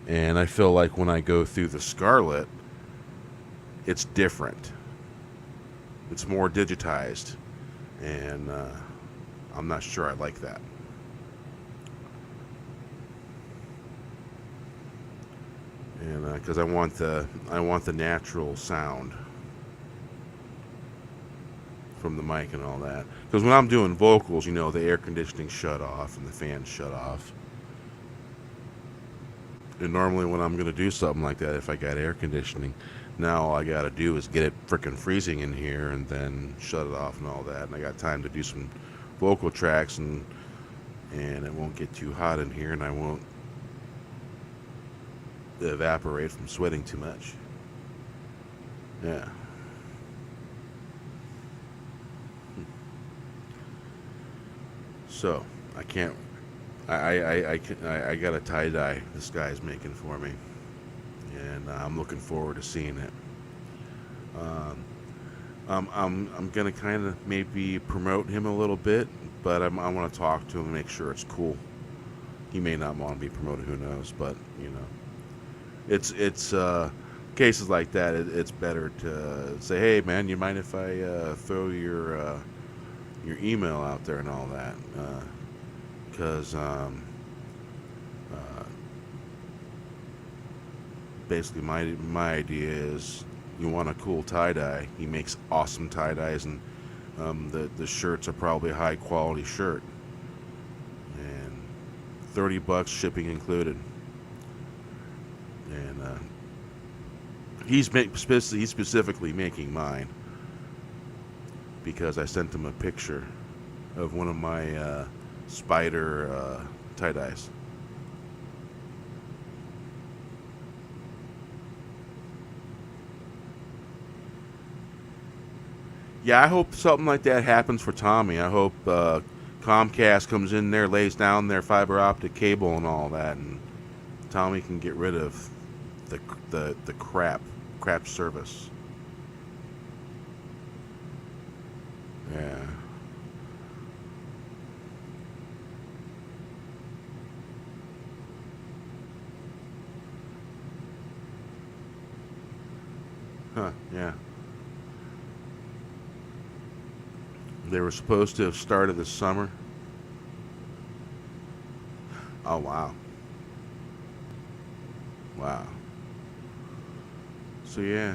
And I feel like when I go through the Scarlett, it's different. It's more digitized. And I'm not sure I like that. And because I want the natural sound from the mic and all that. Because when I'm doing vocals, you know, the air conditioning shut off and the fan shut off. And normally when I'm going to do something like that, if I got air conditioning, now all I got to do is get it freaking freezing in here and then shut it off and all that. And I got time to do some vocal tracks and it won't get too hot in here and I won't evaporate from sweating too much. Yeah. So I can't. I got a tie-dye this guy's making for me, and I'm looking forward to seeing it. I'm gonna kind of maybe promote him a little bit, but I want to talk to him and make sure it's cool. He may not want to be promoted, who knows? But you know, it's cases like that. It's better to say, hey man, you mind if I throw your email out there and all that? Because basically my idea is you want a cool tie-dye. He makes awesome tie-dyes, and the shirts are probably a high quality shirt, and $30 shipping included. And he's specifically making mine because I sent him a picture of one of my spider tie-dyes. Yeah, I hope something like that happens for Tommy. I hope Comcast comes in there, lays down their fiber optic cable and all that, and Tommy can get rid of the crap service. Yeah. Huh, yeah. They were supposed to have started this summer. Oh, wow. Wow. So, yeah.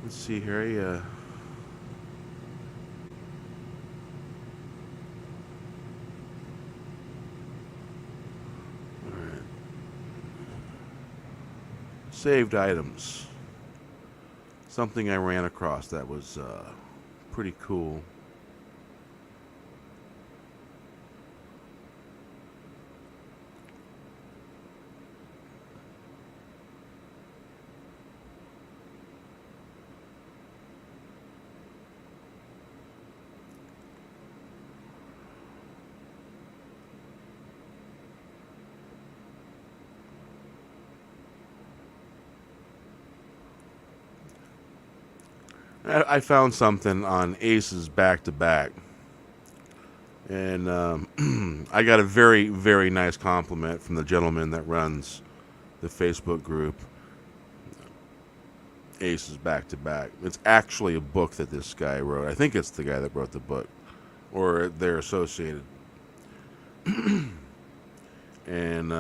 Let's see here. All right. Saved items. Something I ran across that was pretty cool. I found something on Aces back to back, and I got a very, very nice compliment from the gentleman that runs the Facebook group Aces back to back. It's actually a book that this guy wrote. I think it's the guy that wrote the book, or they're associated. and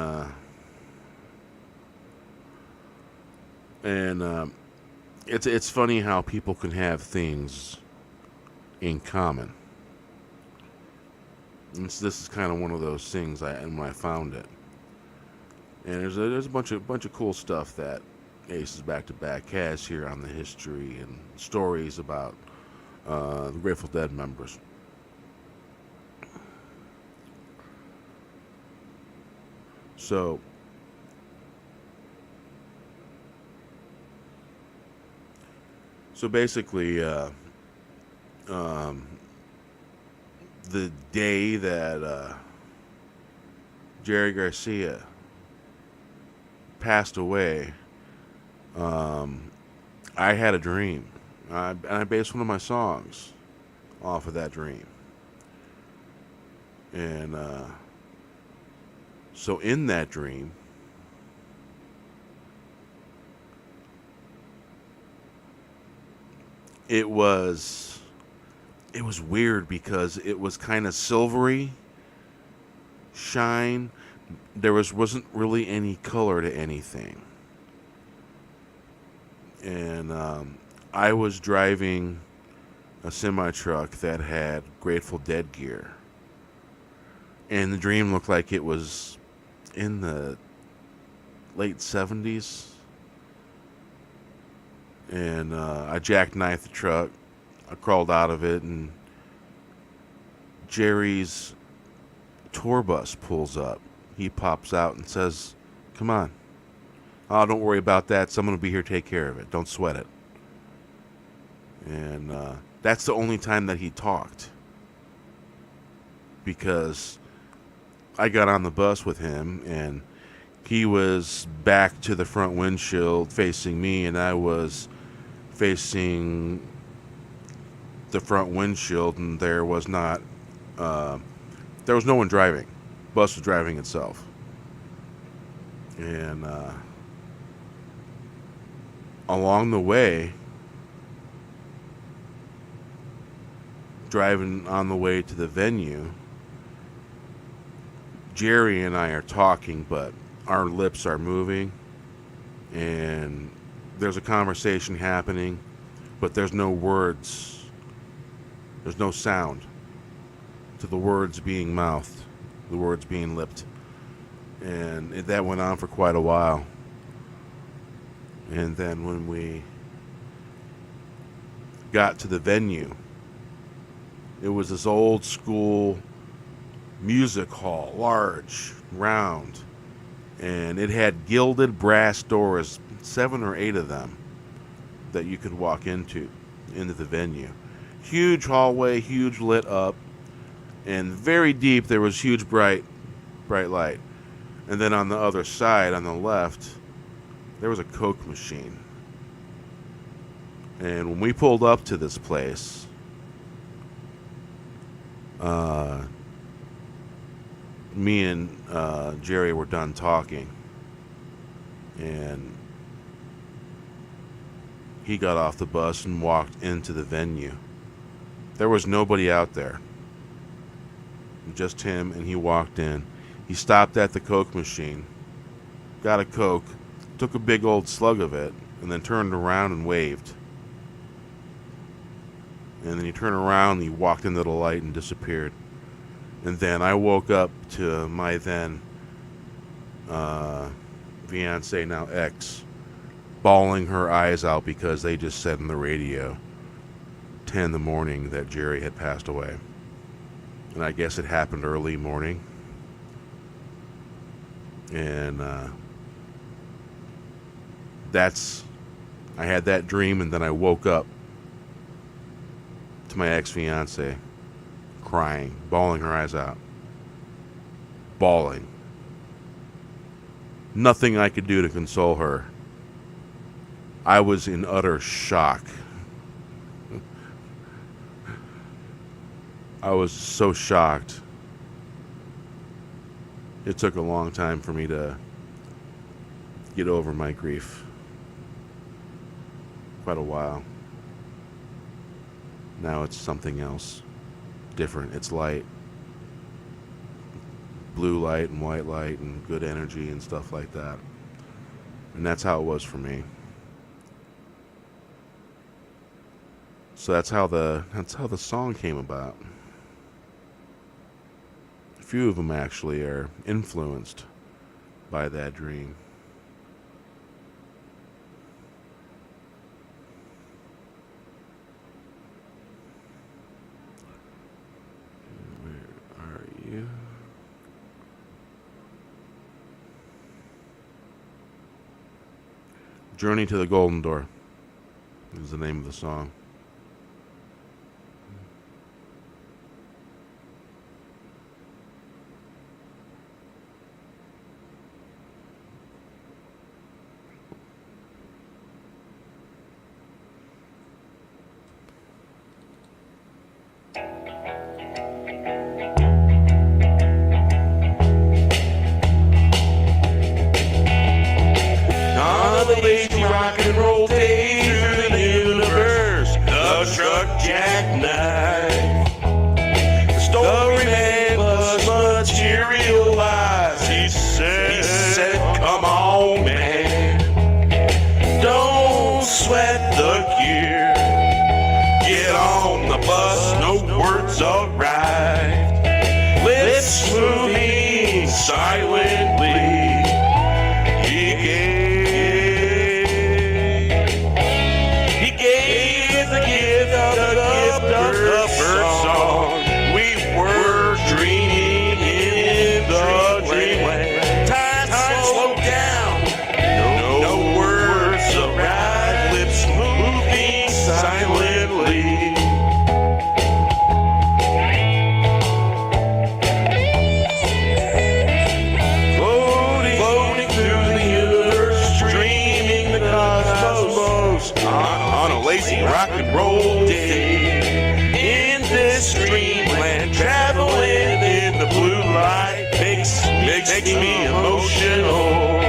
it's funny how people can have things in common. This is kind of one of those things. When I found it, and there's a bunch of cool stuff that Aces Back to Back has here on the history and stories about the Grateful Dead members. So basically, the day that Jerry Garcia passed away, I had a dream. And I based one of my songs off of that dream. And so in that dream, it was weird because it was kind of silvery shine. There wasn't really any color to anything. And I was driving a semi truck that had Grateful Dead gear, and the dream looked like it was in the late 70s. And I jackknifed the truck. I crawled out of it, and Jerry's tour bus pulls up. He pops out and says, "Come on. Oh, don't worry about that. Someone will be here to take care of it. Don't sweat it." And that's the only time that he talked, because I got on the bus with him, and he was back to the front windshield facing me, and I was facing the front windshield, and there was no one driving. The bus was driving itself. And along the way, driving on the way to the venue, Jerry and I are talking, but our lips are moving, and there's a conversation happening, but there's no words. There's no sound to the words being mouthed, the words being lipped. And that went on for quite a while. And then when we got to the venue, it was this old school music hall, large, round, and it had gilded brass doors, 7 or 8 of them, that you could walk into the venue. Huge hallway, huge lit up, and very deep there was huge bright light. And then on the other side, on the left, there was a Coke machine. And when we pulled up to this place, me and Jerry were done talking, and he got off the bus and walked into the venue. There was nobody out there, just him, and he walked in. He stopped at the Coke machine, got a Coke, took a big old slug of it, and then turned around and waved. And then he turned around and he walked into the light and disappeared. And then I woke up to my then fiance, now ex, bawling her eyes out because they just said on the radio 10 in the morning that Jerry had passed away. And I guess it happened early morning. And I had that dream, and then I woke up to my ex-fiance crying, bawling her eyes out. Bawling. Nothing I could do to console her. I was in utter shock. I was so shocked. It took a long time for me to get over my grief. Quite a while. Now it's something else. Different. It's light. Blue light and white light and good energy and stuff like that. And that's how it was for me. So that's how the song came about. A few of them actually are influenced by that dream. Where are you? Journey to the Golden Door is the name of the song. truck jackknife. The story man must materialize. He said, come on, man, don't sweat the gear. Get on the bus, no words arrived. Lips moving silently. He gave the gift of the bird song. We were dreaming in the dreamland. Time slowed down. No words arrived. Lips moving silently. Floating through the universe, dreaming the cosmos on a lazy rock and roll day. In this dreamland, traveling in the blue light makes me emotional.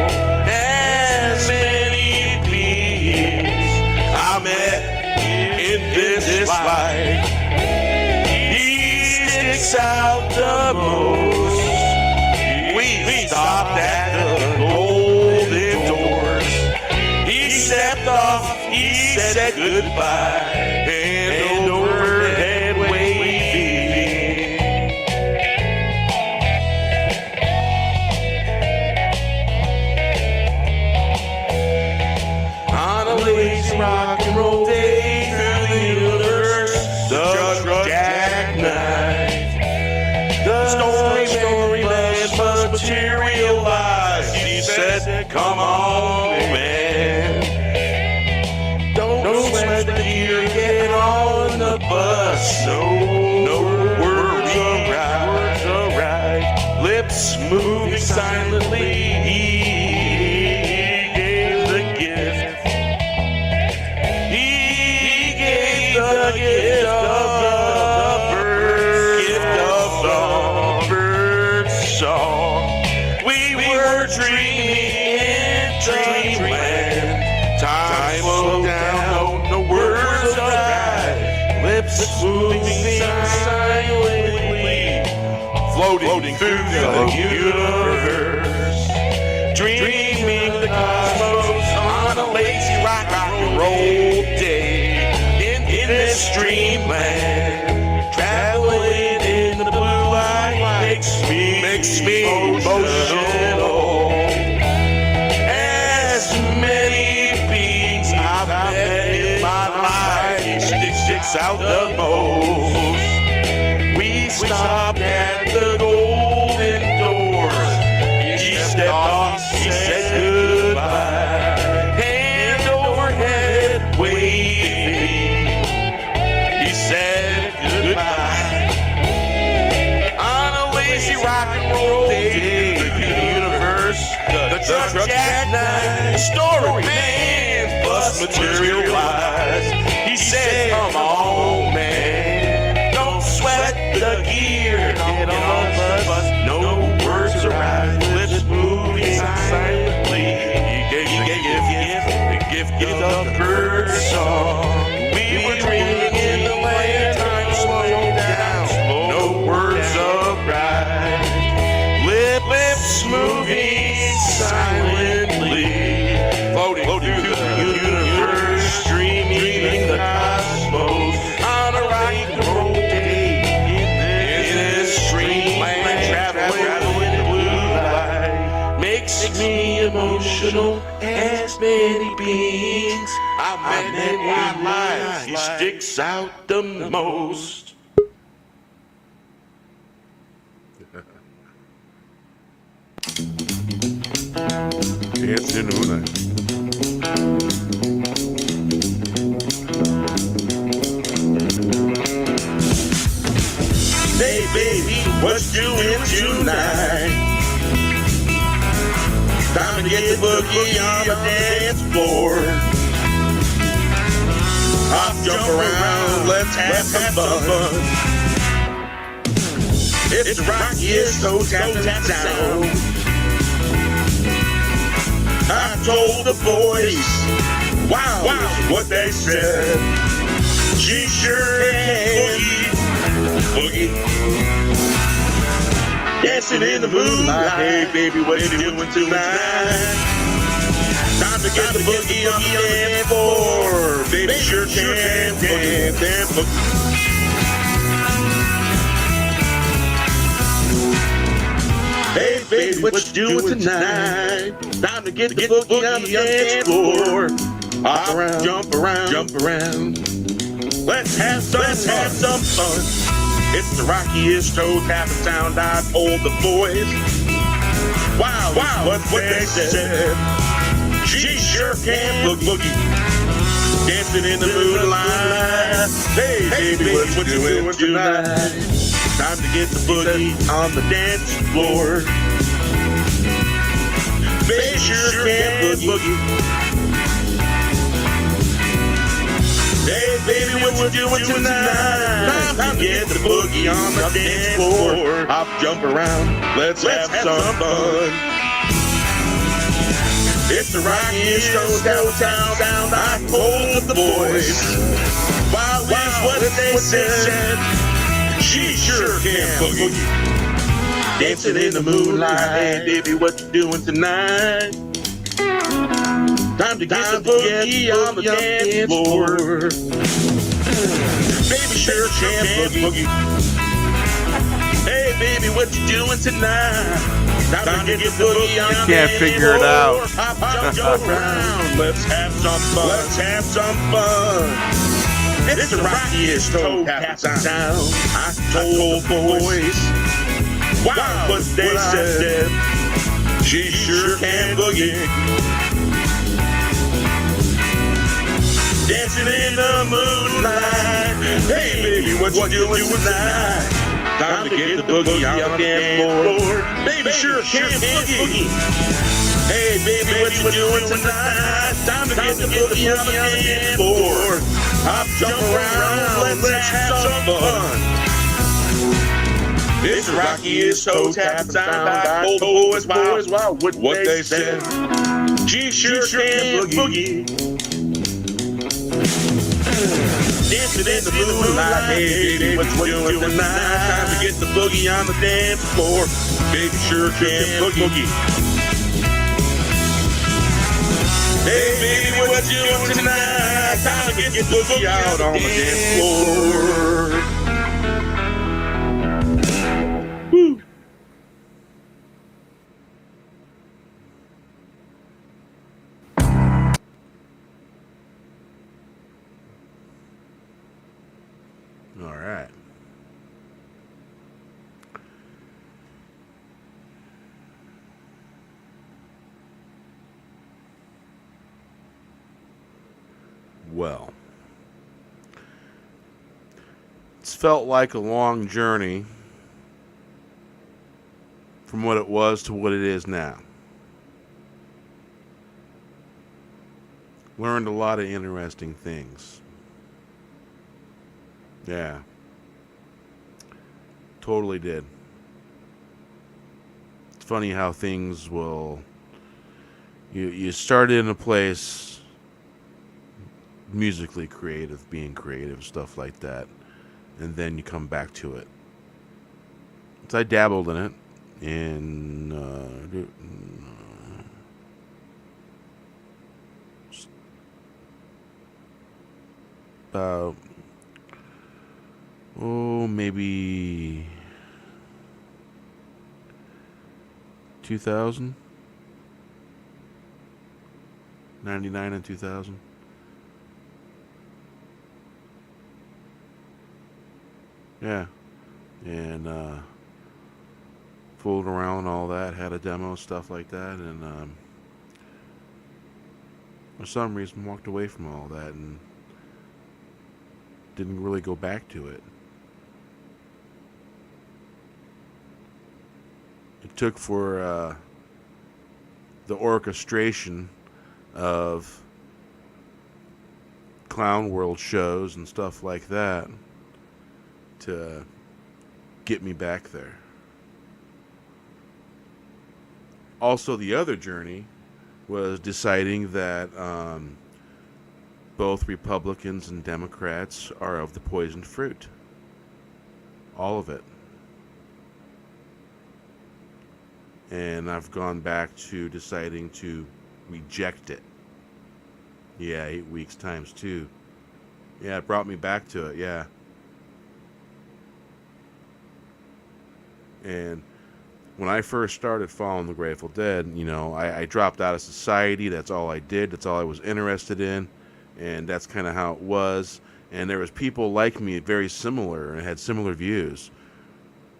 As many beings I met in this life, he sticks out the most. We stopped at the golden doors. He stepped off, he said goodbye, and overhead waving. On a lazy rock and roll day through the universe, the truck jackknife. The story man must materialize. He said, come on, man, don't sweat the gear, get on the bus. No words arrive. Lips moving silently. He gave the gift. He gave the gift of the bird song. We were dreaming in dreamland. Time slowed down, no words arrived. Lips moving silently. Floating through the universe, dreaming the cosmos on a lazy rock and roll day. In this dreamland, traveling in the blue light makes me emotional. As many beings I've met in my life, he sticks out the most. We stopped at the golden doors. He stepped off, he said goodbye, hand overhead waving. He said goodbye. On a lazy rock and roll day through the universe, the truck jackknife, story man must materialize. He said, come on, man, don't sweat the gear, get on the bus. No words arrive, lips moving silently. He gave the gift of the bird song. We were dreaming in the land, time slowed down. No words arrive, lips moving silently. Floating through the universe, dreaming the cosmos on a rock and roll day. In this dreamland, traveling in the blue light makes me emotional. As many beings I met in my life, he sticks out the most. Dancing moonlight. Hey baby, what you doing tonight? Time to get the boogie on the dance floor. Hop, jump around, let's have some fun. It's the rockiest hotel in town. I told the boys, wow, what they said. She sure can boogie. Dancing in the moonlight. Hey, baby, what you doing tonight? Time to get the boogie on the dance floor. Baby, sure can boogie. Hey, baby, what you doing tonight? Time to get the boogie on the dance floor. Hop around, jump around. Let's have some fun. It's the rockiest toe tapping sound I've told the boys. Wow, what they said. She sure can boogie. Dancing in the moonlight. Hey, baby, what you doing tonight? Time to get the boogie on the dance floor. Baby, sure can boogie. Hey, baby, what you doing tonight? Time to get the boogie on the dance floor. Hop, jump around, let's have some fun. It's the rockiest sound I told the boys. Wow, what they said. She sure can boogie. Dancing in the moonlight. Hey, baby, what you doing tonight? Time to get the boogie on the dance floor. Baby, sure can boogie. Hey, baby, what you doing tonight? Time to get the boogie on the dance floor. Can't figure it out. Hop, jump around. Let's have some fun. It's the rockiest toe tapping sound I told boys. Wow, what they said. She sure can boogie. Dancing in the moonlight. Hey, baby, what you doing tonight? Time to get the boogie on the dance floor. Baby, sure can boogie. Hey, baby, what you doing tonight? Time to get the boogie on the dance floor. Hop, jump around, let's have some fun. It's the rockiest toe tapping sound I told the boys. Wow, what they said. She sure can boogie. Dancing in the moonlight. Hey, baby, what you doing tonight? Time to get the boogie on the dance floor. Baby, sure can boogie. Hey, baby, what you doing tonight? Time to get the boogie out on the dance floor. Woo. All right. Well, it's felt like a long journey from what it was to what it is now. Learned a lot of interesting things. Yeah. Totally did. It's funny how things will... You start in a place musically creative, being creative, stuff like that, and then you come back to it. So I dabbled in it in about maybe 2000, 99 and 2000. Yeah, and fooled around and all that, had a demo, stuff like that, and for some reason walked away from all that and didn't really go back to it. It took for the orchestration of Clown World shows and stuff like that to get me back there. Also, the other journey was deciding that both Republicans and Democrats are of the poisoned fruit. All of it. And I've gone back to deciding to reject it. Yeah, 8 weeks times 2. Yeah, it brought me back to it, yeah. And when I first started following the Grateful Dead, you know, I dropped out of society. That's all I did. That's all I was interested in. And that's kind of how it was. And there was people like me, very similar, and had similar views,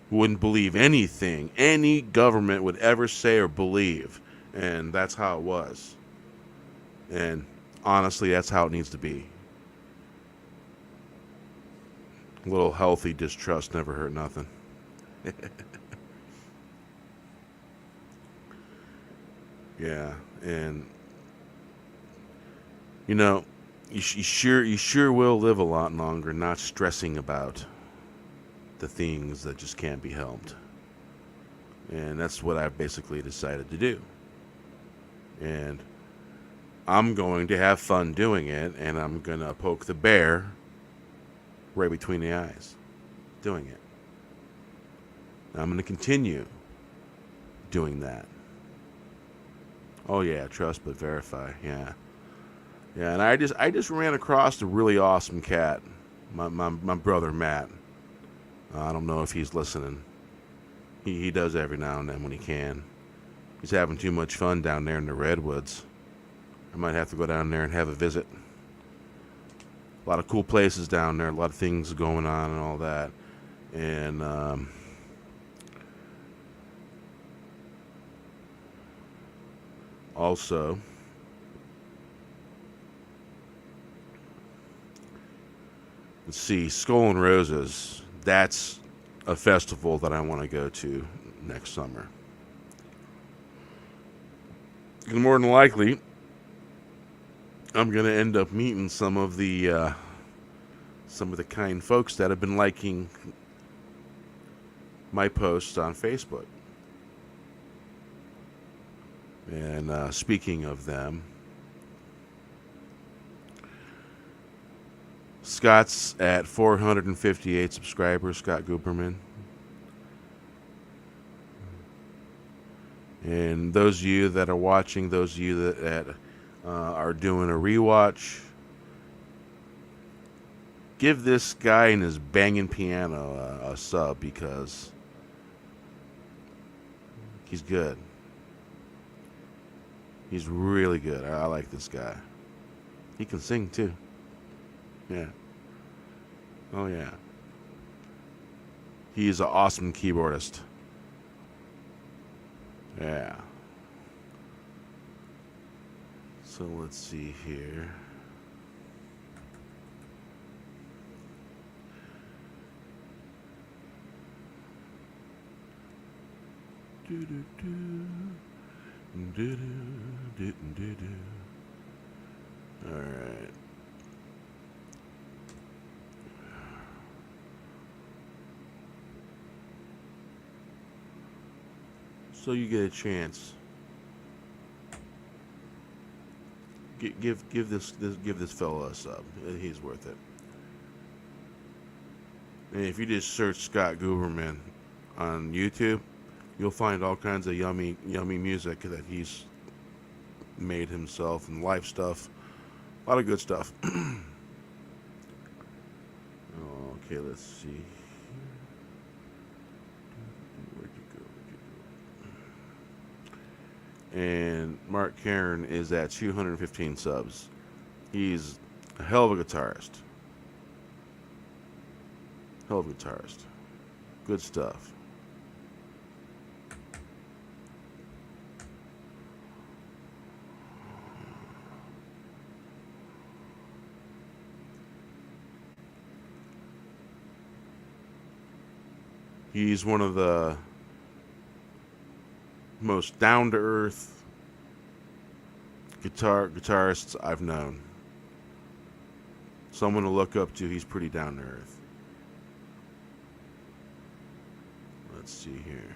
who wouldn't believe anything any government would ever say or believe. And that's how it was. And honestly, that's how it needs to be. A little healthy distrust never hurt nothing. Yeah, and you know, you sure will live a lot longer not stressing about the things that just can't be helped. And that's what I've basically decided to do. And I'm going to have fun doing it, and I'm going to poke the bear right between the eyes doing it. I'm going to continue doing that. Oh yeah, trust but verify. Yeah, yeah. And I just ran across a really awesome cat, my brother Matt. I don't know if he's listening. He does every now and then when he can. He's having too much fun down there in the redwoods. I might have to go down there and have a visit. A lot of cool places down there. A lot of things going on and all that. And also, let's see, Skull and Roses. That's a festival that I want to go to next summer. And more than likely, I'm going to end up meeting some of the kind folks that have been liking my posts on Facebook. And speaking of them, Scott's at 458 subscribers, Scott Gooberman. And those of you that are watching, those of you that are doing a rewatch, give this guy and his banging piano a sub, because he's good. He's really good. I like this guy. He can sing too. Yeah. Oh yeah. He's an awesome keyboardist. Yeah. So let's see here. All right. So you get a chance. Give this fella a sub. He's worth it. And if you just search Scott Gooberman on YouTube, you'll find all kinds of yummy music that he's made himself, and live stuff. A lot of good stuff. Okay, let's see. Where'd you go? And Mark Caron is at 215 subs. He's a hell of a guitarist. Good stuff. He's one of the most down-to-earth guitarists I've known. Someone to look up to. He's pretty down-to-earth. Let's see here.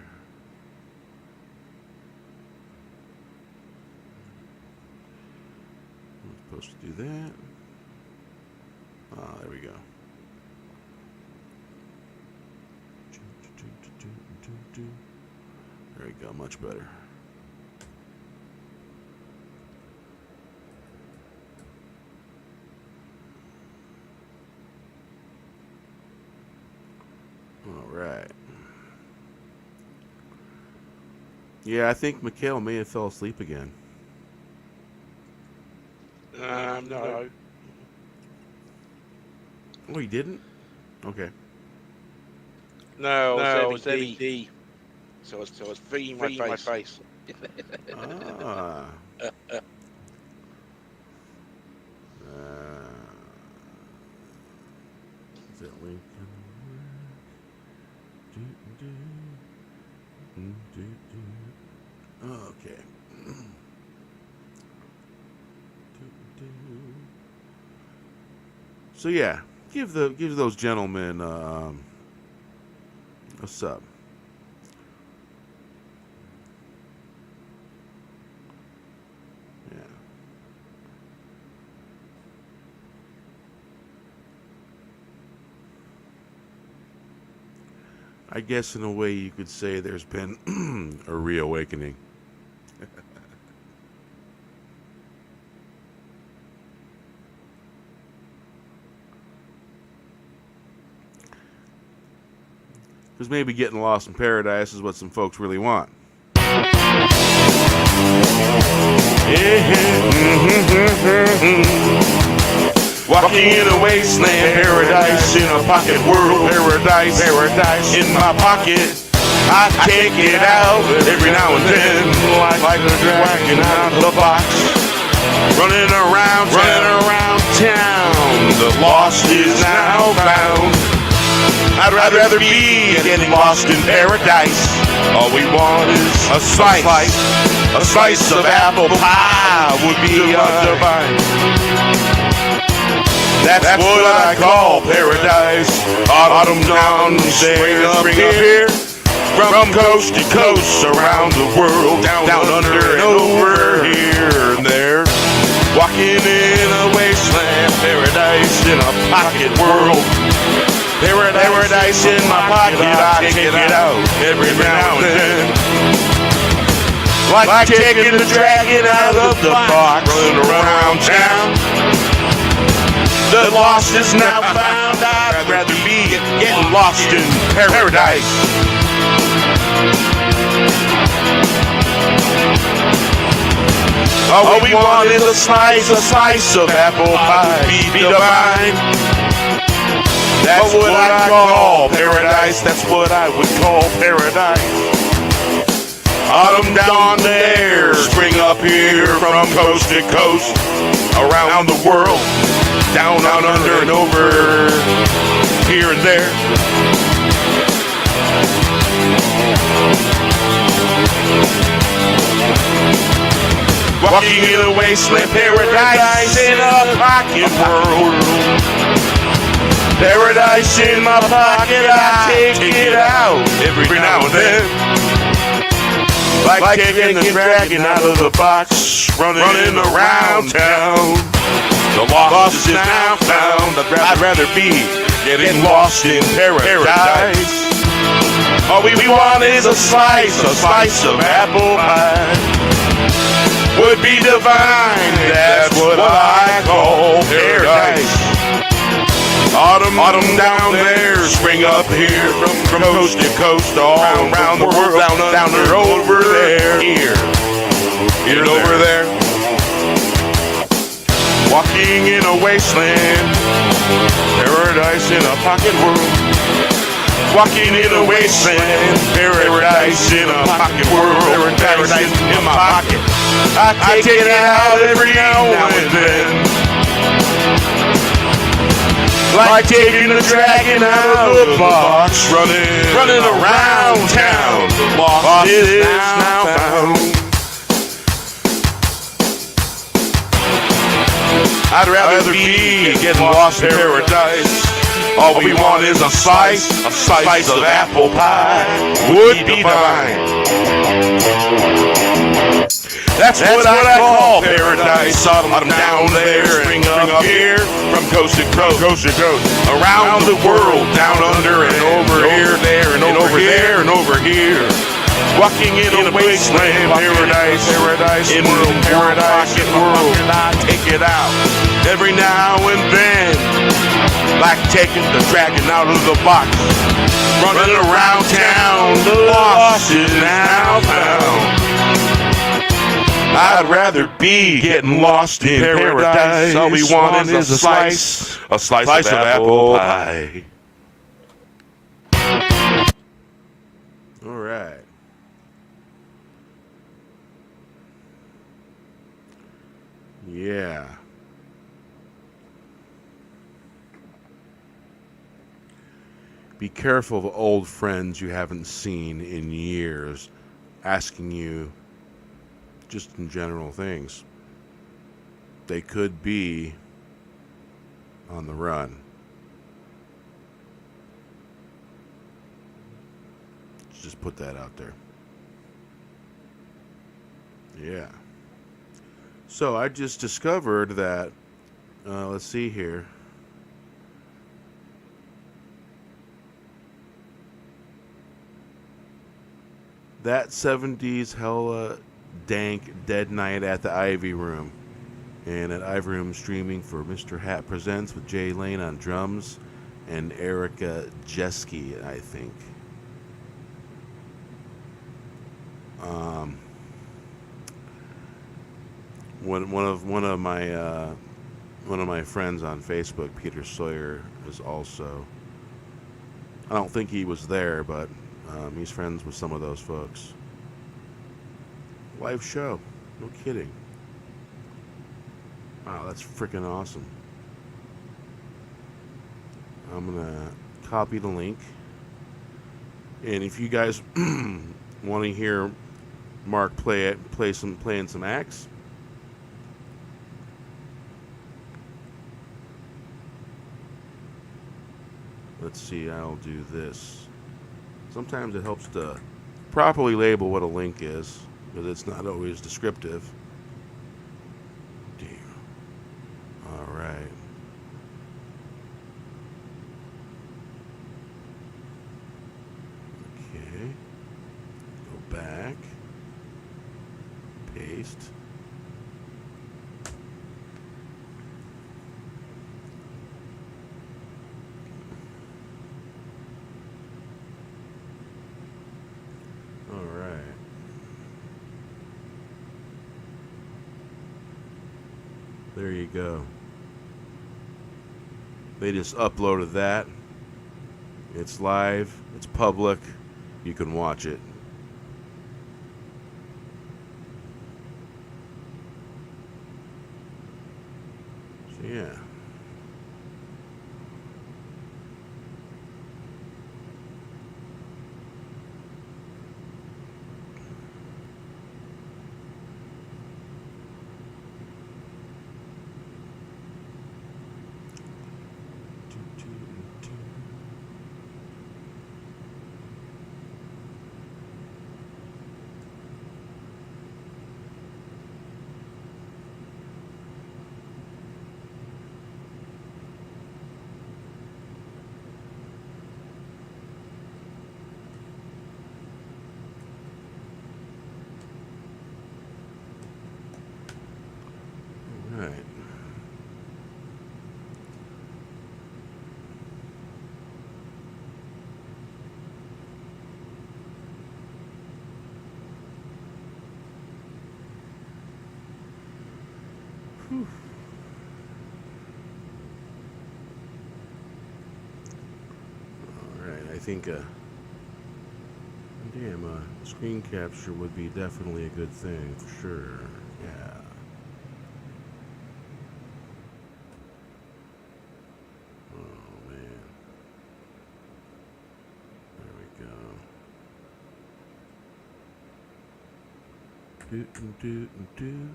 I'm supposed to do that. There we go. There we go, much better. All right. Yeah, I think Mikhail may have fell asleep again. No. Oh, he didn't? Okay. No, it was LED. So it's freeing my face. Ah. Is that link? Okay. So yeah, give those gentlemen a sub. Yeah. I guess in a way you could say there's been a reawakening. Because maybe getting lost in paradise is what some folks really want. Walking in a wasteland, paradise in a pocket world, paradise in my pocket. I take it out every now and then, like a dragon out of the box. Running around town, the lost is now found. I'd rather be getting lost in paradise. All we want is a slice of apple pie would be divine. That's what I call paradise. Autumn dawn, spring up here. From coast to coast, around the world, down under and over, here and there. Walking in a wasteland, paradise in a pocket world. Paradise in my pocket, I take it out every now and then. Like taking the dragon out of the box, running around town. The lost is now found, I'd rather be getting lost in paradise. All we want is a slice of apple pie, be divine. That's what I call paradise, that's what I would call paradise. Autumn down there, spring up here, from coast to coast, around the world, down under and over, here and there. Walking in a wasteland, paradise in a pocket world. Paradise in my pocket, I take it out every now and then. Like taking the dragon out of the box, running around town. The lost is now found, I'd rather be getting lost in paradise. All we want is a slice of apple pie. Would be divine, that's what I call paradise. Autumn down there, spring up here, from coast to coast, all around the world, down there, over there, here and over there. Walking in a wasteland, paradise in a pocket world. Walking in a wasteland, paradise in a pocket world, paradise in my pocket. I take it out every now and then. Like taking the dragon out of the box, running around town. Lost it is now found. I'd rather be getting lost in paradise. All we want is a slice of apple pie. Would be divine. That's what I call paradise. Sodom down there, spring up here, from coast to coast, around the world, down under and over here, there and over there and over here. Walking in a wasteland, paradise, in world paradise, world, I take it out every now and then, like taking the dragon out of the box, running around town, the lost is now found. I'd rather be getting lost in paradise. All we want is a slice of apple pie. All right. Yeah. Be careful of old friends you haven't seen in years asking you just in general things. They could be on the run. Just put that out there. Yeah. So I just discovered that, let's see here. That 70s hella dank dead night at the Ivy Room. And at Ivy Room streaming for Mr. Hat Presents with Jay Lane on drums and Erica Jeske, I think. One of my friends on Facebook, Peter Sawyer, is also. I don't think he was there, but he's friends with some of those folks. Live show, no kidding. Wow, that's freaking awesome. I'm gonna copy the link, and if you guys want to hear Mark playing some acts, let's see. I'll do this. Sometimes it helps to properly label what a link is, because it's not always descriptive. Damn. All right. Okay. Go back. Paste. All right. There you go. They just uploaded that. It's live. It's public. You can watch it. So, yeah. Right. Whew. All right, I think screen capture would be definitely a good thing for sure. Yeah. Oh man. There we go. Do do do.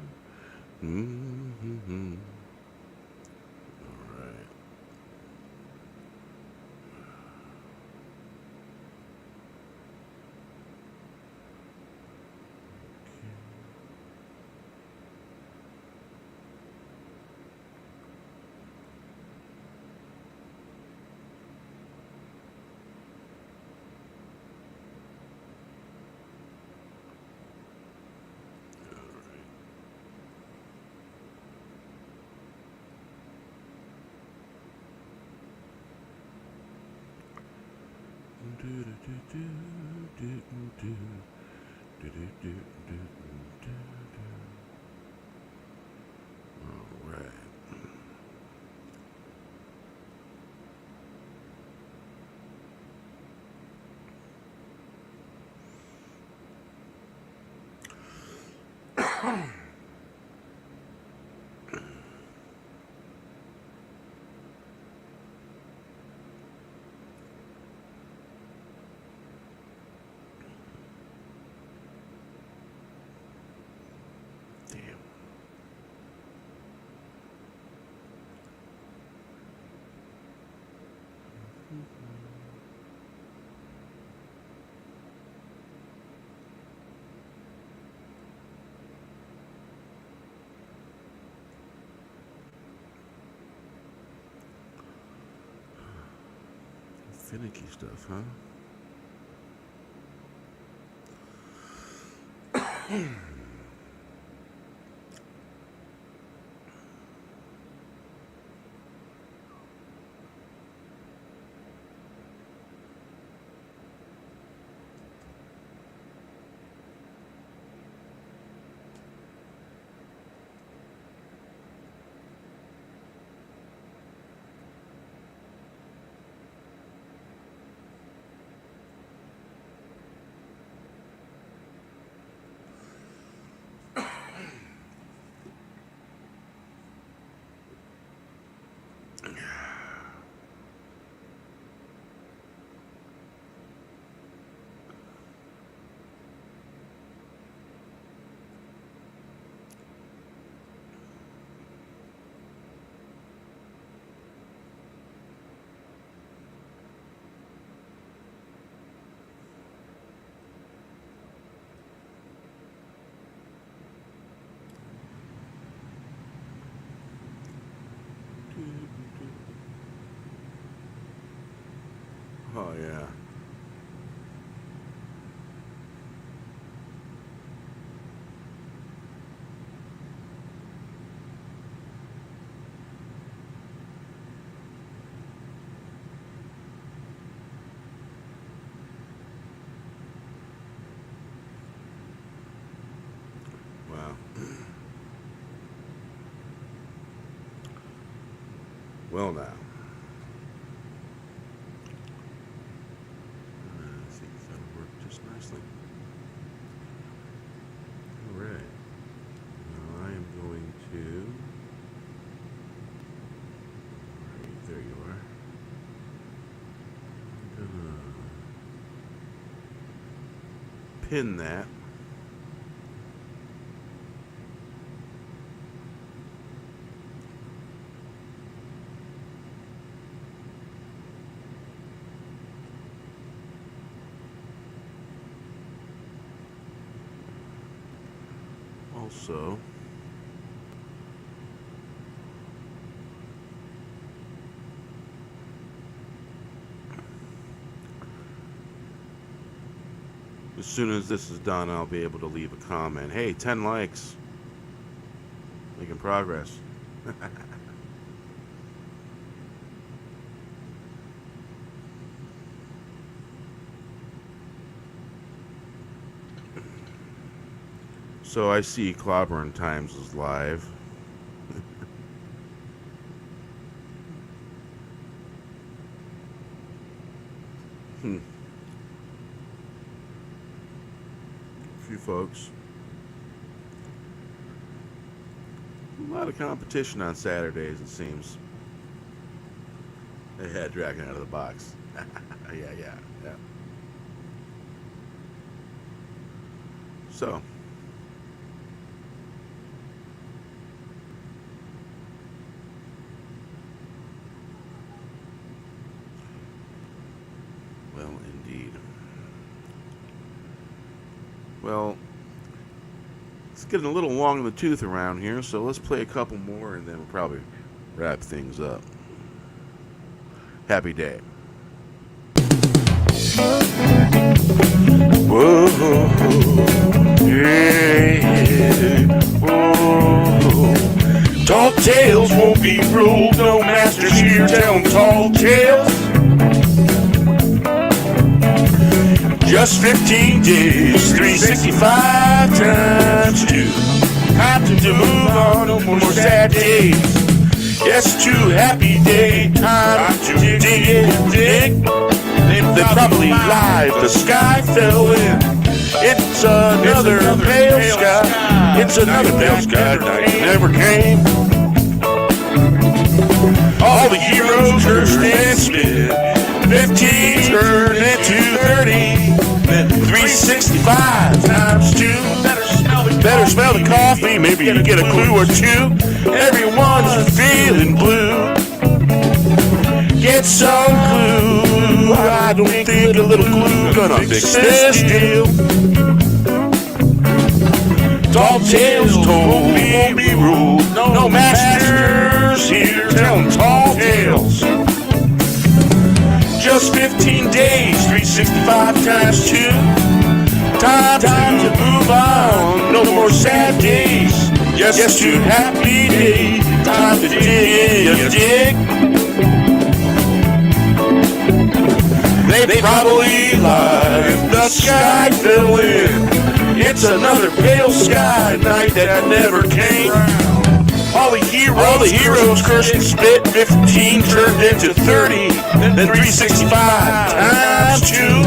Mm-hmm. All right. All right. Damn. Finicky stuff, huh? Oh, yeah. Wow. Well, now. I think that'll work just nicely. All right. Now I am going to. Right, there you are. I'm gonna pin that. Also, as soon as this is done, I'll be able to leave a comment. Hey, 10 likes. Making progress. So I see Clobberin Times is live. A few folks. A lot of competition on Saturdays, it seems. They had Dragon out of the box. Yeah. So. Well, indeed. Well, it's getting a little long in the tooth around here, so let's play a couple more and then we'll probably wrap things up. Happy day. Whoa, yeah, whoa. Tall tales won't be ruled, no masters here telling tall tales. Just 15 days, 365 times 2. Time to move on, no more sad days. Yes, 2 happy days. Time to dig it, dig. They probably lied, the sky fell in. It's another pale sky. It's another pale sky night never came. All the heroes cursed and spit. 15 turned into 30. Then 365 times 2. Better smell the coffee. Maybe you get a clue or 2. Everyone's feeling blue. Get some clue. I don't think a little glue gonna fix this deal. Tall tales told won't be ruled. No masters here telling tall tales. Just 15 days, 365 times 2. Time to move on. No more sad days. Yes, 2 happy days. Time to dig, dig. They probably lied. The sky fell in. It's another pale sky night that never came. All the heroes cursed and spit. 15 turned into 30. Then 365 times 2.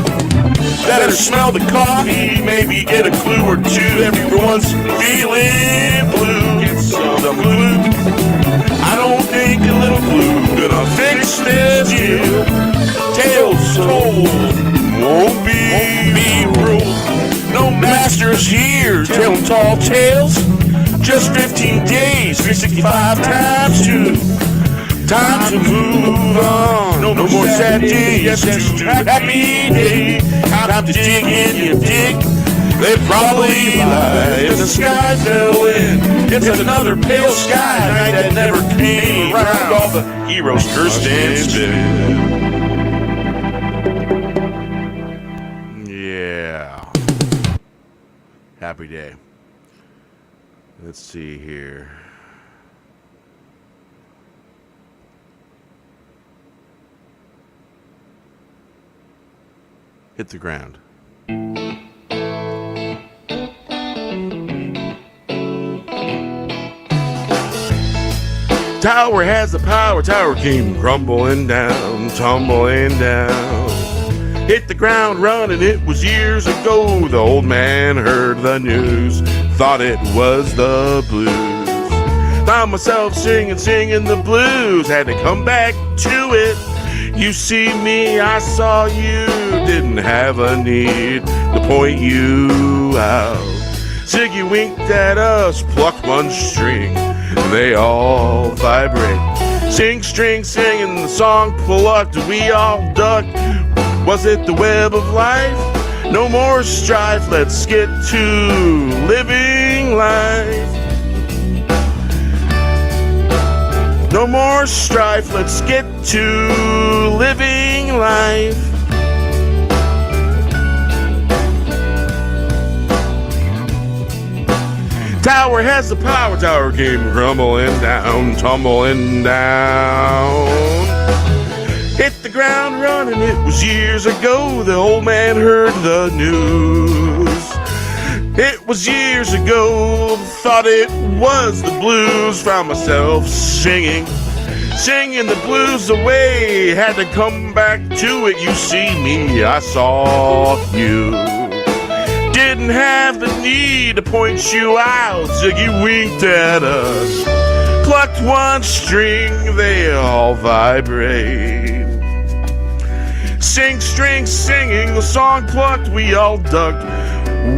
Better smell the coffee. Maybe get a clue or 2. Everyone's feeling blue. Get some glue. I don't think a little glue gonna fix this deal. Tales told won't be ruled. No masters here telling tall tales. Just 15 days, 365 times 2. Time to move on. No more sad days. Yes, 2 happy days. Time to dig in, you dig. They probably lied. The sky fell in. It's another pale sky night that never came around. All the heroes cursed and spit. Happy day. Let's see here. Hit the ground. Tower has the power. Tower came crumbling down, tumbling down. Hit the ground running, it was years ago. The old man heard the news, thought it was the blues. Found myself singing the blues, had to come back to it. You see me, I saw you, didn't have a need to point you out. Ziggy winked at us, plucked one string, they all vibrate. Sing string, singing the song plucked, we all ducked. Was it the web of life? No more strife, let's get to living life. No more strife, let's get to living life. Tower has the power, tower came crumbling down, tumbling down. Hit the ground running, it was years ago. The old man heard the news. It was years ago, thought it was the blues. Found myself singing the blues away. Had to come back to it, you see me, I saw you. Didn't have the need to point you out. Ziggy winked at us, plucked one string, they all vibrate. Sing string singing the song plucked, we all ducked.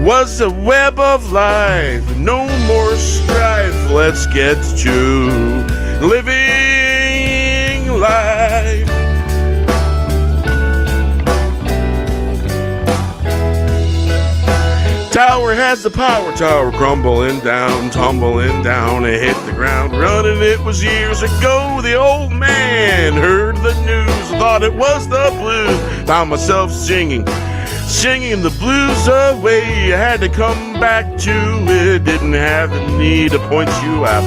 Was the web of life, no more strife, let's get to living life. Tower has the power, tower crumbling down, tumbling down. It hit the ground running, it was years ago. The old man heard the news, thought it was the blues. Found myself singing the blues away. I had to come back to it, didn't have the need to point you out.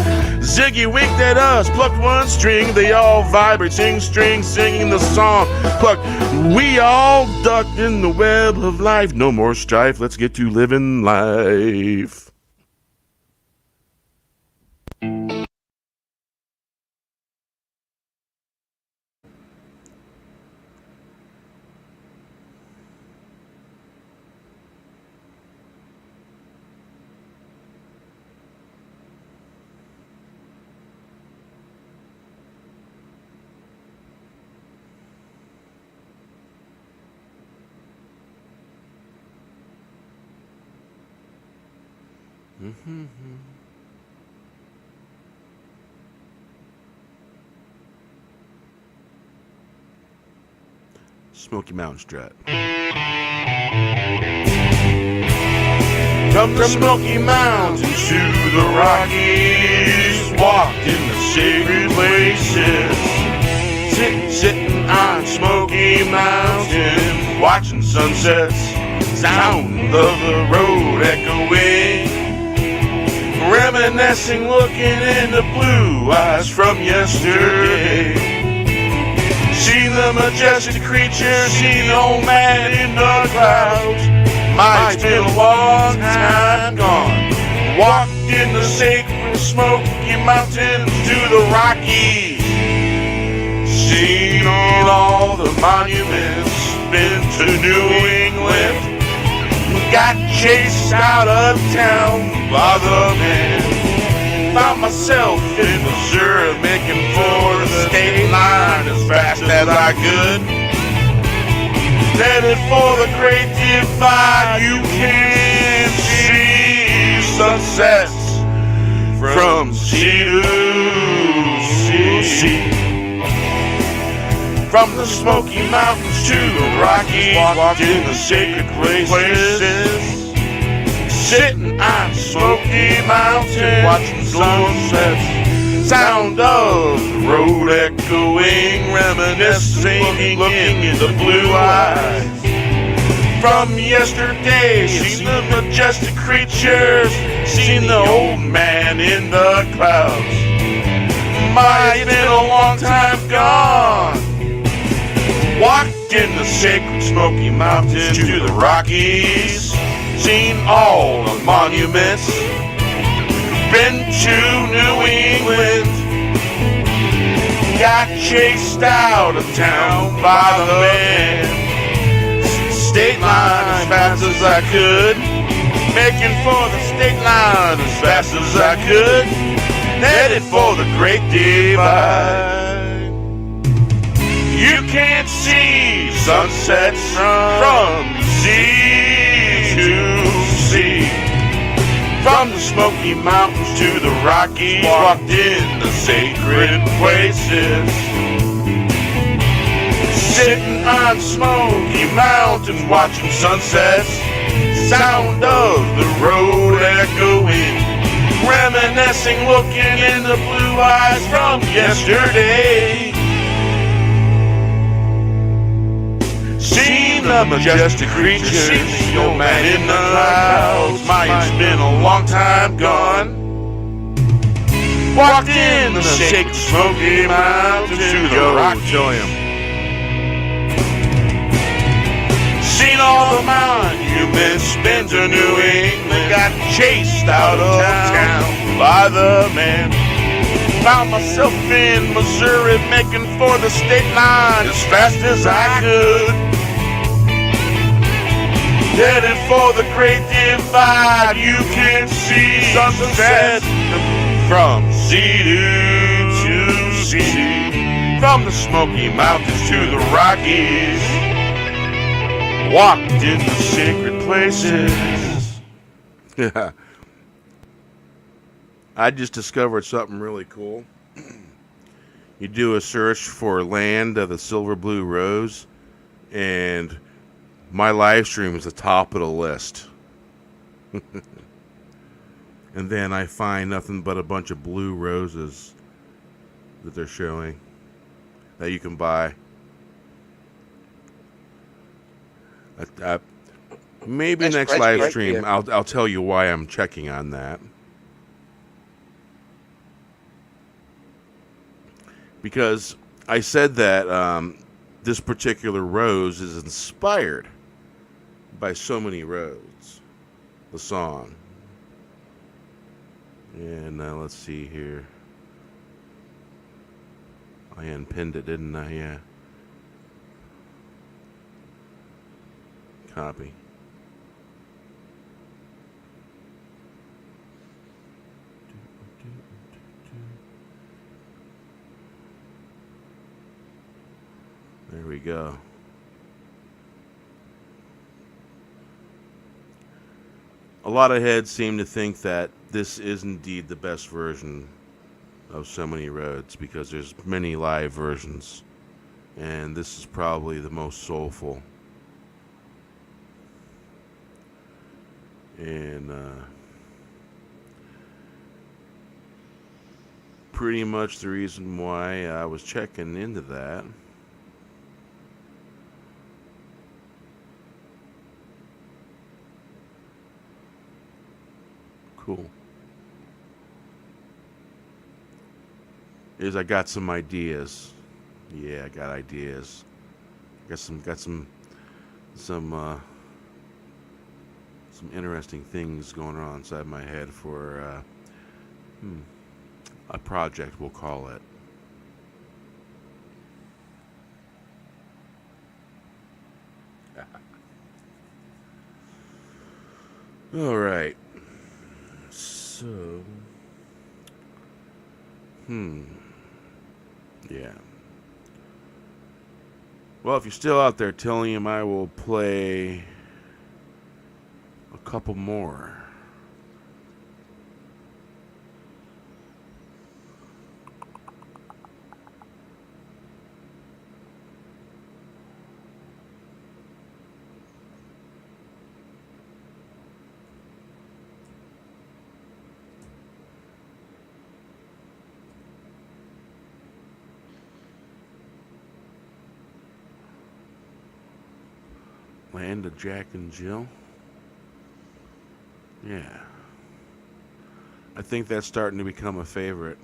Ziggy winked at us, plucked one string. They all vibrate, sing string, singing the song. Plucked, we all ducked in the web of life. No more strife, let's get to living life. Smoky Mountain Strut. From the Smoky Mountains to the Rockies, walked in the sacred places, sitting on Smoky Mountain, watching sunsets, sound of the road echoing, reminiscing, looking into blue eyes from yesterday. Seen the majestic creature, seen the old man in the clouds. Might's been a long time gone. Walked in the sacred Smoky Mountains to the Rockies. Seen all the monuments, been to New England. Got chased out of town by the man. Found myself in Missouri, making for the state line as fast as I could. Headed for the Great Divide, you can see sunsets from sea to sea. From the Smoky Mountains to the Rockies, walked in the sacred places, sitting on Smoky Mountain, watching sunsets, sound of the road echoing, reminiscing, looking in the blue eyes. From yesterday, seen the majestic creatures, seen the old man in the clouds. Might been a long time gone. Walked in the sacred Smoky Mountains to the Rockies, seen all the monuments, been to New England, got chased out of town by the man. State line as fast as I could, making for the state line as fast as I could, headed for the Great Divide. You can't see sunsets from sea to sea. From the Smoky Mountains to the Rockies, walked in the sacred places, sitting on Smoky Mountains, watching sunsets, sound of the road echoing, reminiscing, looking in the blue eyes from yesterday. Seen the majestic creatures, seen the old man in the clouds. Mine's been a long time gone. Walked in the sacred Smoky Mountains to the Rockies. Seen all the monuments, been to New England, got chased out of town by the man. Found myself in Missouri, making for the state line as fast as I could. Headed for the Great Divide, you can see sunset from sea to sea. From the Smoky Mountains to the Rockies, walked in the sacred places. Yeah. I just discovered something really cool. You do a search for Land of the Silver Blue Rose, and my live stream is the top of the list. And then I find nothing but a bunch of blue roses that they're showing that you can buy. Maybe That's next great, live stream, great, yeah. I'll tell you why I'm checking on that. because I said that this particular rose is inspired by So Many Roads, the song. And let's see here. I unpinned it, didn't I? Yeah. Copy. There we go. A lot of heads seem to think that this is indeed the best version of So Many Roads because there's many live versions, and this is probably the most soulful. And pretty much the reason why I was checking into that is I got some ideas. Yeah, I got ideas. Got some interesting things going on inside my head for a project, we'll call it. All right. So, yeah. Well, if you're still out there, Tillium, I will play a couple more. Land of Jack and Jill. Yeah. I think that's starting to become a favorite.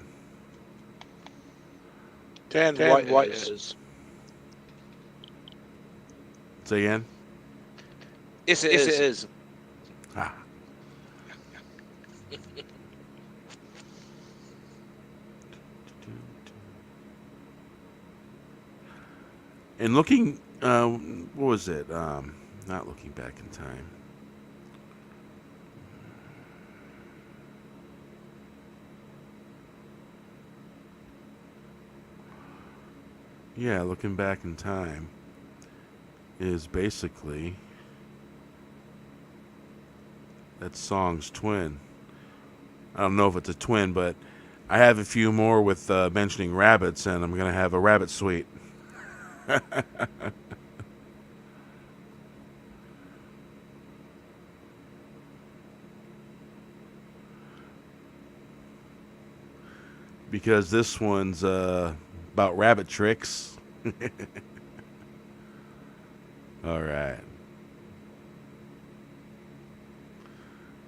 Dan White is. Say again? Yes, it is. Ah. And looking, what was it? Not looking back in time. Yeah, looking back in time is basically that song's twin. I don't know if it's a twin, but I have a few more with mentioning rabbits, and I'm going to have a rabbit suite. Because this one's about rabbit tricks. All right.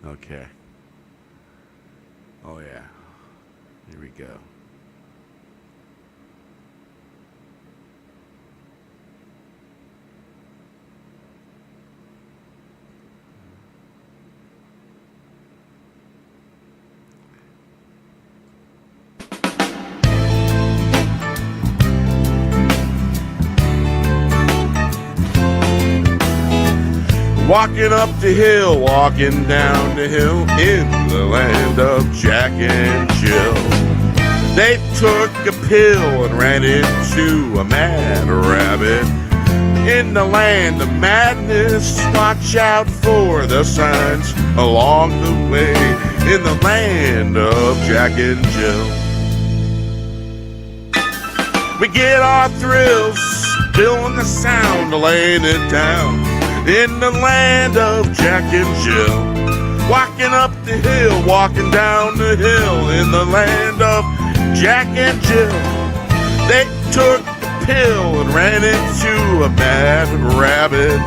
Okay. Oh yeah. Here we go. Walking up the hill, walking down the hill, in the land of Jack and Jill. They took a pill and ran into a mad rabbit. In the land of madness, watch out for the signs along the way. In the land of Jack and Jill, we get our thrills, feeling the sound, laying it down. In the land of Jack and Jill, walking up the hill, walking down the hill. In the land of Jack and Jill, they took the pill and ran into a mad rabbit.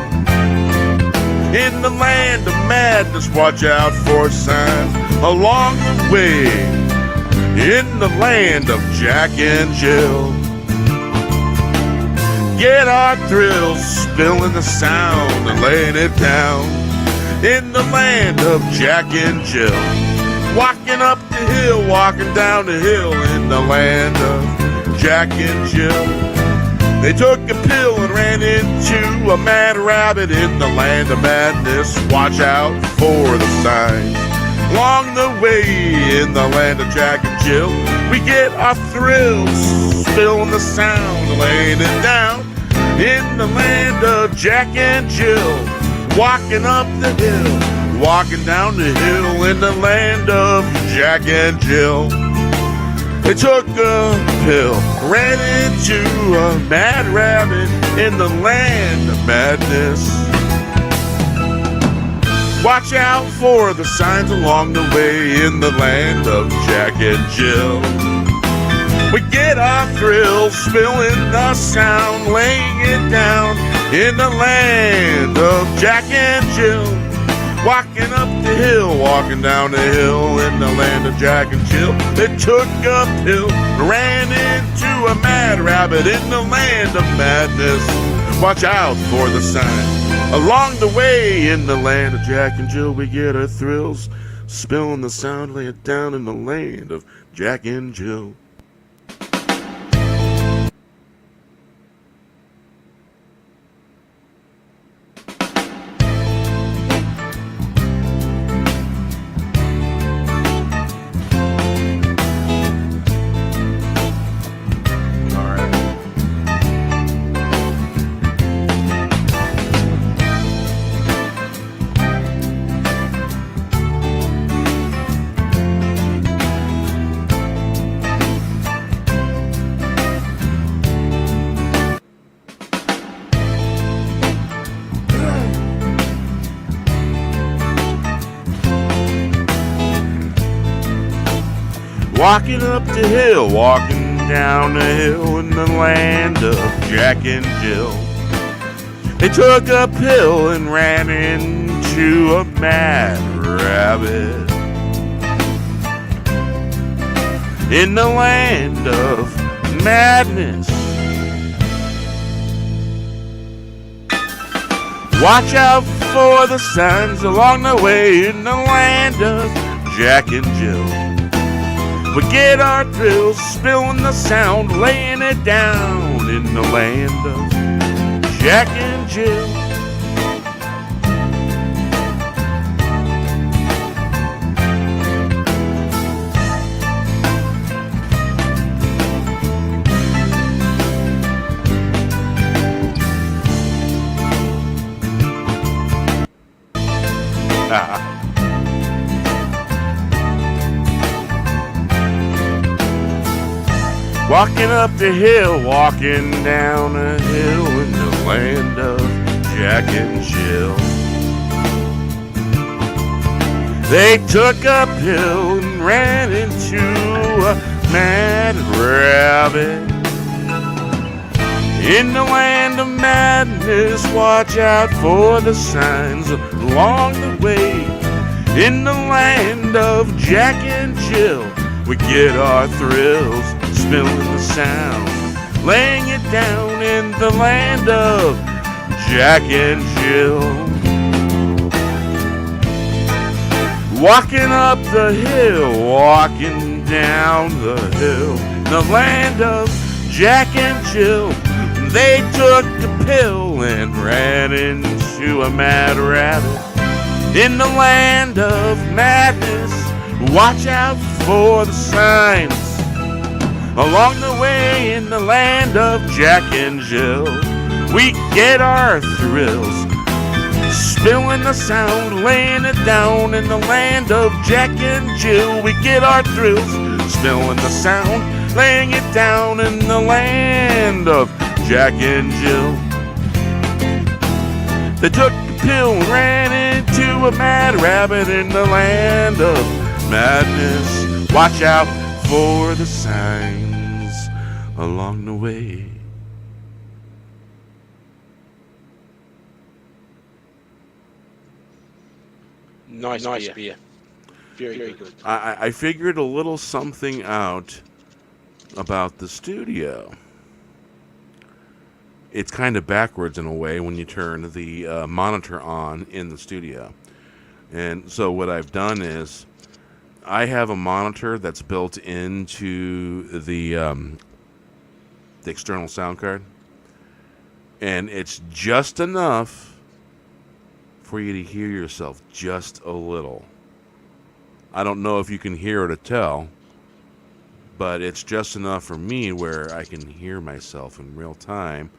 In the land of madness, watch out for signs along the way. in the land of Jack and Jill. Get our thrills, spilling the sound and laying it down in the land of Jack and Jill. Walking up the hill, walking down the hill in the land of Jack and Jill. They took a pill and ran into a mad rabbit in the land of madness. Watch out for the signs along the way in the land of Jack and Jill. We get our thrills, spilling the sound, laying it down in the land of Jack and Jill. Walking up the hill, walking down the hill in the land of Jack and Jill. They took a pill, ran into a mad rabbit in the land of madness. Watch out for the signs along the way in the land of Jack and Jill. We get our thrills, spilling the sound, laying it down in the land of Jack and Jill. Walking up the hill, walking down the hill in the land of Jack and Jill. They took a pill, ran into a mad rabbit in the land of madness. Watch out for the signs along the way in the land of Jack and Jill. We get our thrills, spilling the sound, lay it down in the land of Jack and Jill. Walking up the hill, walking down the hill in the land of Jack and Jill. They took a pill and ran into a mad rabbit in the land of madness. Watch out for the signs along the way in the land of Jack and Jill. We get our thrills, spilling the sound, laying it down in the land of Jack and Jill. Walking up the hill, walking down the hill in the land of Jack and Jill. They took a pill and ran into a mad rabbit in the land of madness. Watch out for the signs along the way in the land of Jack and Jill. We get our thrills, spilling the sound, laying it down in the land of Jack and Jill. Walking up the hill, walking down the hill, the land of Jack and Jill. They took the pill and ran into a mad rabbit in the land of madness. Watch out for the signs along the way in the land of Jack and Jill. We get our thrills, spilling the sound, laying it down in the land of Jack and Jill. We get our thrills, spilling the sound, laying it down in the land of Jack and Jill. They took the pill and ran into a mad rabbit in the land of madness. Watch out for the signs along the way. Nice beer. Very good. I figured a little something out about the studio. It's kind of backwards in a way when you turn the monitor on in the studio. And so what I've done is I have a monitor that's built into the external sound card. And it's just enough for you to hear yourself just a little. I don't know if you can hear or tell, but it's just enough for me where I can hear myself in real time.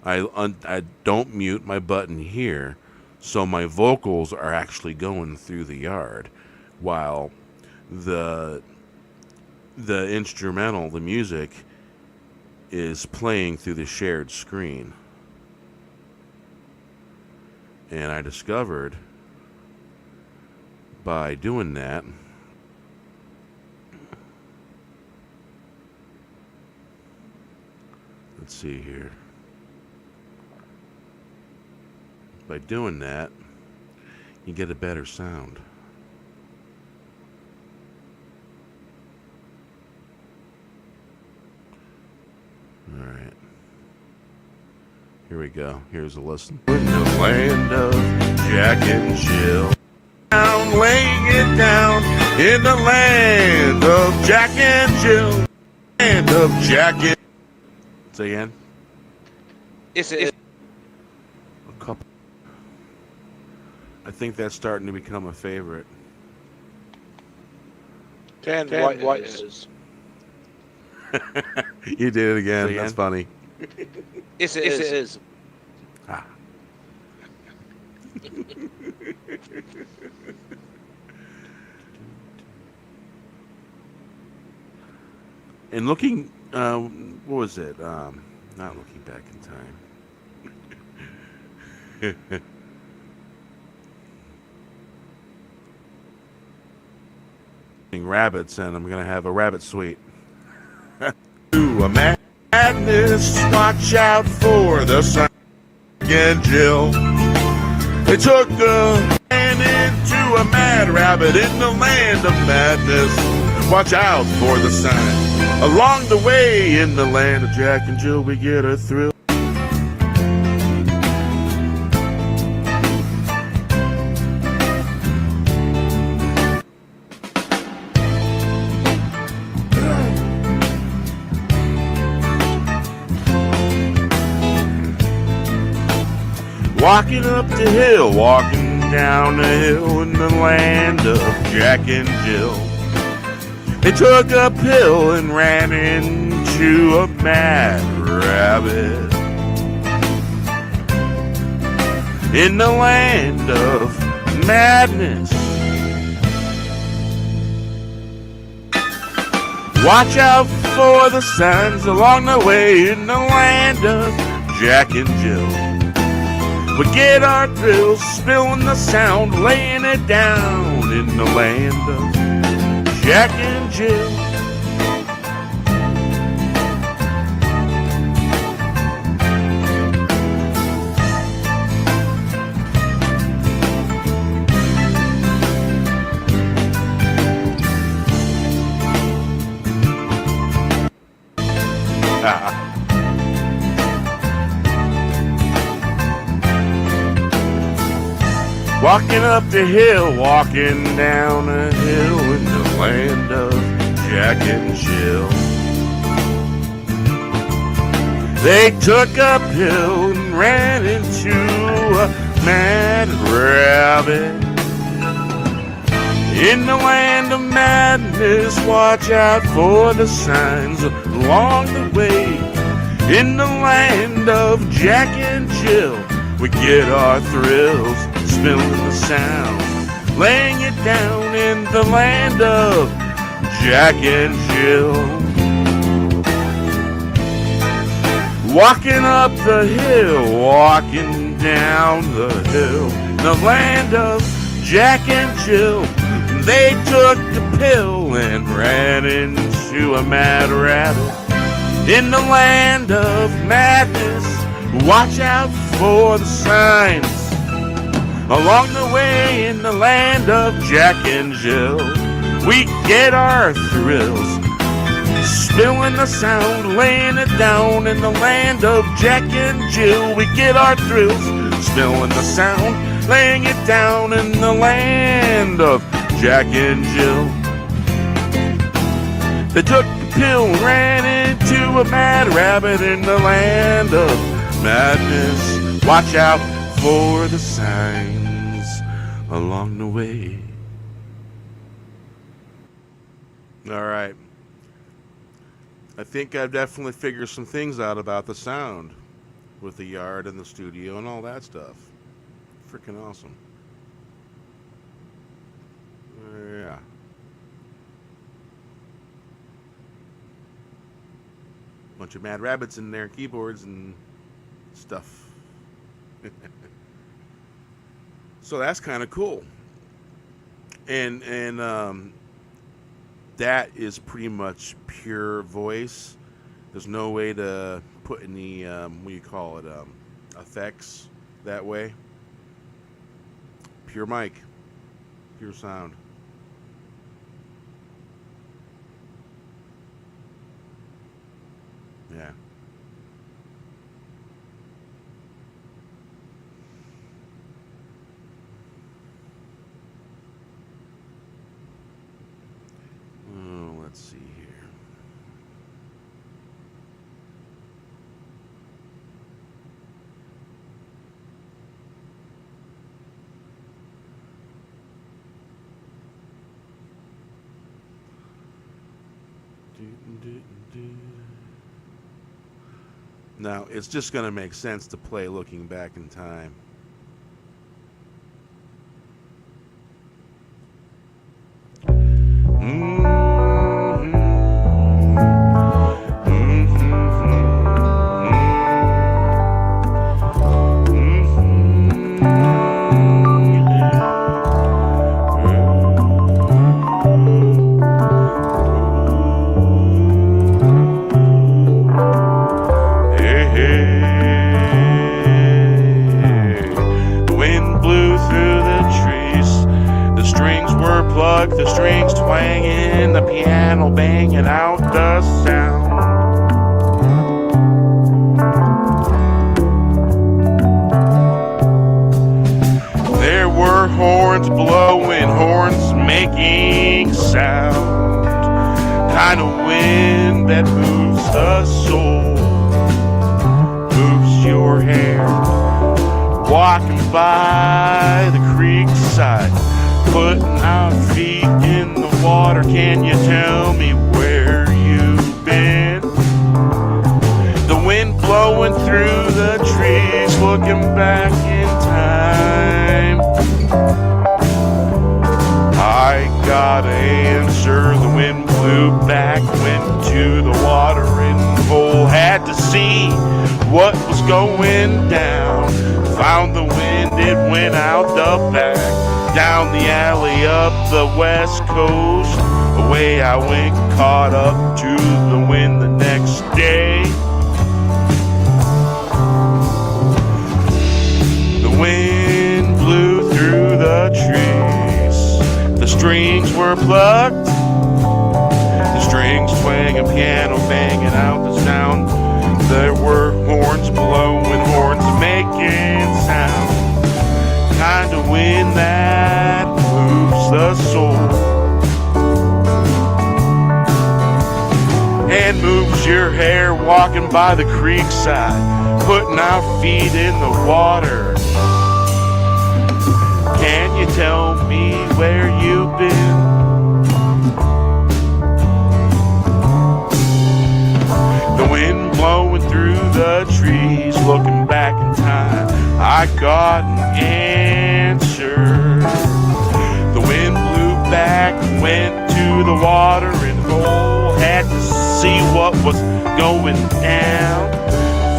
I don't mute my button here, so my vocals are actually going through the yard, while the instrumental, the music, is playing through the shared screen. And I discovered by doing that, let's see here. By doing that, you get a better sound. All right. Here we go. Here's a listen. In the land of Jack and Jill. Down, laying it down in the land of Jack and Jill. Land of Jack and... Say again? It's a couple. I think that's starting to become a favorite. 10 white is. You did it again. That's funny. It is. Ah. And looking, what was it? Not looking back in time. Rabbits, and I'm gonna have a rabbit suite. To a madness, watch out for the sun and Jill. They took a man into a mad rabbit in the land of madness. Watch out for the sign. Along the way in the land of Jack and Jill, we get a thrill. Walking up the hill, walking down the hill in the land of Jack and Jill. They took a pill and ran into a mad rabbit. In the land of madness. Watch out for the signs along the way in the land of Jack and Jill. We get our thrills, spilling the sound, laying it down in the land of Jack and Jill. Walking up the hill, walking down the hill in the land of Jack and Jill. They took a pill and ran into a mad rabbit. In the land of madness, watch out for the signs along the way. In the land of Jack and Jill, we get our thrills, spilling the sound, laying it down in the land of Jack and Jill. Walking up the hill, walking down the hill, the land of Jack and Jill. They took the pill and ran into a mad rabbit. In the land of madness, watch out for the signs Along the way in the land of Jack and Jill, we get our thrills. Spilling the sound, laying it down in the land of Jack and Jill, we get our thrills. Spilling the sound, laying it down in the land of Jack and Jill. They took the pill and ran into a mad rabbit in the land of madness. Watch out for the signs along the way. All right. I think I've definitely figured some things out about the sound with the yard and the studio and all that stuff. Freaking awesome. Yeah. Bunch of mad rabbits in there, keyboards and stuff. So that's kind of cool. And that is pretty much pure voice. There's no way to put any what do you call it, effects that way. Pure mic, pure sound. Yeah. Oh, let's see here. Now, it's just going to make sense to play looking back in time. The strings twanging, the piano banging out the sound. There were horns blowing, horns making sound. Kind of wind that moves the soul, moves your hair. Walking by the creek side, putting our feet in the water. Can you tell me where you've been? The wind blowing through the trees, looking back in time. I got an answer. The wind blew back, went to the watering hole, had to see what was going down. Found the wind, it went out the back, down the alley, up the west coast. Away I went, caught up to the wind the next day. The wind blew through the trees. The strings were plucked. The strings twanging, piano banging out the sound. There were horns blowing, horns making sound. Kind of wind that moves the soul and moves your hair, walking by the creek side, putting our feet in the water. Can you tell me where you've been? The wind blowing through the trees, looking back in time. I got an answer. The wind blew back, went to the watering hole, had to see what was going down.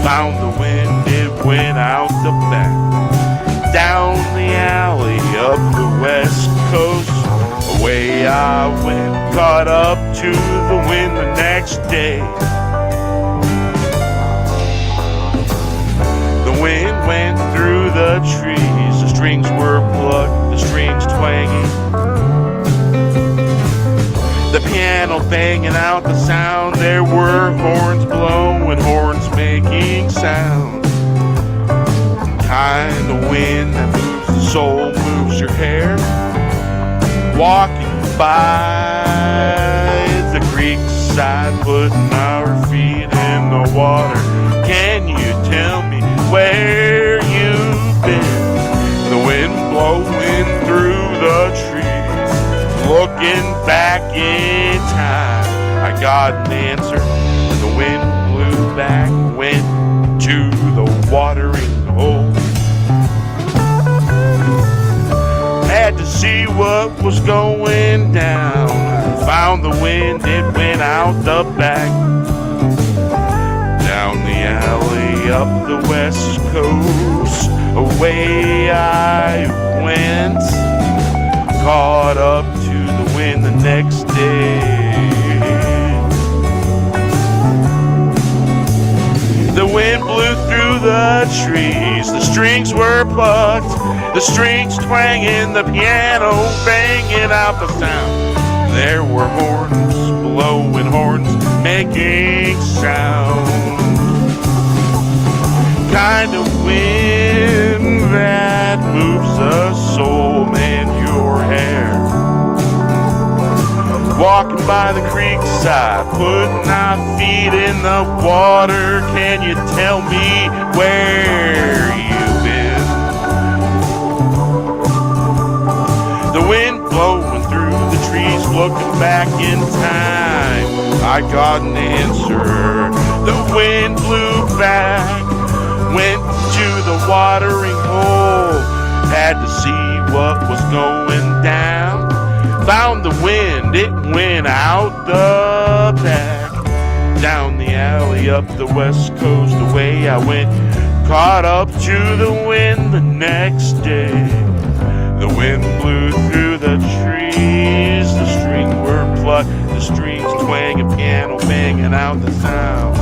Found the wind, it went out the back, down the alley, up the west coast. Away I went, caught up to the wind the next day. The wind went through the trees, the strings were banging out the sound. There were horns blowing, horns making sound. Kind of wind that moves the soul, moves your hair. Walking by the creek side, putting our feet in the water. Can you tell me where you've been? The wind blowing through the trees, looking back in time. I got an answer. The wind blew back, went to the watering hole. Had to see what was going down. Found the wind, it went out the back. Down the alley, up the west coast. Away I went. Caught up to the wind the next day. The wind blew through the trees. The strings were plucked. The strings twanging, the piano banging out the sound. There were horns blowing, horns making sound. Kind of wind that moves the soul and your hair. Walking by the creek side, putting our feet in the water. Can you tell me where you've been? The wind blowing through the trees, looking back in time. I got an answer. The wind blew back, went to the watering hole. Had to see what was going down. Found the wind, it went out the back. Down the alley, up the west coast, away I went. Caught up to the wind the next day. The wind blew through the trees. The strings were plucked, the strings twanging, piano banging out the sound.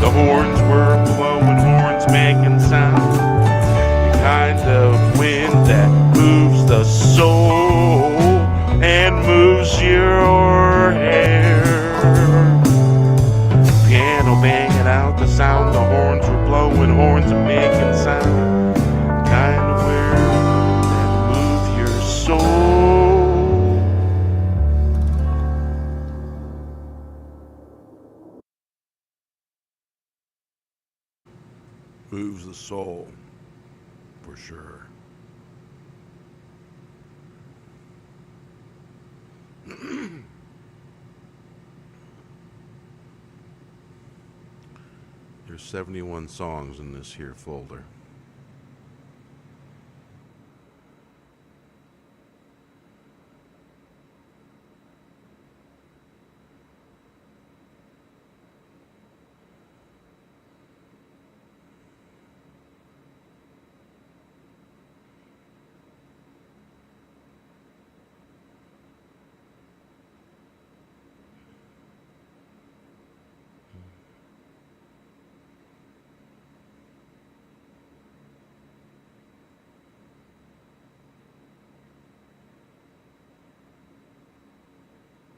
The horns were blowing, horns making sound. The kind of wind that moves the soul and moves your hair. Piano banging out the sound. The horns were blowing, horns are making sound. Kind of weird that move your soul. Moves the soul, for sure. There's 71 songs in this here folder.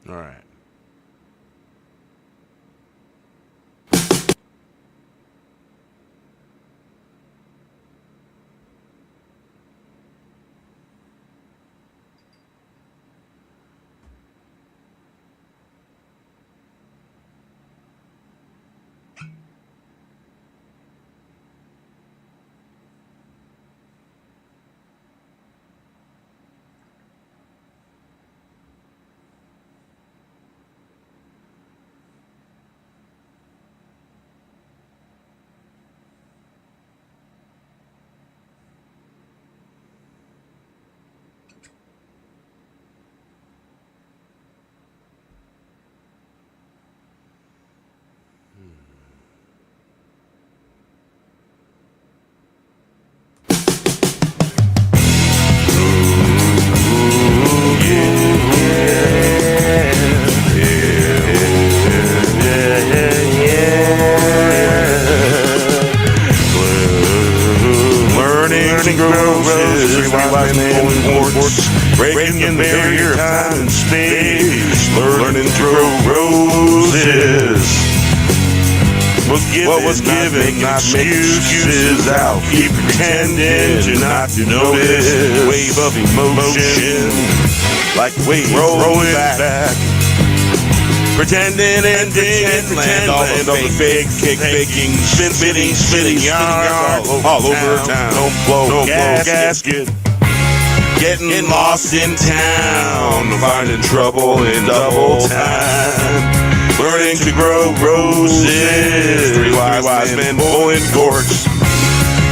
All right. Breaking the barrier of time and space. learning to grow roses. What was given, not making excuses. I'll keep pretending to not to notice. Wave of emotion, like wave rolling back. Pretending and pretend land all the fake faking, spinning yarns all over town. Don't blow gasket. Getting lost in town, finding trouble in double time. Learning to grow roses, three wise men pulling corks,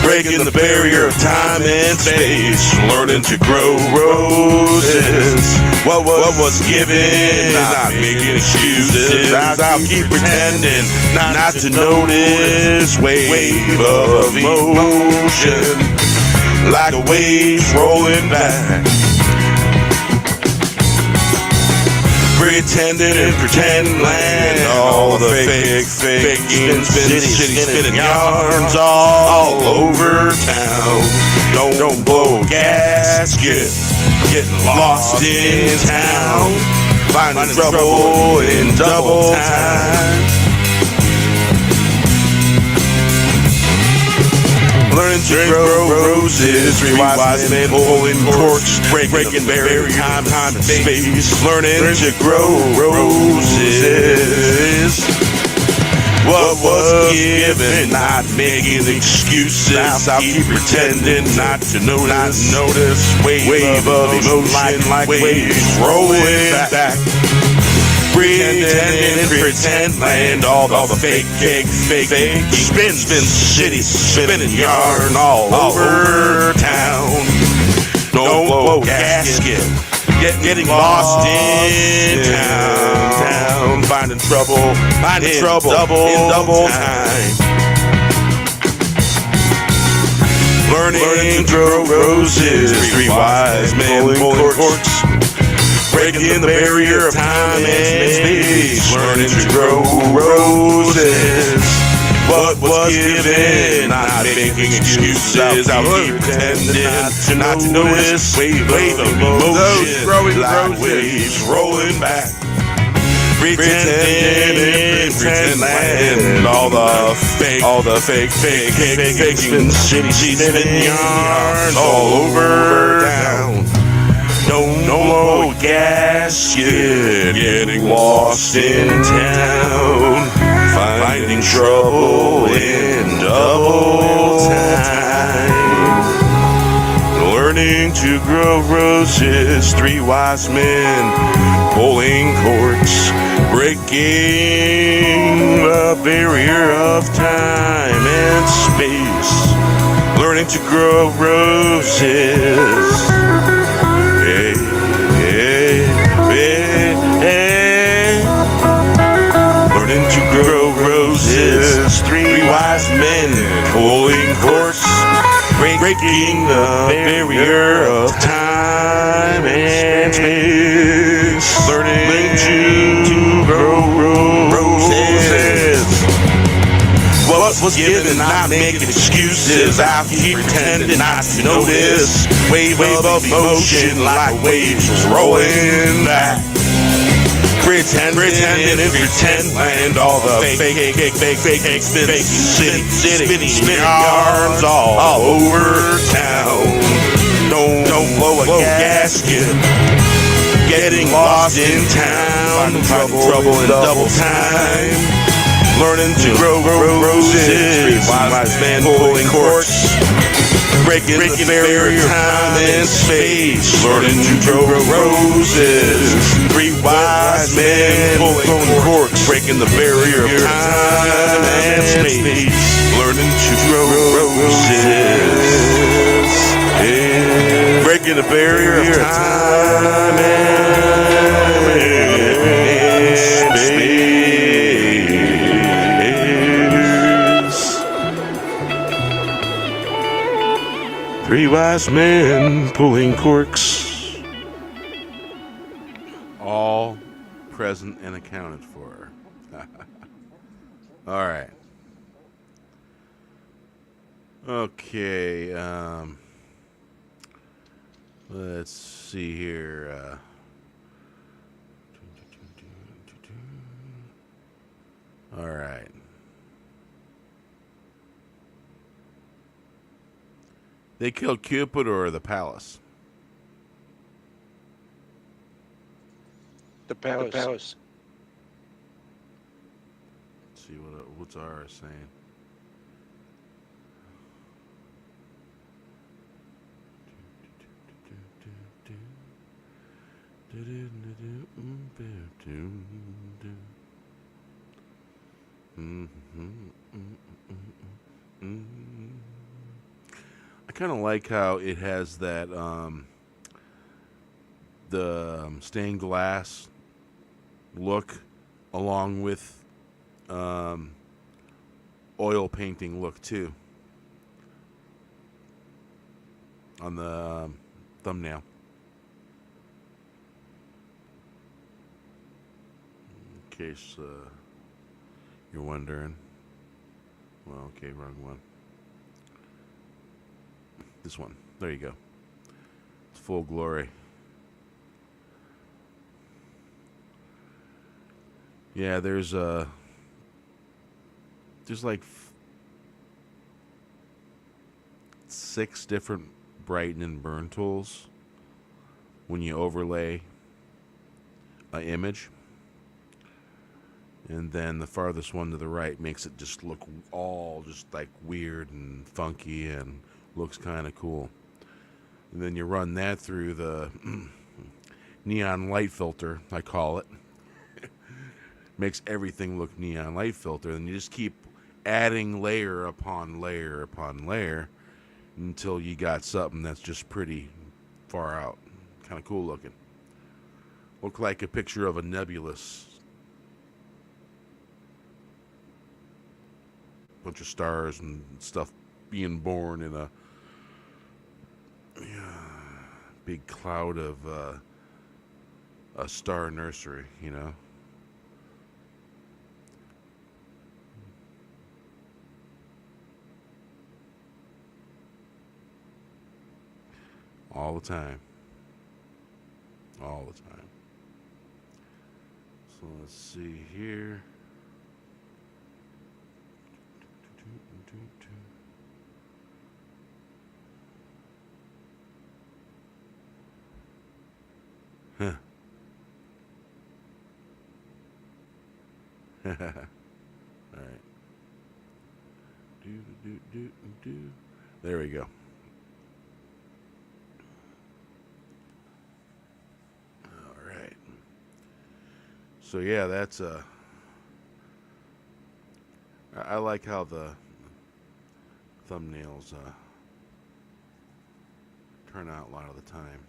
breaking the barrier of time and space. Learning to grow roses, what was given, not making excuses. I'll keep pretending not to notice. Wave of emotion, like a wave rolling back. Pretending and pretend land, all the fake spinning yarns all over town. Don't blow gasket, getting lost in town, finding trouble in double time. Learning to grow roses, three wise men pulling corks, breaking barrier, time and space. Learning to grow roses. What was given, not making excuses. I'll keep pretending not to notice. Wave of emotion, like waves rolling back. Pretend and pretend land, all the fake spinning yarn all over town. Don't blow gasket, getting lost in town, finding trouble in double time. Learning to grow roses, three wise men pulling corks, breaking the barrier of time and space. Learning to grow roses, what was given, not making excuses. I'll keep pretending not to notice. Wave of emotion, like waves rolling back. Pretending and pretend land, all the fake faking, spinning yarns all over town. Don't blow gasket, getting lost in town, finding trouble in double time. Learning to grow roses, three wise men pulling corks, breaking the barrier of time and space. Learning to grow roses. Learning to grow roses, three wise men pulling corks, breaking the barrier of time and space. Learning to grow roses. What was given, not making excuses. I'll keep pretending not to notice. Wave of emotion, like waves rolling back. Pretending and pretend land, all the fake spinning yarns all over town. Don't blow a gasket, getting lost in town, trouble in double time. Learning to grow roses, wise man pulling corks, breaking the barrier of time and space. Learning to grow roses, three wise men pulling corks, breaking the barrier of time and space. Learning to grow roses, breaking the barrier of time and space. Three wise men pulling corks, all present and accounted for. All right. Okay. Let's see here. All right. They killed Cupid or the palace? The palace. Let's see what's ours saying. I kind of like how it has that the stained glass look along with oil painting look too on the thumbnail. In case you're wondering. Well, okay, wrong one. This one. There you go. It's full glory. Yeah, there's like 6 different brighten and burn tools when you overlay an image. And then the farthest one to the right makes it just look all just like weird and funky and looks kind of cool. And then you run that through the neon light filter, I call it. Makes everything look neon light filter. And you just keep adding layer upon layer upon layer until you got something that's just pretty far out. Kind of cool looking. Look like a picture of a nebulous. Bunch of stars and stuff being born in a big cloud of a star nursery, you know. All the time. All the time. So let's see here. Huh. All right. There we go. All right. So yeah, that's I like how the thumbnails turn out a lot of the time.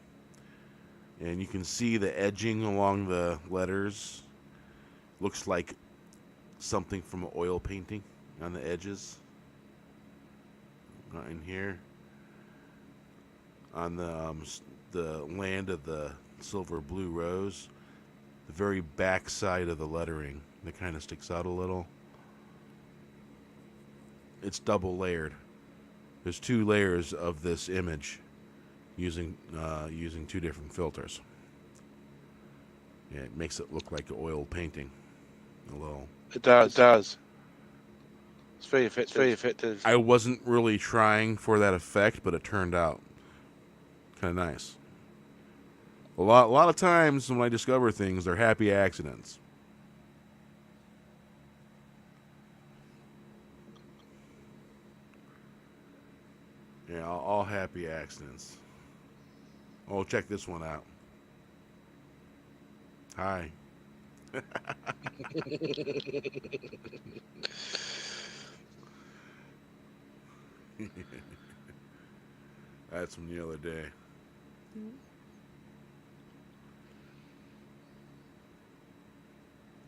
And you can see the edging along the letters. Looks like something from an oil painting on the edges. Not in here. On the land of the silver blue rose, the very back side of the lettering that kind of sticks out a little. It's double layered. There's 2 layers of this image using 2 different filters. Yeah, it makes it look like an oil painting. A little. It does. It's very effective. I wasn't really trying for that effect, but it turned out kind of nice. A lot of times when I discover things, they're happy accidents. Yeah, all happy accidents. Oh, check this one out. Hi. That's from the other day.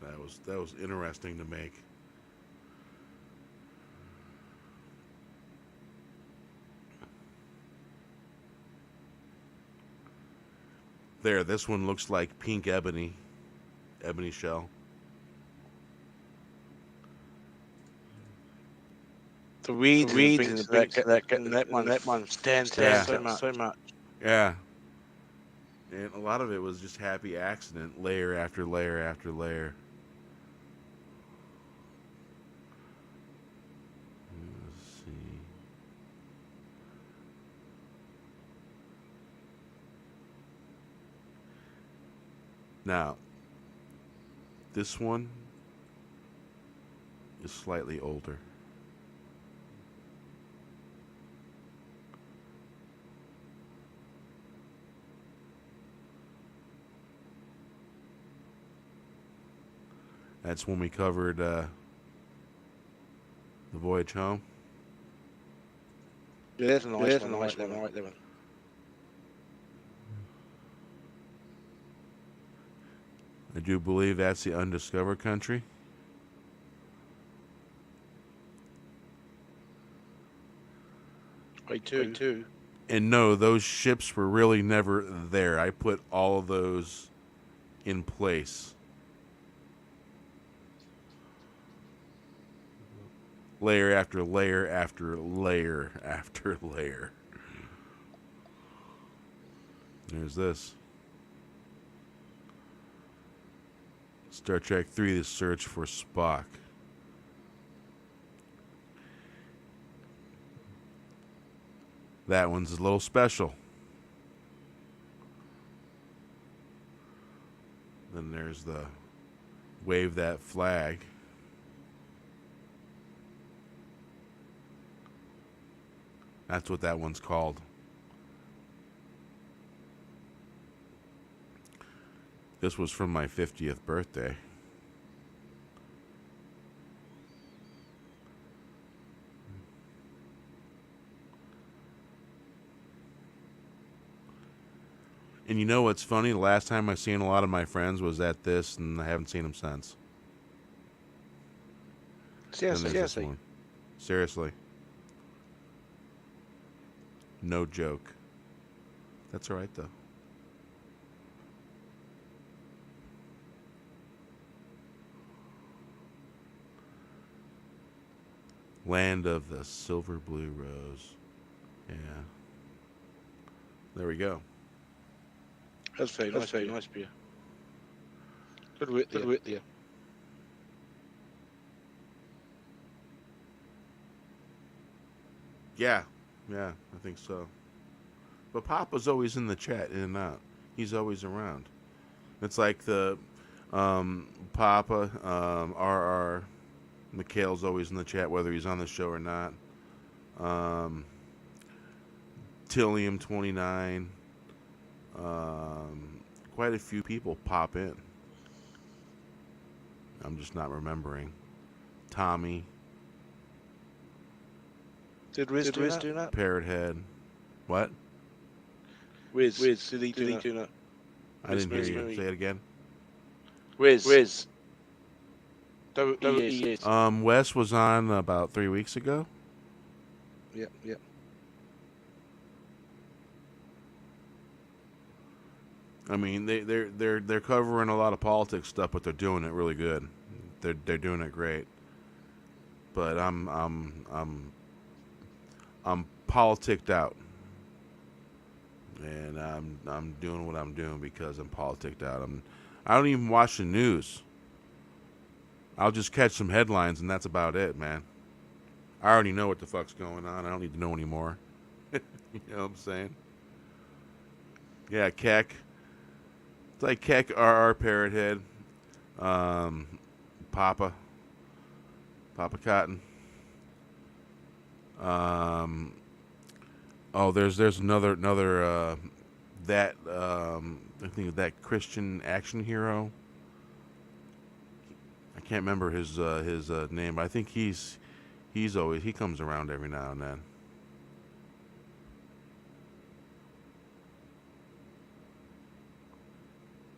That was interesting to make. There, this one looks like pink ebony shell. The reeds that one stands so much. Yeah. And a lot of it was just happy accident, layer after layer after layer. Now, this one is slightly older. That's when we covered the voyage home. Yeah, that's a nice one, right there. I do believe that's the undiscovered country. I too. And no, those ships were really never there. I put all of those in place. Layer after layer after layer after layer. There's this. Star Trek 3: The Search for Spock. That one's a little special. Then there's the wave that flag. That's what that one's called. This was from my 50th birthday. And you know what's funny? The last time I seen a lot of my friends was at this, and I haven't seen them since. Seriously. Seriously. No joke. That's all right, though. Land of the Silver Blue Rose. Yeah. There we go. That's very nice beer. Good wit there. Yeah, I think so. But Papa's always in the chat, in and out. He's always around. It's like the Papa, RR, Mikhail's always in the chat, whether he's on the show or not. Tillium 29. Quite a few people pop in. I'm just not remembering. Tommy. Did Riz do that? Parrot Head. What? Riz, did he do that? I didn't hear you. Say it again. Riz. Wes was on about 3 weeks ago. Yep. I mean, they're covering a lot of politics stuff, but they're doing it really good. They're doing it great. But I'm politicked out, and I'm doing what I'm doing because I'm politicked out. I don't even watch the news. I'll just catch some headlines, and that's about it, man. I already know what the fuck's going on. I don't need to know anymore. You know what I'm saying? Yeah, Keck. It's like Keck, RR, Parrot Head, Papa Cotton. There's another that I think that Christian action hero. I can't remember his name, but I think he comes around every now and then.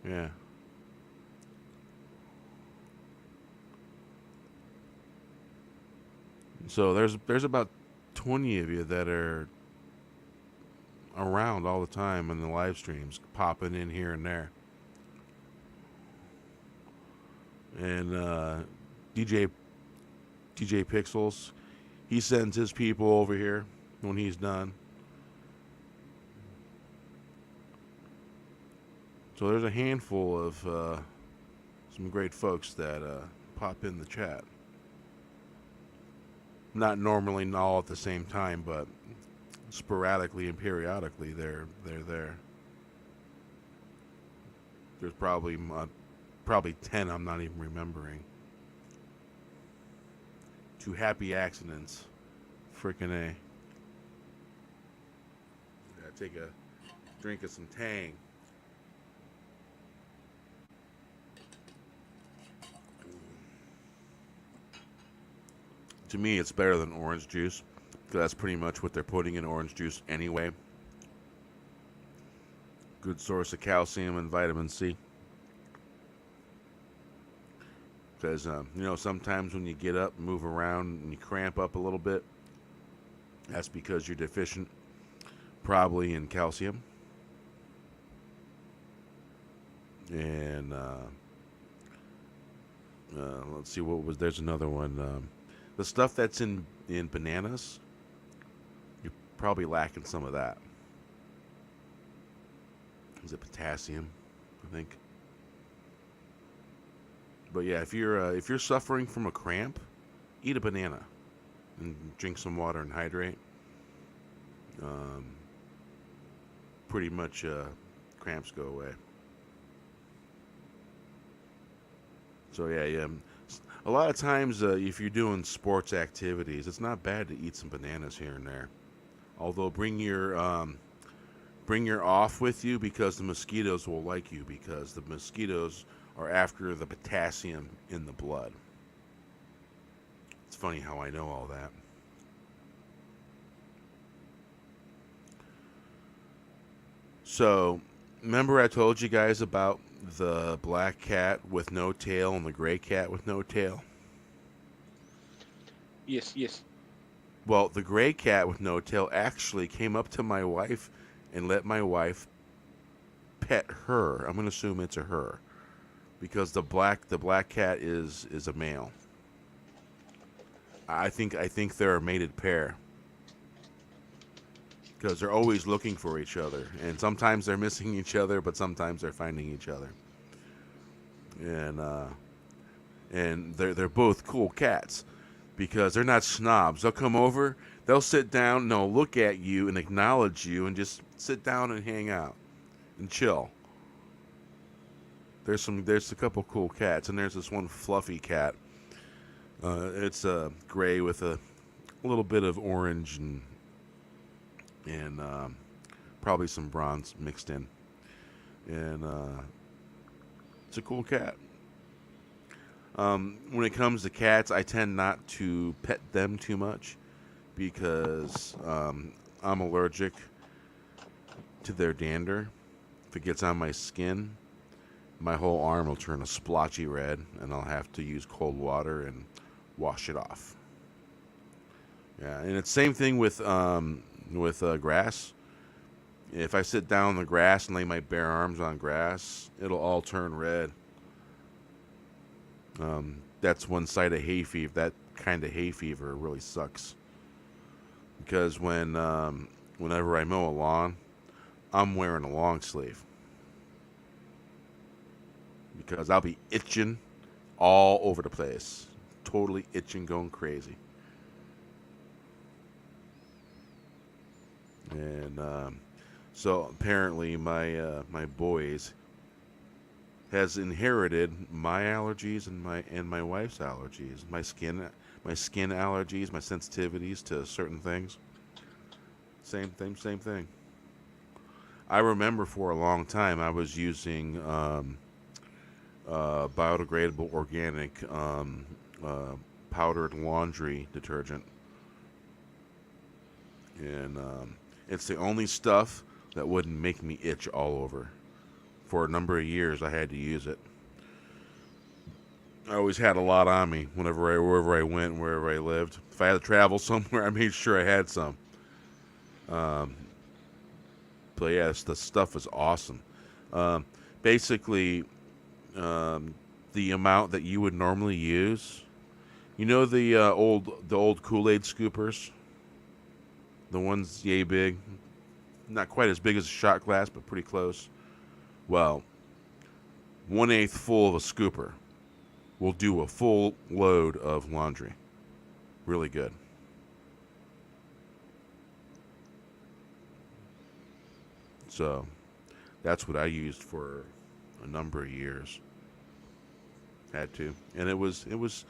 Yeah. So there's about 20 of you that are around all the time in the live streams, popping in here and there. And DJ Pixels, he sends his people over here when he's done. So there's a handful of some great folks that pop in the chat. Not normally all at the same time, but sporadically and periodically they're there. There's probably 10 I'm not even remembering. 2 happy accidents. Frickin' A. Gotta take a drink of some Tang. To me, it's better than orange juice, because that's pretty much what they're putting in orange juice anyway. Good source of calcium and vitamin C. Because, sometimes when you get up, move around, and you cramp up a little bit, that's because you're deficient, probably in calcium. And, let's see, there's another one. The stuff that's in bananas, you're probably lacking some of that. Is it potassium, I think? But yeah, if you're suffering from a cramp, eat a banana and drink some water and hydrate. Pretty much cramps go away. So yeah. A lot of times, if you're doing sports activities, it's not bad to eat some bananas here and there. Although bring your off with you, because the mosquitoes will like you, because the mosquitoes are after the potassium in the blood. It's funny how I know all that. So, remember I told you guys about the black cat with no tail and the gray cat with no tail? Yes. Well, the gray cat with no tail actually came up to my wife and let my wife pet her. I'm going to assume it's a her, because the black cat is a male. I think they're a mated pair, because they're always looking for each other, and sometimes they're missing each other, but sometimes they're finding each other. And they're both cool cats, because they're not snobs. They'll come over, they'll sit down, and they'll look at you and acknowledge you, and just sit down and hang out and chill. There's a couple cool cats, and there's this one fluffy cat. It's gray with a little bit of orange and probably some bronze mixed in. And it's a cool cat. When it comes to cats, I tend not to pet them too much, because I'm allergic to their dander. If it gets on my skin, my whole arm will turn a splotchy red, and I'll have to use cold water and wash it off. Yeah, and it's same thing with grass. If I sit down on the grass and lay my bare arms on grass, it'll all turn red. That's one side of hay fever. That kind of hay fever really sucks. Because whenever I mow a lawn, I'm wearing a long sleeve, because I'll be itching all over the place. Totally itching, going crazy. And so apparently my boys has inherited my allergies and my wife's allergies. My skin allergies, my sensitivities to certain things. Same thing. I remember for a long time I was using biodegradable organic powdered laundry detergent, and it's the only stuff that wouldn't make me itch all over. For a number of years I had to use it. I always had a lot on me wherever I went, wherever I lived. If I had to travel somewhere, I made sure I had some. But yeah, the stuff is awesome. Basically, the amount that you would normally use, the old Kool-Aid scoopers, the ones yay big, not quite as big as a shot glass, but pretty close. Well, 1/8 full of a scooper will do a full load of laundry. Really good. So that's what I used for a number of years. Had to, and it's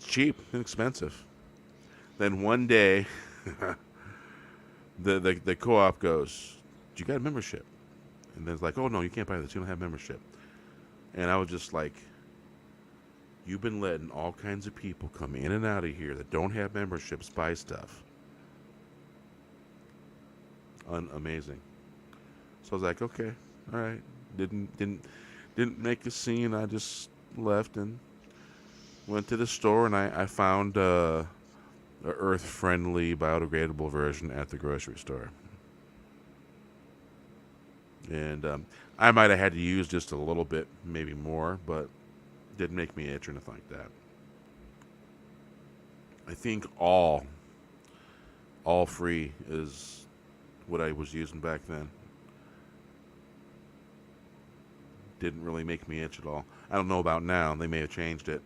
cheap, inexpensive. Then one day, the co-op goes, "You got a membership?" And then it's like, "Oh no, you can't buy this. You don't have membership." And I was just like, "You've been letting all kinds of people come in and out of here that don't have memberships buy stuff." Amazing. So I was like, "Okay, all right." Didn't make a scene. I just left and went to the store, and I found a earth-friendly, biodegradable version at the grocery store. And I might have had to use just a little bit, maybe more, but didn't make me itch or anything like that. I think all free is what I was using back then. Didn't really make me itch at all. I don't know about now. They may have changed it,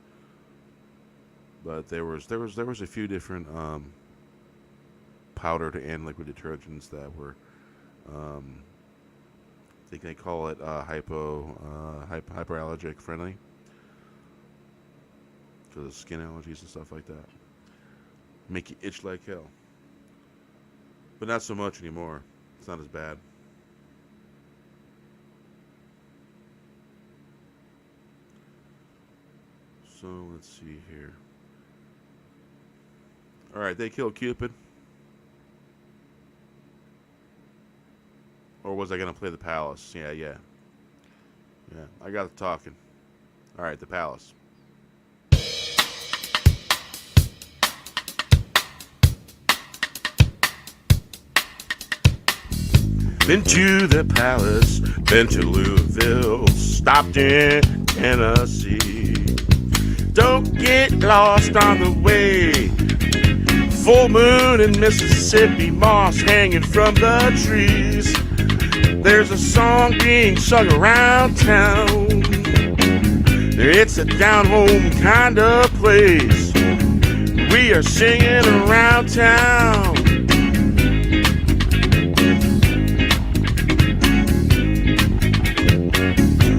but there was a few different powdered and liquid detergents that were, I think they call it hypoallergenic friendly, because of skin allergies and stuff like that. Make you itch like hell, but not so much anymore. It's not as bad. So let's see here. All right, they killed Cupid. Or was I going to play the Palace? Yeah. I got it talking. All right, the Palace. Been to the Palace, been to Louisville, stopped in Tennessee. Don't get lost on the way. Full moon in Mississippi, moss hanging from the trees. There's a song being sung around town. It's a down-home kind of place. We are singing around town.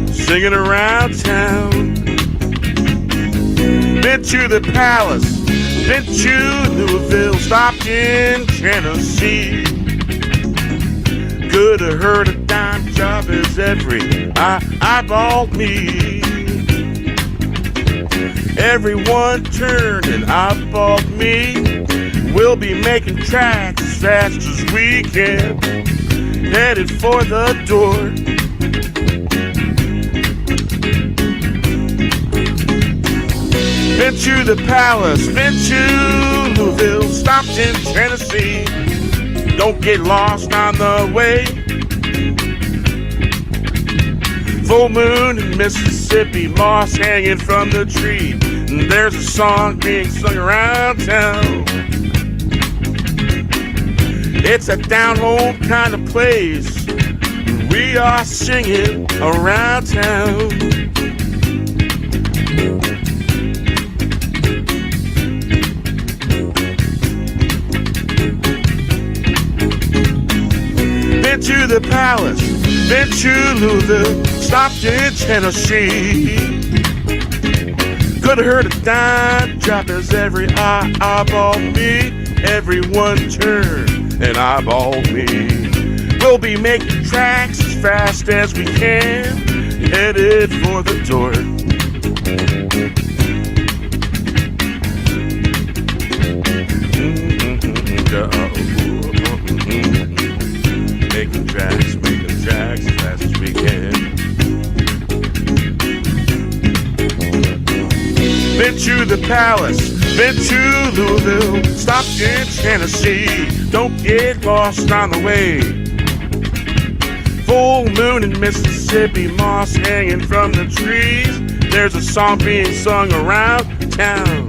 Singing around town. Been to the Palace, been to Louisville, stopped in Tennessee. Could have heard a dime job as every eyeballed me. Everyone turned and eyeballed me. We'll be making tracks as fast as we can, headed for the door. Been to the Palace, been to Louisville, stopped in Tennessee. Don't get lost on the way. Full moon in Mississippi, moss hanging from the tree. And there's a song being sung around town. It's a down-home kind of place. We are singing around town. Been to the Palace, been to Louisville, stopped in Tennessee. Could have heard a dime drop as every eyeballed me. Everyone turned and eyeballed me. We'll be making tracks as fast as we can, headed for the door. Making tracks as fast as we can. Been to the Palace, been to Louisville, stopped in Tennessee. Don't get lost on the way. Full moon in Mississippi, moss hanging from the trees. There's a song being sung around town.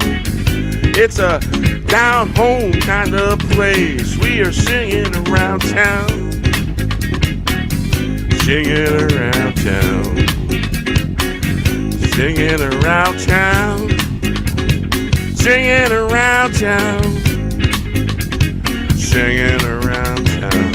It's a down-home kind of place. We are singing around town. Singing around town. Singing around town. Singing around town. Singing around town.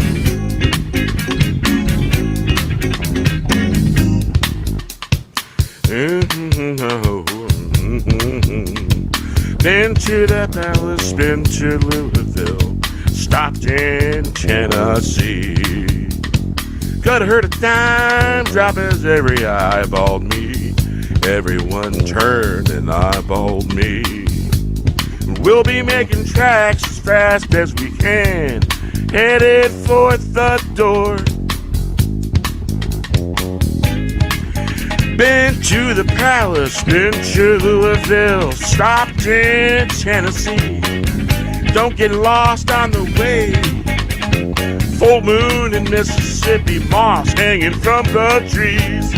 that palace, been to Louisville, stopped in Tennessee. Could have heard a dime drop as every eyeballed me. Everyone turned and eyeballed me. We'll be making tracks as fast as we can, headed for the door. Been to the palace, been to Louisville, stopped in Tennessee. Don't get lost on the way. Full moon in Mississippi, moss hanging from the trees.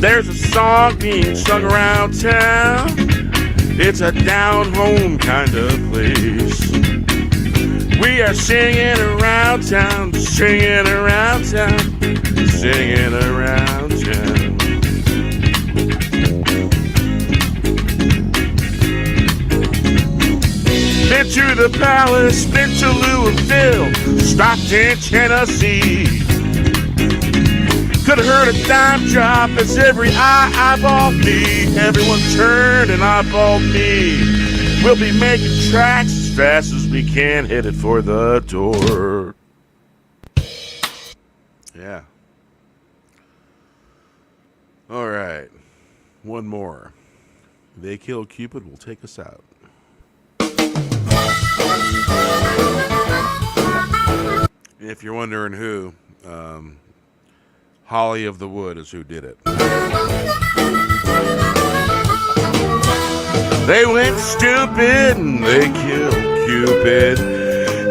There's a song being sung around town. It's a down-home kind of place. We are singing around town, singing around town, singing around town. Been to the palace, been to Louisville, stopped in Tennessee. Could have heard a dime drop as every eyeballed me. Everyone turned and eyeballed me. We'll be making tracks as fast as we can, headed for the door. Yeah. All right. One more. They Kill Cupid will take us out. If you're wondering who, Holly of the Wood is who did it. They went stupid and they killed Cupid.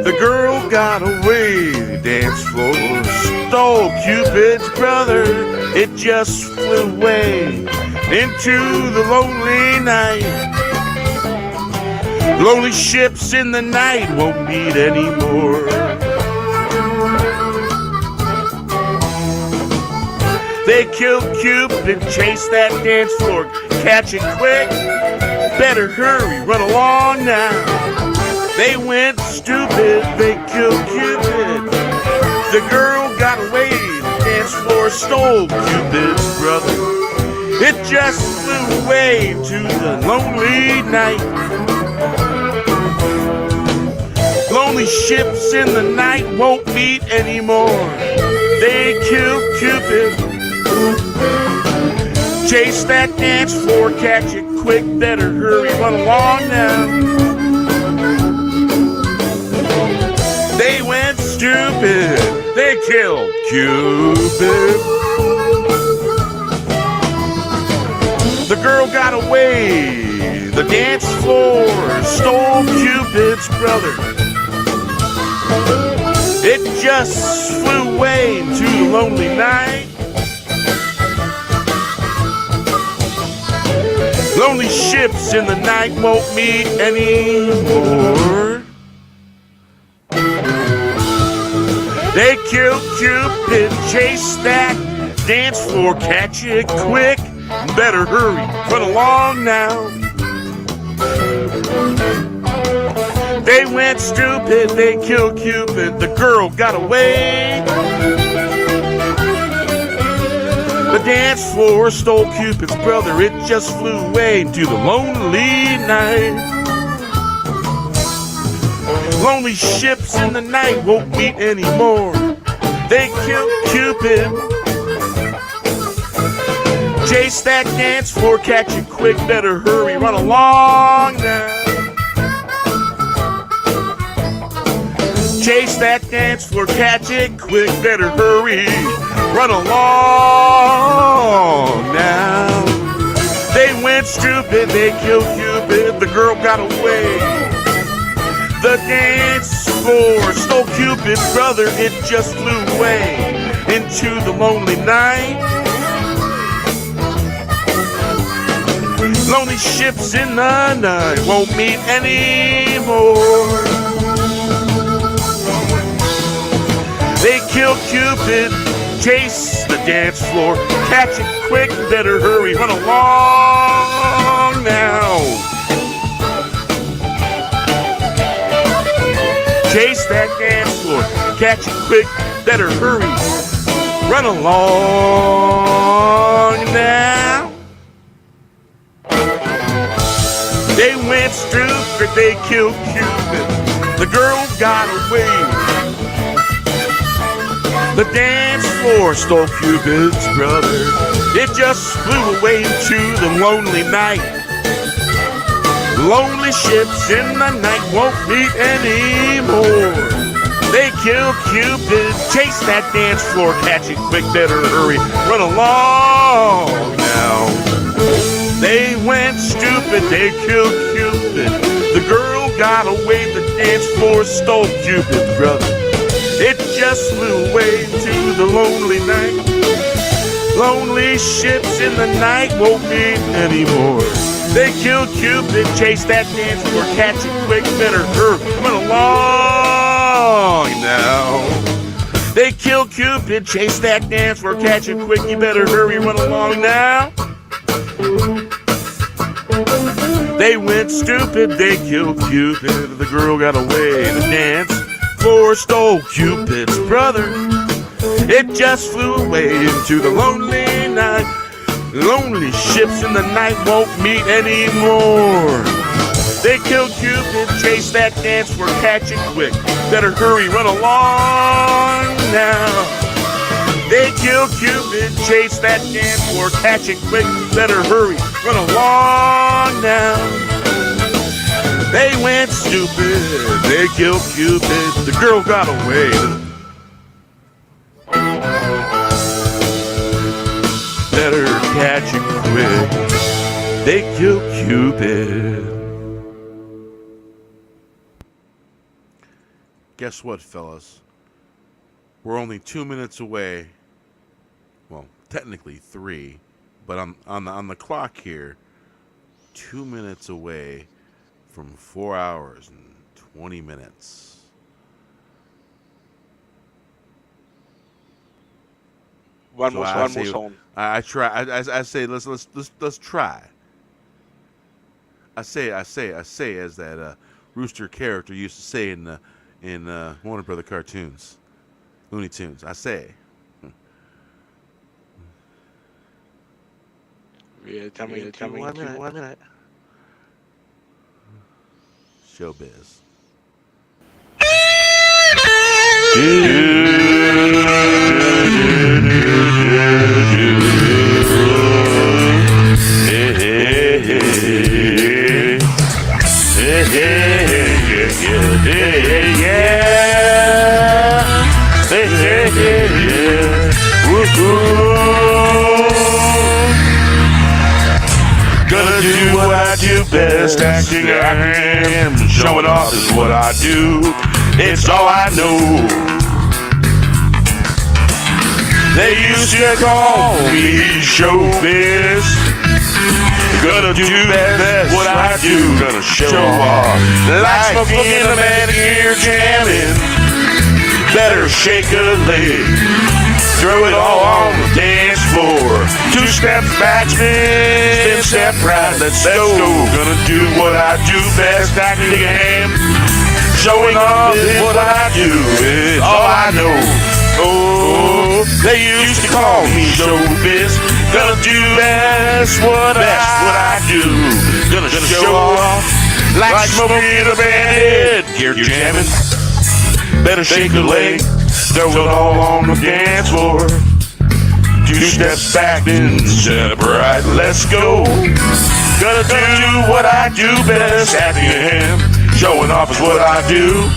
The girl got away, the dance floor stole Cupid's brother. It just flew away into the lonely night. Lonely ships in the night won't meet anymore. They killed Cupid, chased that dance floor, catch it quick. Better hurry, run along now. They went stupid, they killed Cupid. The girl got away, the dance floor stole Cupid's brother. It just flew away to the lonely night. Lonely ships in the night won't meet anymore. They killed Cupid. Chase that dance floor, catch it quick, better hurry, run along now. They went stupid, they killed Cupid. The girl got away, the dance floor stole Cupid's brother. It just flew away into the lonely night. Lonely ships in the night won't meet anymore. They killed Cupid, chase that dance floor, catch it quick, better hurry, run along now. They went stupid, they killed Cupid, the girl got away. The dance floor stole Cupid's brother, it just flew away into the lonely night. Lonely ships in the night won't meet anymore. They killed Cupid. Chase that dance floor, catch it quick, better hurry, run along now. Chase that dance floor, catch it quick, better hurry, run along now. They went stupid, they killed Cupid, the girl got away. The dance floor stole Cupid's brother, it just flew away into the lonely night. Lonely ships in the night won't meet anymore. They killed Cupid, chase the dance floor, catch it quick, better hurry, run along now. Chase that dance floor, catch it quick, better hurry, run along now. They They went stupid, they killed Cupid. The girl got away. The dance floor stole Cupid's brother. It just flew away into the lonely night. Lonely ships in the night won't meet anymore. They killed Cupid, chase that dance floor, catch it quick, better hurry, run along now. They went stupid, they killed Cupid. The girl got away, the dance floor stole Cupid's brother. It just flew away to the lonely night. Lonely ships in the night won't meet anymore. They killed Cupid, chase that dance floor, catch it quick, better hurry, run along now. They killed Cupid, chase that dance floor, catch it quick, you better hurry, run along now. They went stupid, they killed Cupid. The girl got away, the dance floor stole Cupid's brother. It just flew away into the lonely night. Lonely ships in the night won't meet anymore. They killed Cupid, chase that dance floor, catch it quick. Better hurry, run along now. They killed Cupid, chase that dance floor, catch it quick. Better hurry, run along now. They went stupid, they killed Cupid. The girl got away. Better catch it quick. They killed Cupid. Guess what, fellas? We're only 2 minutes away. Well, technically 3, but on the clock here, 2 minutes away from 4 hours and 20 minutes. One more song. I try. I say let's try. I say as that Rooster character used to say in Warner Brother cartoons, Looney Tunes. I say. Yeah, tell me 1 minute. Showbiz. Gonna do what I do best, acting I am. Showing off is what I do, it's all I know. They used to call me showbiz. Gonna do best what I do, gonna show off. Like smoking in a manicure jamming. Better shake a leg, throw it all on the dance floor. 2 steps back, spin, step right, let's go. Gonna do what I do best, acting a ham. Showing off is what I do, it's all I know. Oh, they used to call me showbiz. Gonna do best what I do. Gonna show off like smoking in a bandit. Gear jamming. Better shake a leg, throw it all on the dance floor. 2 steps back, then step right, let's go. Gonna do what I do best, acting a ham. Showing off is what I do,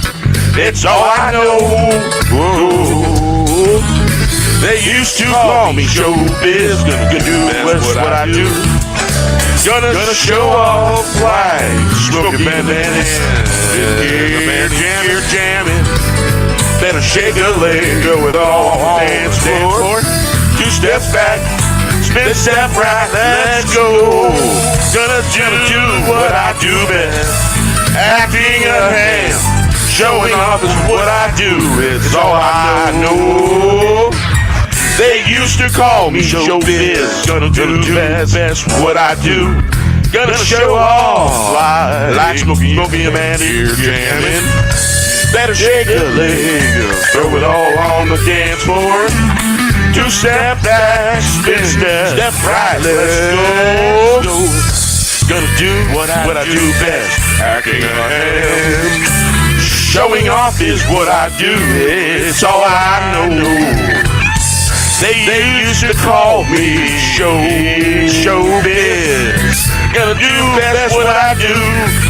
it's all I know. Whoa. They used to call me showbiz. Gonna do best what I do. Gonna show off like smoking bandana. Gear jamming. Better shake a leg, go it all on the dance floor. 2 steps back, spin step right, let's go. Gonna do what I do best, acting a ham. Showing off is what I do, it's all I know. They used to call me showbiz. Gonna do best what I do. Gonna show off like smoking a man here jamming. Better shake a leg, throw it all on the dance floor. 2 step back, spin step right, let's go. Gonna do what I do best. Acting a ham. Showing off is what I do. It's all I know. They used to call me showbiz. Gonna do best what I do.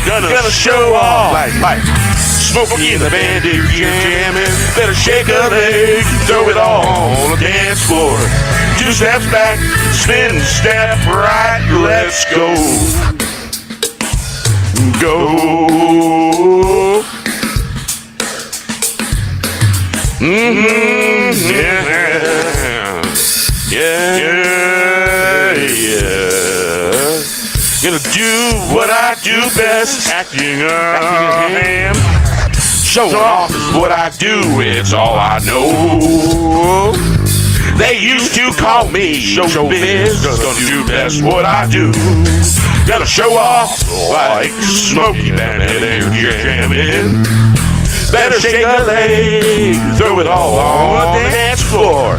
Gonna show off like Smokey and the Bandit jamming. Better shake a leg, throw it all on the dance floor. 2 steps back, spin, step right, let's go. Go. Yeah. Gonna do what I do best, acting a ham. Showing off is what I do, it's all I know. They used to call me showbiz. Gonna do best what I do. Gonna show off like Smokey Bandit jamming. Better shake a leg, throw it all on the dance floor.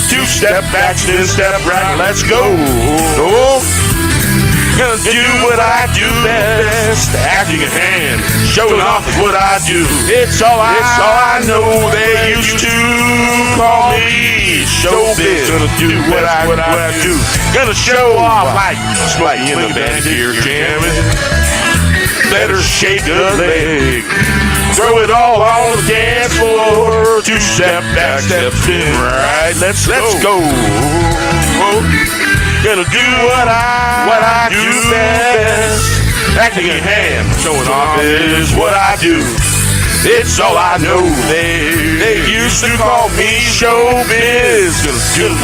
2 step back, spin, step right, let's go. Gonna do what I do best, acting a hand, showing off is what I do. It's all I know. They used to call me showbiz. Gonna do what I do. Gonna show off like Smokey in the band here jamming. Better shake a leg, throw it all on the dance floor. 2 step back, step spin right. Let's go. Gonna do what I do best. Acting a ham, showing off is what I do. It's all I know. They used to call me showbiz. Gonna do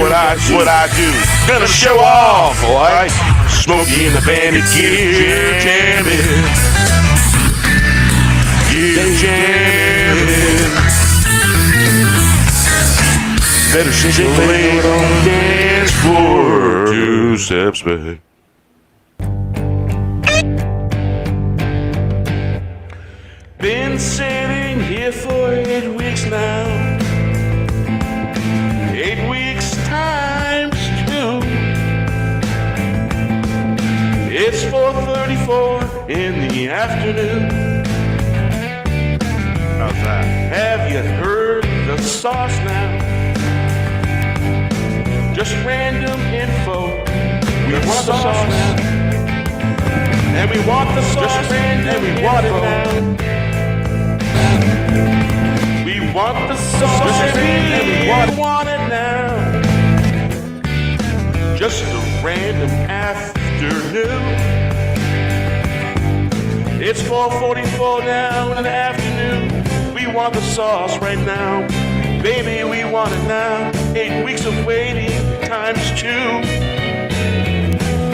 what I do. Gonna show off like Smokey and the Bandit gear jamming. Better shake a leg on the dance floor. 2 steps back. Been sitting here for 8 weeks now. 8 weeks times 2. It's 4:34 in the afternoon. How's that? Have you heard the sauce now? Just random info. We want the sauce now. And we want the sauce. Just random and we want it now. We want the sauce and we want it now. Just a random afternoon. It's 4:44 now in the afternoon. We want the sauce right now. Baby, we want it now. 8 weeks of waiting times 2.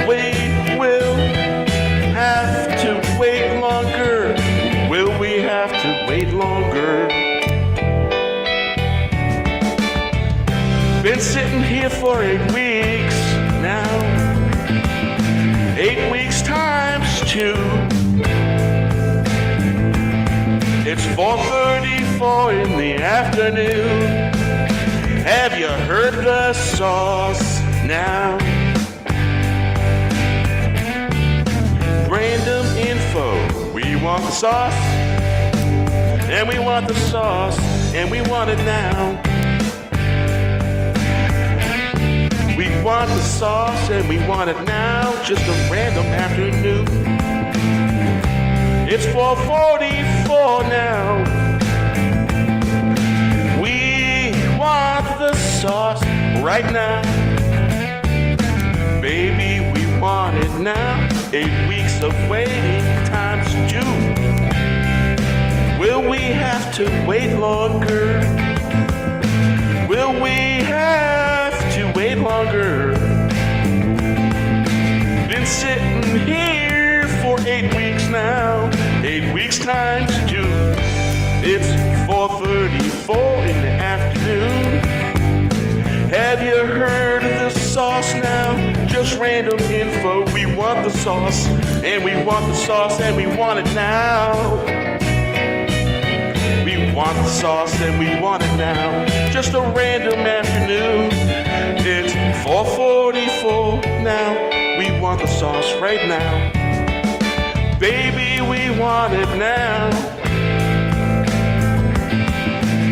We will have to wait longer. Will we have to wait longer? Been sitting here for 8 weeks now. 8 weeks times 2. It's 4:34 in the afternoon. Have you heard the sauce now? Random info. We want the sauce, and we want the sauce, and we want it now. We want the sauce, and we want it now. Just a random afternoon. It's 4:44 now. We want the sauce right now. Baby, we want it now. 8 weeks of waiting times 2. Will we have to wait longer? Will we have to wait longer? Been sitting here for 8 weeks now. 8 weeks times 2. It's 4:34 in the afternoon. Have you heard of the sauce now? Just random info. We want the sauce, and we want the sauce, and we want it now. We want the sauce, and we want it now. Just a random afternoon. It's 4:44 now. We want the sauce right now. Baby, we want it now.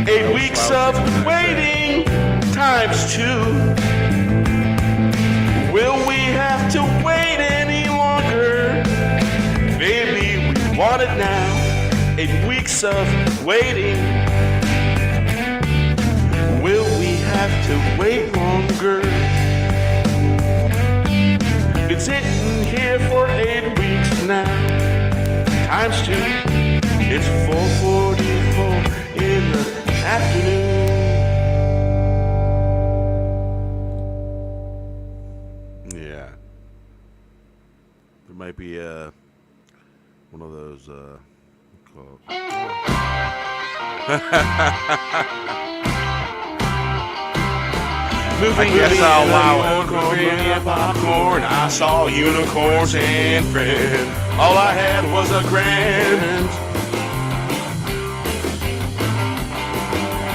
8 weeks of waiting times 2. Will we have to wait any longer? Baby, we want it now. 8 weeks of waiting. Will we have to wait longer? It's sitting here for 8 weeks now. Times 2. It's 4:44 in the afternoon. Yeah. There might be one of those called moving yes, I'll allow popcorn. I saw unicorns and friends. All I had was a grand.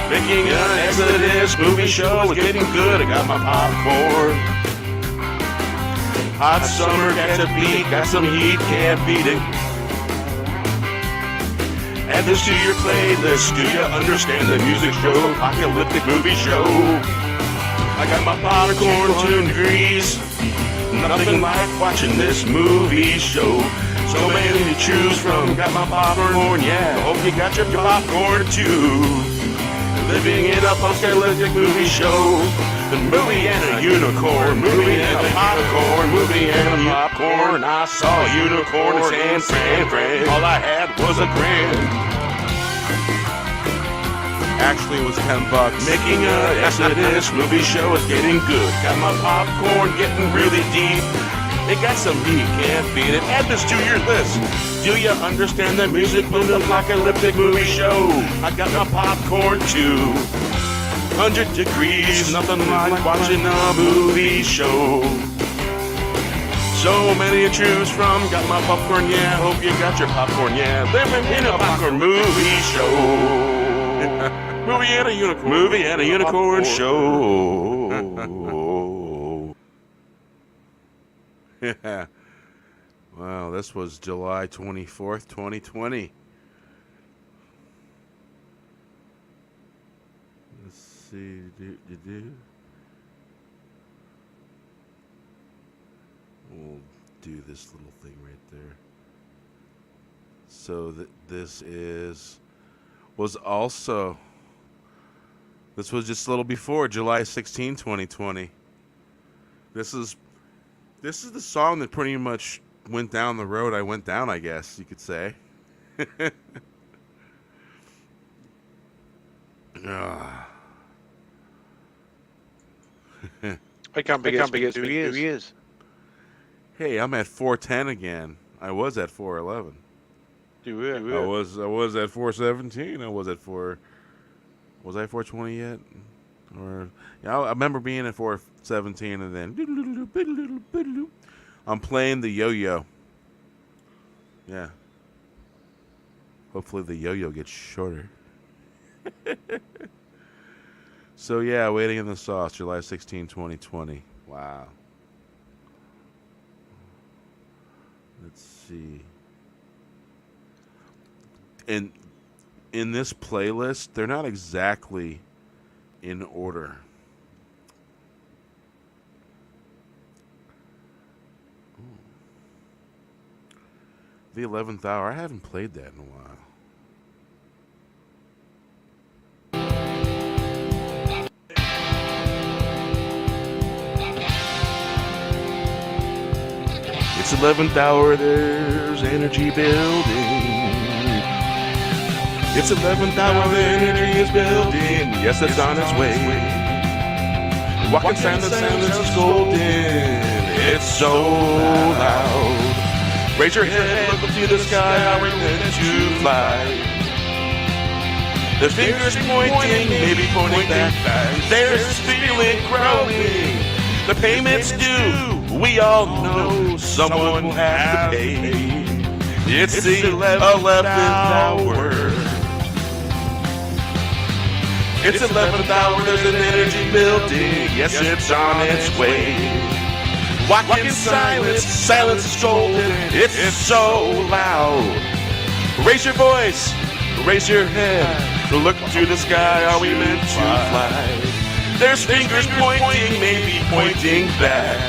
Making an Exodus movie show was getting good. I got my popcorn. Hot summer, got to beat, got some heat, can't beat it. Add this to your playlist. Do you understand the music show? Apocalyptic movie show. I got my popcorn 2 degrees. Nothing like watching this movie show. So many to choose from. Got my popcorn, yeah. Hope you got your popcorn too. Living in a post-apocalyptic movie show. The movie and a unicorn. Movie and a popcorn. Movie and a popcorn. I saw unicorns and friend. All I had was a grin. Actually, it was $10. Making a Exodus movie show is getting good. Got my popcorn getting really deep. It got some heat, can't beat it. Add this to your list. Do you understand the music from the apocalyptic movie show? I got my popcorn too. 100 degrees, nothing like watching a movie show. So many to choose from. Got my popcorn, yeah. Hope you got your popcorn, yeah. Living in a popcorn movie show. Movie and a unicorn. Movie and a unicorn show. Yeah. Wow, this was July 24th, 2020. Let's see. We'll do this little thing right there. So this was just a little before July 16, 2020. This is the song that pretty much went down the road I went down, I guess you could say. I can't be 2 years. Hey, I'm at 410 again. I was at 411. I was at 417. I was at 4. Was I 420 yet? Or yeah, I remember being at 417 and then I'm playing the yo-yo. Yeah. Hopefully the yo-yo gets shorter. So yeah, Waiting in the Sauce, July 16, 2020. Wow. Let's see. And in this playlist, they're not exactly in order. The 11th Hour. I haven't played that in a while. It's 11th hour, there's energy building. It's 11th hour, the energy is building. Yes, it's on its way. Walking sound, the silence is golden. It's so loud. Raise your head, look up to the sky, how we're meant to fly. The fingers pointing, maybe pointing back. There's this feeling growing. The payment's due. We all know someone has to pay. It's the 11th hour. It's 11th hour, there's an energy building. Yes, it's on its way. Walk in silence, silence is golden, it's so loud. Raise your voice, raise your head, look to the sky, are we meant to fly? There's fingers pointing, maybe pointing back.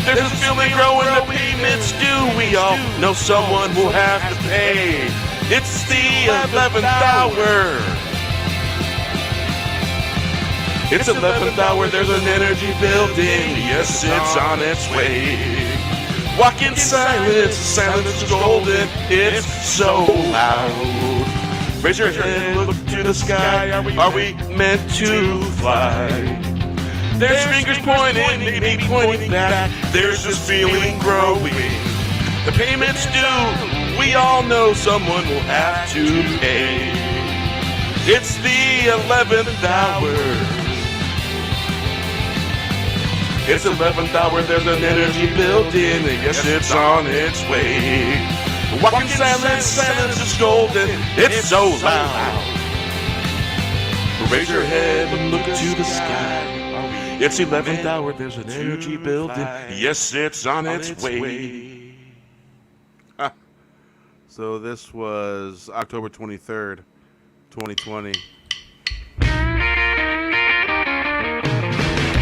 There's a feeling growing, the payments due, we all know someone will have to pay. It's the 11th hour. It's 11th hour, there's an energy building, yes, it's on its way. Walk in silence, silence is golden, it's so loud. Raise your head, look to the sky, are we meant to fly? There's fingers pointing, maybe pointing back, there's this feeling growing. The payments due, we all know someone will have to pay. It's the 11th hour. It's 11th hour, there's an energy building, yes, it's on its way. Walk in silence, silence is golden, it's so loud. Raise your head and look to the sky. It's 11th hour, there's an energy building, yes, it's on its way. So this was October 23rd, 2020.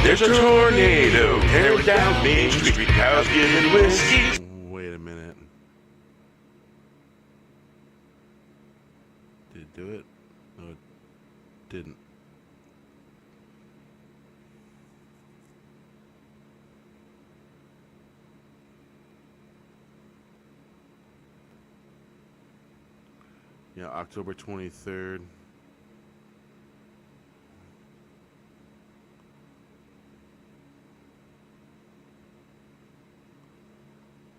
There's a tornado tearing down Main Street, cows giving whiskey. Wait a minute. Did it do it? No, it didn't. Yeah, October 23rd.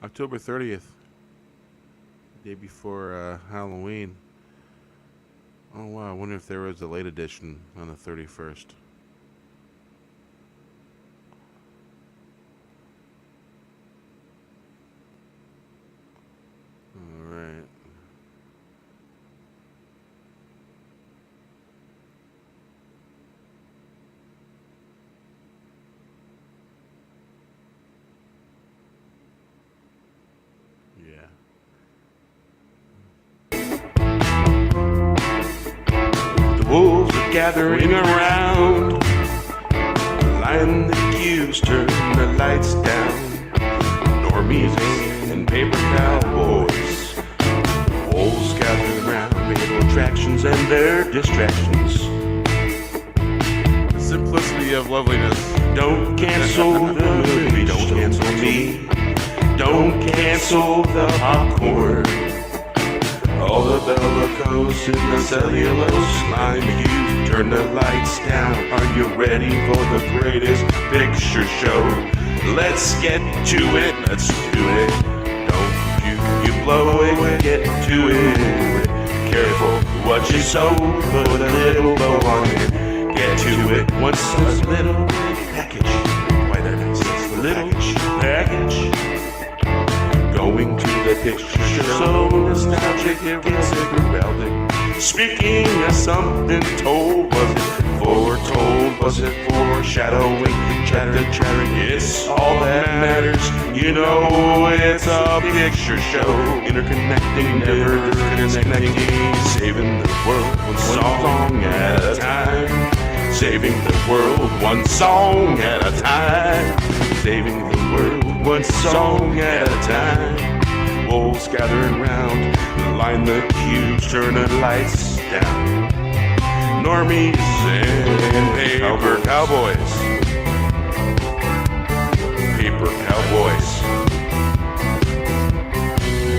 October 30th, day before Halloween. Oh wow, I wonder if there was a late edition on the 31st. Alright. Yeah. The wolves are gathering around, line the queues, turn the lights down. Normies and paper cowboys, wolves gathering around, fatal attractions and their distractions. The simplicity of loveliness. Don't cancel the movie, don't cancel me. Don't cancel the popcorn. All the bellicose in the cellulose slime. You turn the lights down. Are you ready for the greatest picture show? Let's get to it. Let's do it. Don't you blow it. Get to it. Careful what you sow. Put a little bow on it. Get to it. What's this little package? Why there is this little package? Going to the picture show, so nostalgic it gets heraldic. Speaking of something told, was it foretold? Was it foreshadowing? Chatter, it's all that matters. You know it's a picture show, interconnecting, never disconnecting, saving the world one song at a time. Saving the world one song at a time. Saving the world one song at a time. Wolves gathering round, line the queues, turn the lights down. Normies and paper cowboys. Paper cowboys.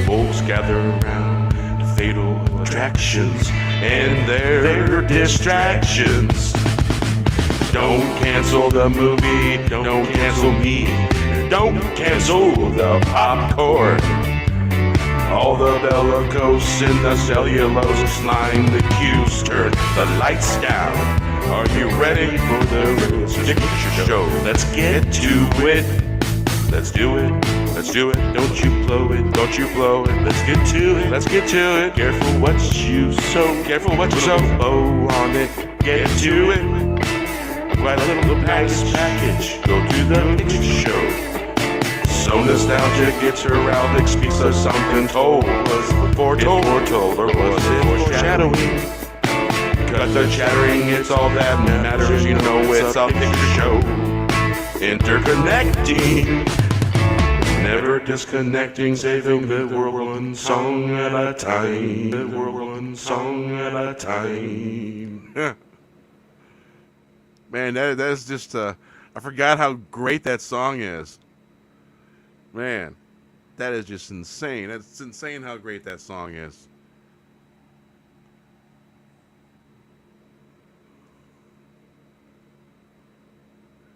Wolves gather around, fatal attractions and their distractions. Don't cancel the movie, don't cancel me. Don't cancel the popcorn. All the bellicose in the cellulose line the cues, turn the lights down. Are you ready for the picture show? Let's get to it. Let's do it. Let's do it. Don't you blow it. Don't you blow it. Let's get to it. Let's get to it. Careful what you sow. Careful what you sow. Bow on it. Get to it. quite a little nice package. Go to the picture show. So nostalgic, it's heraldic, speaks of something told. Was it foretold or was it foreshadowing? Cut the chattering, it's all that matters. You know it's a picture show. Interconnecting, never disconnecting, saving the world one song at a time. The world one song at a time. Man, that is just, I forgot how great that song is. Man, that is just insane. It's insane how great that song is.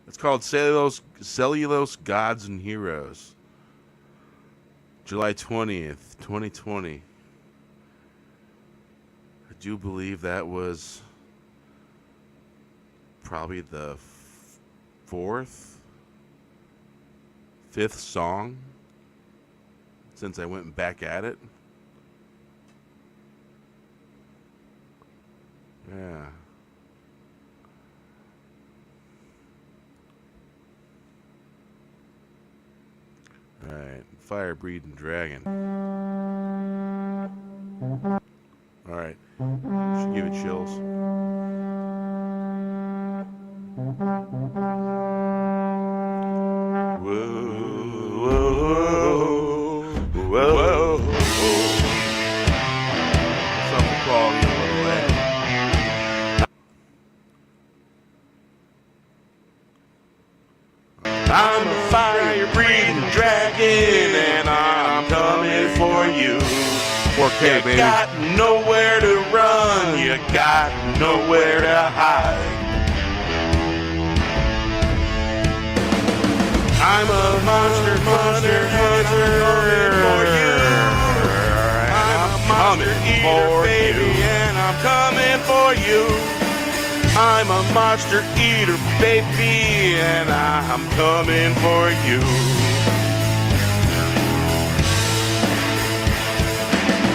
It's called Cellulose Gods and Heroes. July 20th, 2020. I do believe that was probably the fifth song since I went back at it. Yeah. Alright, Fire Breathing Dragon. Alright, should give it chills. Whoa. Something quality a little bit. I'm a fire-breathing dragon, and I'm coming for you. 4K, baby. You got nowhere to run, you got nowhere to hide. I'm a monster hunter for you. I'm a monster eater, baby, and I'm coming for you. I'm a monster eater, baby, and I'm coming for you.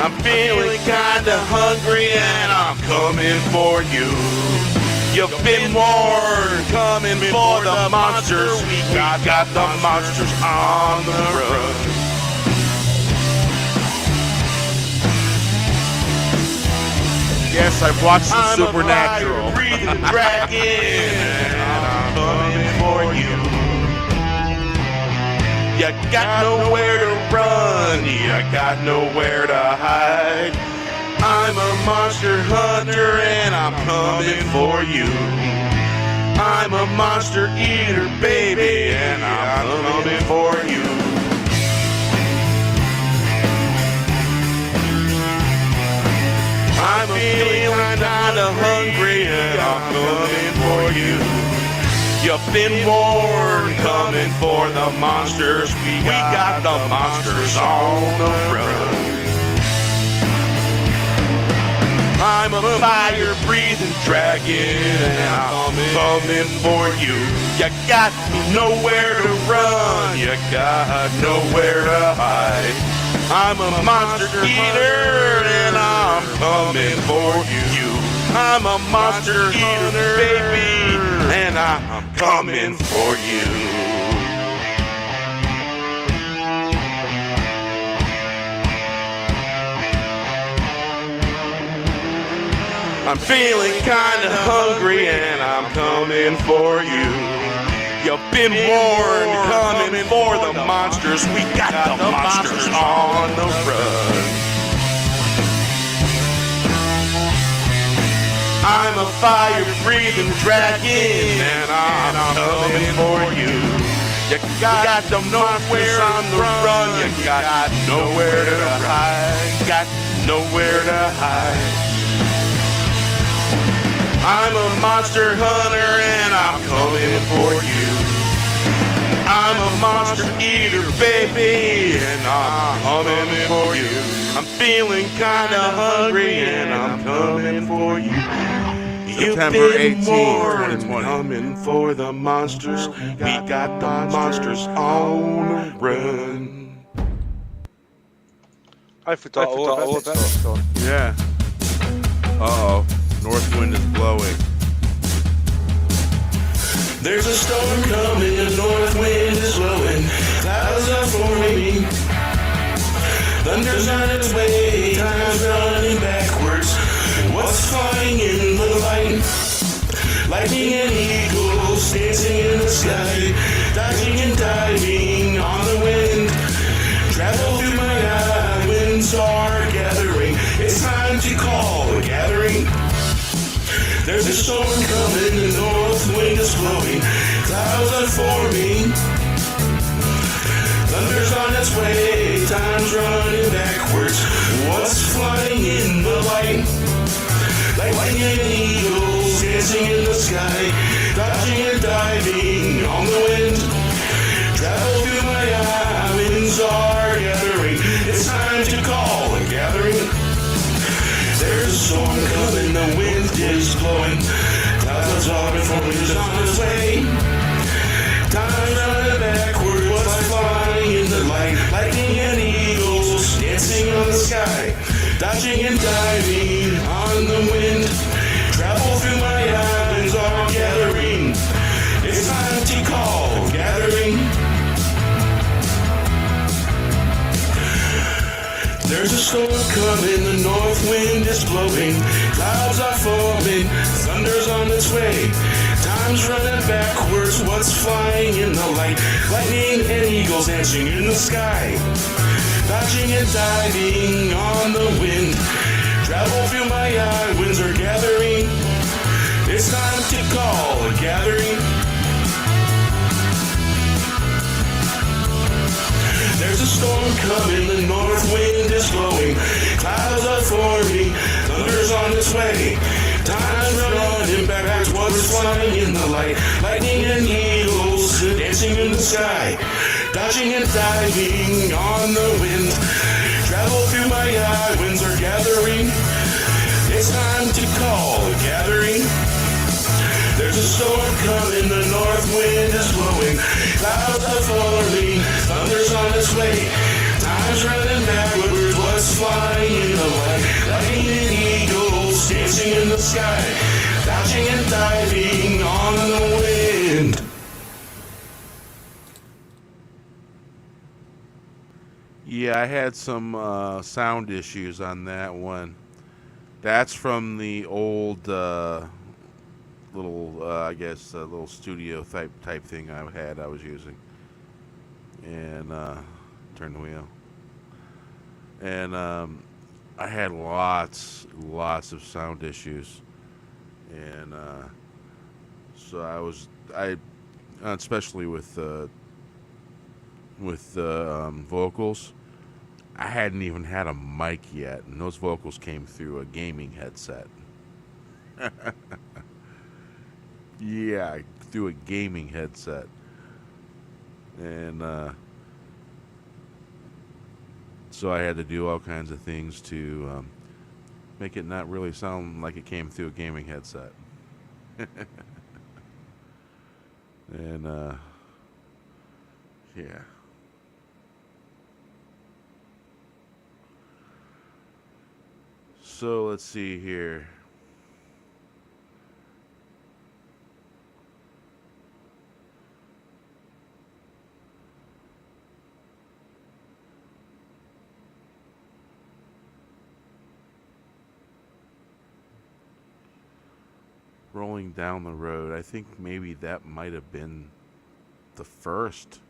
I'm feeling kinda hungry, and I'm coming for you. You've been warned, coming for the monsters. We got the monsters on the run. Yes, I've watched the Supernatural. I'm a fire-breathing dragon, and I'm coming for you. You got nowhere to run, you got nowhere to hide. I'm a monster hunter, and I'm coming for you. I'm a monster eater, baby, and I'm coming for you. I'm feeling kinda hungry, and I'm coming for you. You've been warned, coming for the monsters. We got the monsters on the run. I'm a fire-breathing dragon, and I'm coming for you. You got nowhere to run, you got nowhere to hide. I'm a monster eater, and I'm coming for you. I'm a monster eater, baby, and I'm coming for you. I'm feeling kinda hungry, and I'm coming for you. You've been warned, coming for the monsters. We got the monsters on the run. I'm a fire-breathing dragon, and I'm coming for you. You got the monsters on the run. You got nowhere to hide. Got nowhere to hide. I'm a monster hunter, and I'm coming for you. I'm a monster eater, baby, and I'm coming for you. I'm feeling kinda hungry, and I'm coming for you. September 18th, 2020. Coming for the monsters. We got the monsters on the run. I forgot all of that. Yeah. Uh-oh. North wind is blowing. There's a storm coming, the north wind is blowing, clouds are forming, thunder's on its way, time's running backwards. What's flying in the light? Lightning and eagles dancing in the sky, dodging and diving on the wind. Travel through my eye, winds are gathering. It's time to call a gathering. There's a storm coming, the north wind is blowing, clouds are forming, thunder's on its way, time's running backwards. What's flying in the light? Lightning and eagles dancing in the sky, dodging and diving on the wind. Travel through my eye, winds are gathering. It's time to call a gathering. There's a storm coming, the wind is blowing, clouds are forming, it's on its way. Time's running backward, what's flying in the light? Lightning and eagles dancing on the sky, dodging and diving on the wind. Travel through my eye, winds are gathering. It's time to call gathering. There's a storm coming, the north wind is blowing, clouds are forming, thunder's on its way. Time's running backwards, what's flying in the light? Lightning and eagles dancing in the sky, dodging and diving on the wind. Travel through my eye, winds are gathering. It's time to call a gathering. There's a storm coming, the north wind is blowing, clouds are forming, thunder's on its way. Time's running backwards, what's flying in the light? Lightning and eagles dancing in the sky, dodging and diving on the wind. Travel through my eye, winds are gathering. It's time to call a gathering. There's a storm coming, the north wind is blowing, clouds are forming, thunder's on its way. Time's running backwards, what's flying in the light? Lightning and eagles dancing in the sky, dodging and diving on the wind. Yeah, I had some sound issues on that one. That's from the old little, I guess, little studio type thing I was using. And turn the wheel. And I had lots of sound issues. And so I especially with vocals, I hadn't even had a mic yet, and those vocals came through a gaming headset. Yeah, through a gaming headset. And so I had to do all kinds of things to make it not really sound like it came through a gaming headset. And yeah. So let's see here. Rolling Down the Road. I think maybe that might have been the first.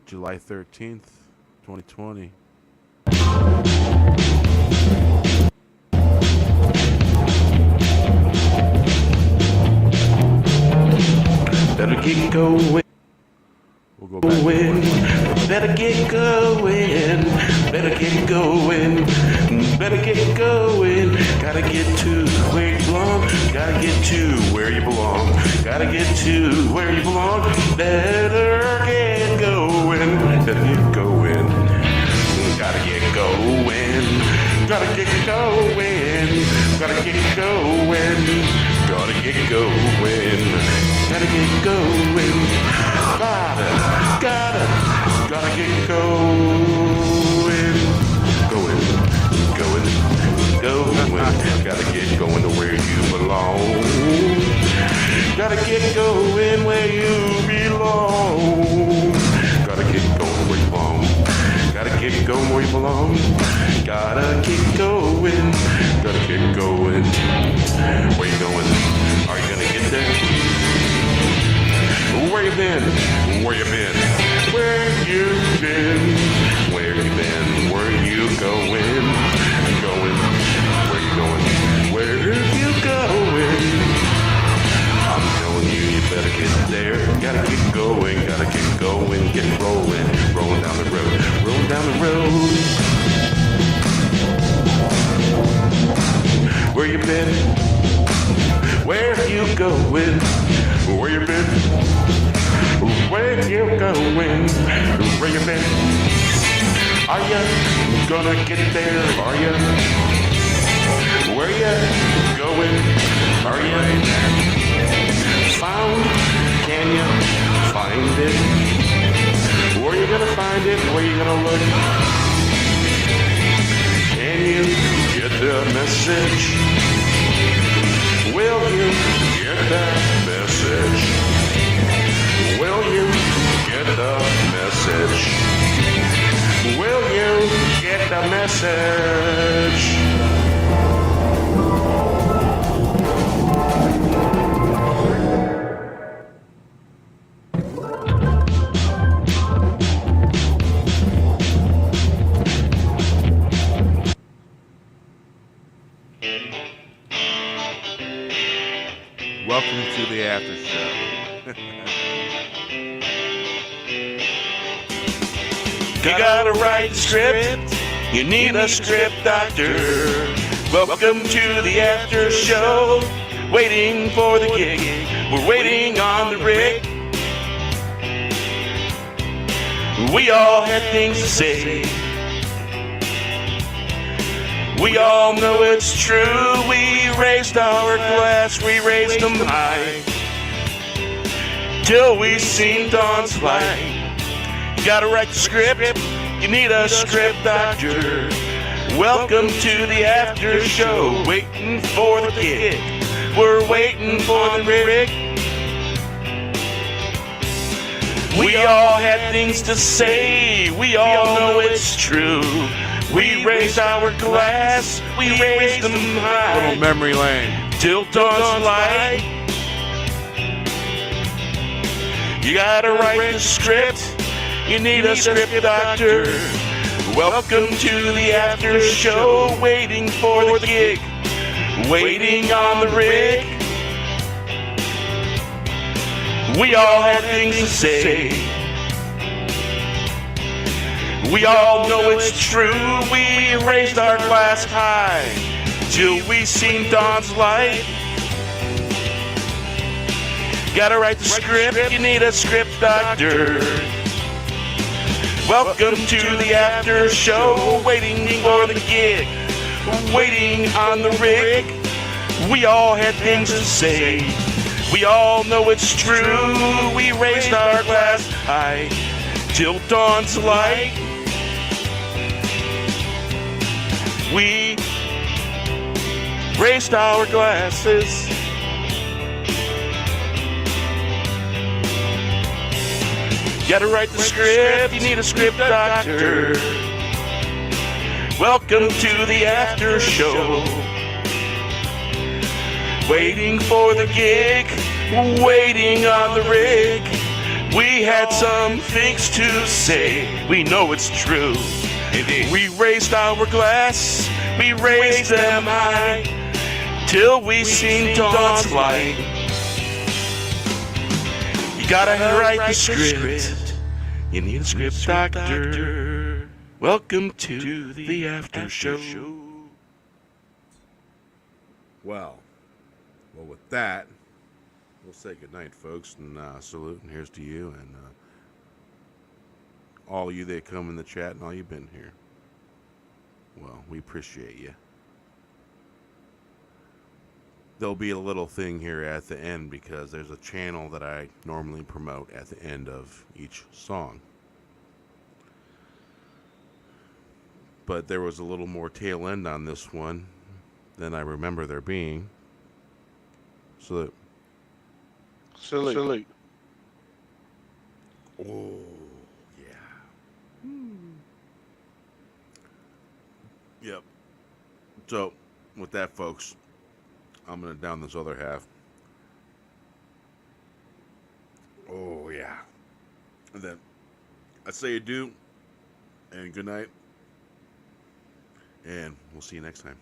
July 13th, 2020. Better get going. We'll go back. Better get going. Better get going. Better get going. Gotta get to where you belong. Gotta get to where you belong. Gotta get to where you belong. Better get going. Better get going. Gotta get going. Gotta get going. Gotta get going. Gotta get going. Gotta get going. Gotta get going. Going. get going where you belong. Gotta get going where you belong. Gotta get going where you belong. Gotta get going. Gotta get going. Where you going? Are you gonna get there? Where you been? Where you been? Where you been? Where you been? Where you going? Going? Where you going? Where you going? I'm telling you, you better get there. Gotta get going, get rolling, rolling down the road, rolling down the road. Where you been? Where you going? Where you been? Where you going? Where you been? Are you gonna get there? Are you? Where you going? Are you found? Can you find it? Where you gonna find it? Where you gonna look? Can you get the message? Will you get that message? Will you get the message? Will you get the message? Welcome to the after show. You gotta write the script. You need a script doctor. Welcome to the after show. Waiting for the gig. We're waiting on the rig. We all had things to say. We all know it's true. We raised our glass, we raised them high, till we seen dawn's light. You gotta write the script, you need a script doctor. Welcome to the after show, waiting for the gig. We're waiting for the rig. We all had things to say, we all know it's true. We raised our glass, we raised them high. Little memory lane. Till dawn's light. You gotta write the script, you need a script doctor. Welcome to the after show, waiting for the gig, waiting on the rig. We all had things to say. We all know it's true, we raised our glass high, till we seen dawn's light. Gotta write the script, you need a script doctor. Welcome to the after show, waiting for the gig, waiting on the rig. We all had things to say, we all know it's true, we raised our glass high, till dawn's light. We raised our glasses. Gotta write the script, you need a script doctor. Welcome to the after show. Waiting for the gig, waiting on the rig. We had some things to say, we know it's true. We raised our glass, we raised them high, till we seen dawn's light. You gotta write the script, you need a script doctor. Welcome to the after show. Well, with that, we'll say goodnight, folks, and salute, and here's to you, and all you that come in the chat and all you've been here. Well, we appreciate you. There'll be a little thing here at the end because there's a channel that I normally promote at the end of each song. But there was a little more tail end on this one than I remember there being. So Salute. Oh, yeah. Yep. So, with that, folks, I'm going to down this other half. Oh, yeah. And then I say adieu and good night. And we'll see you next time.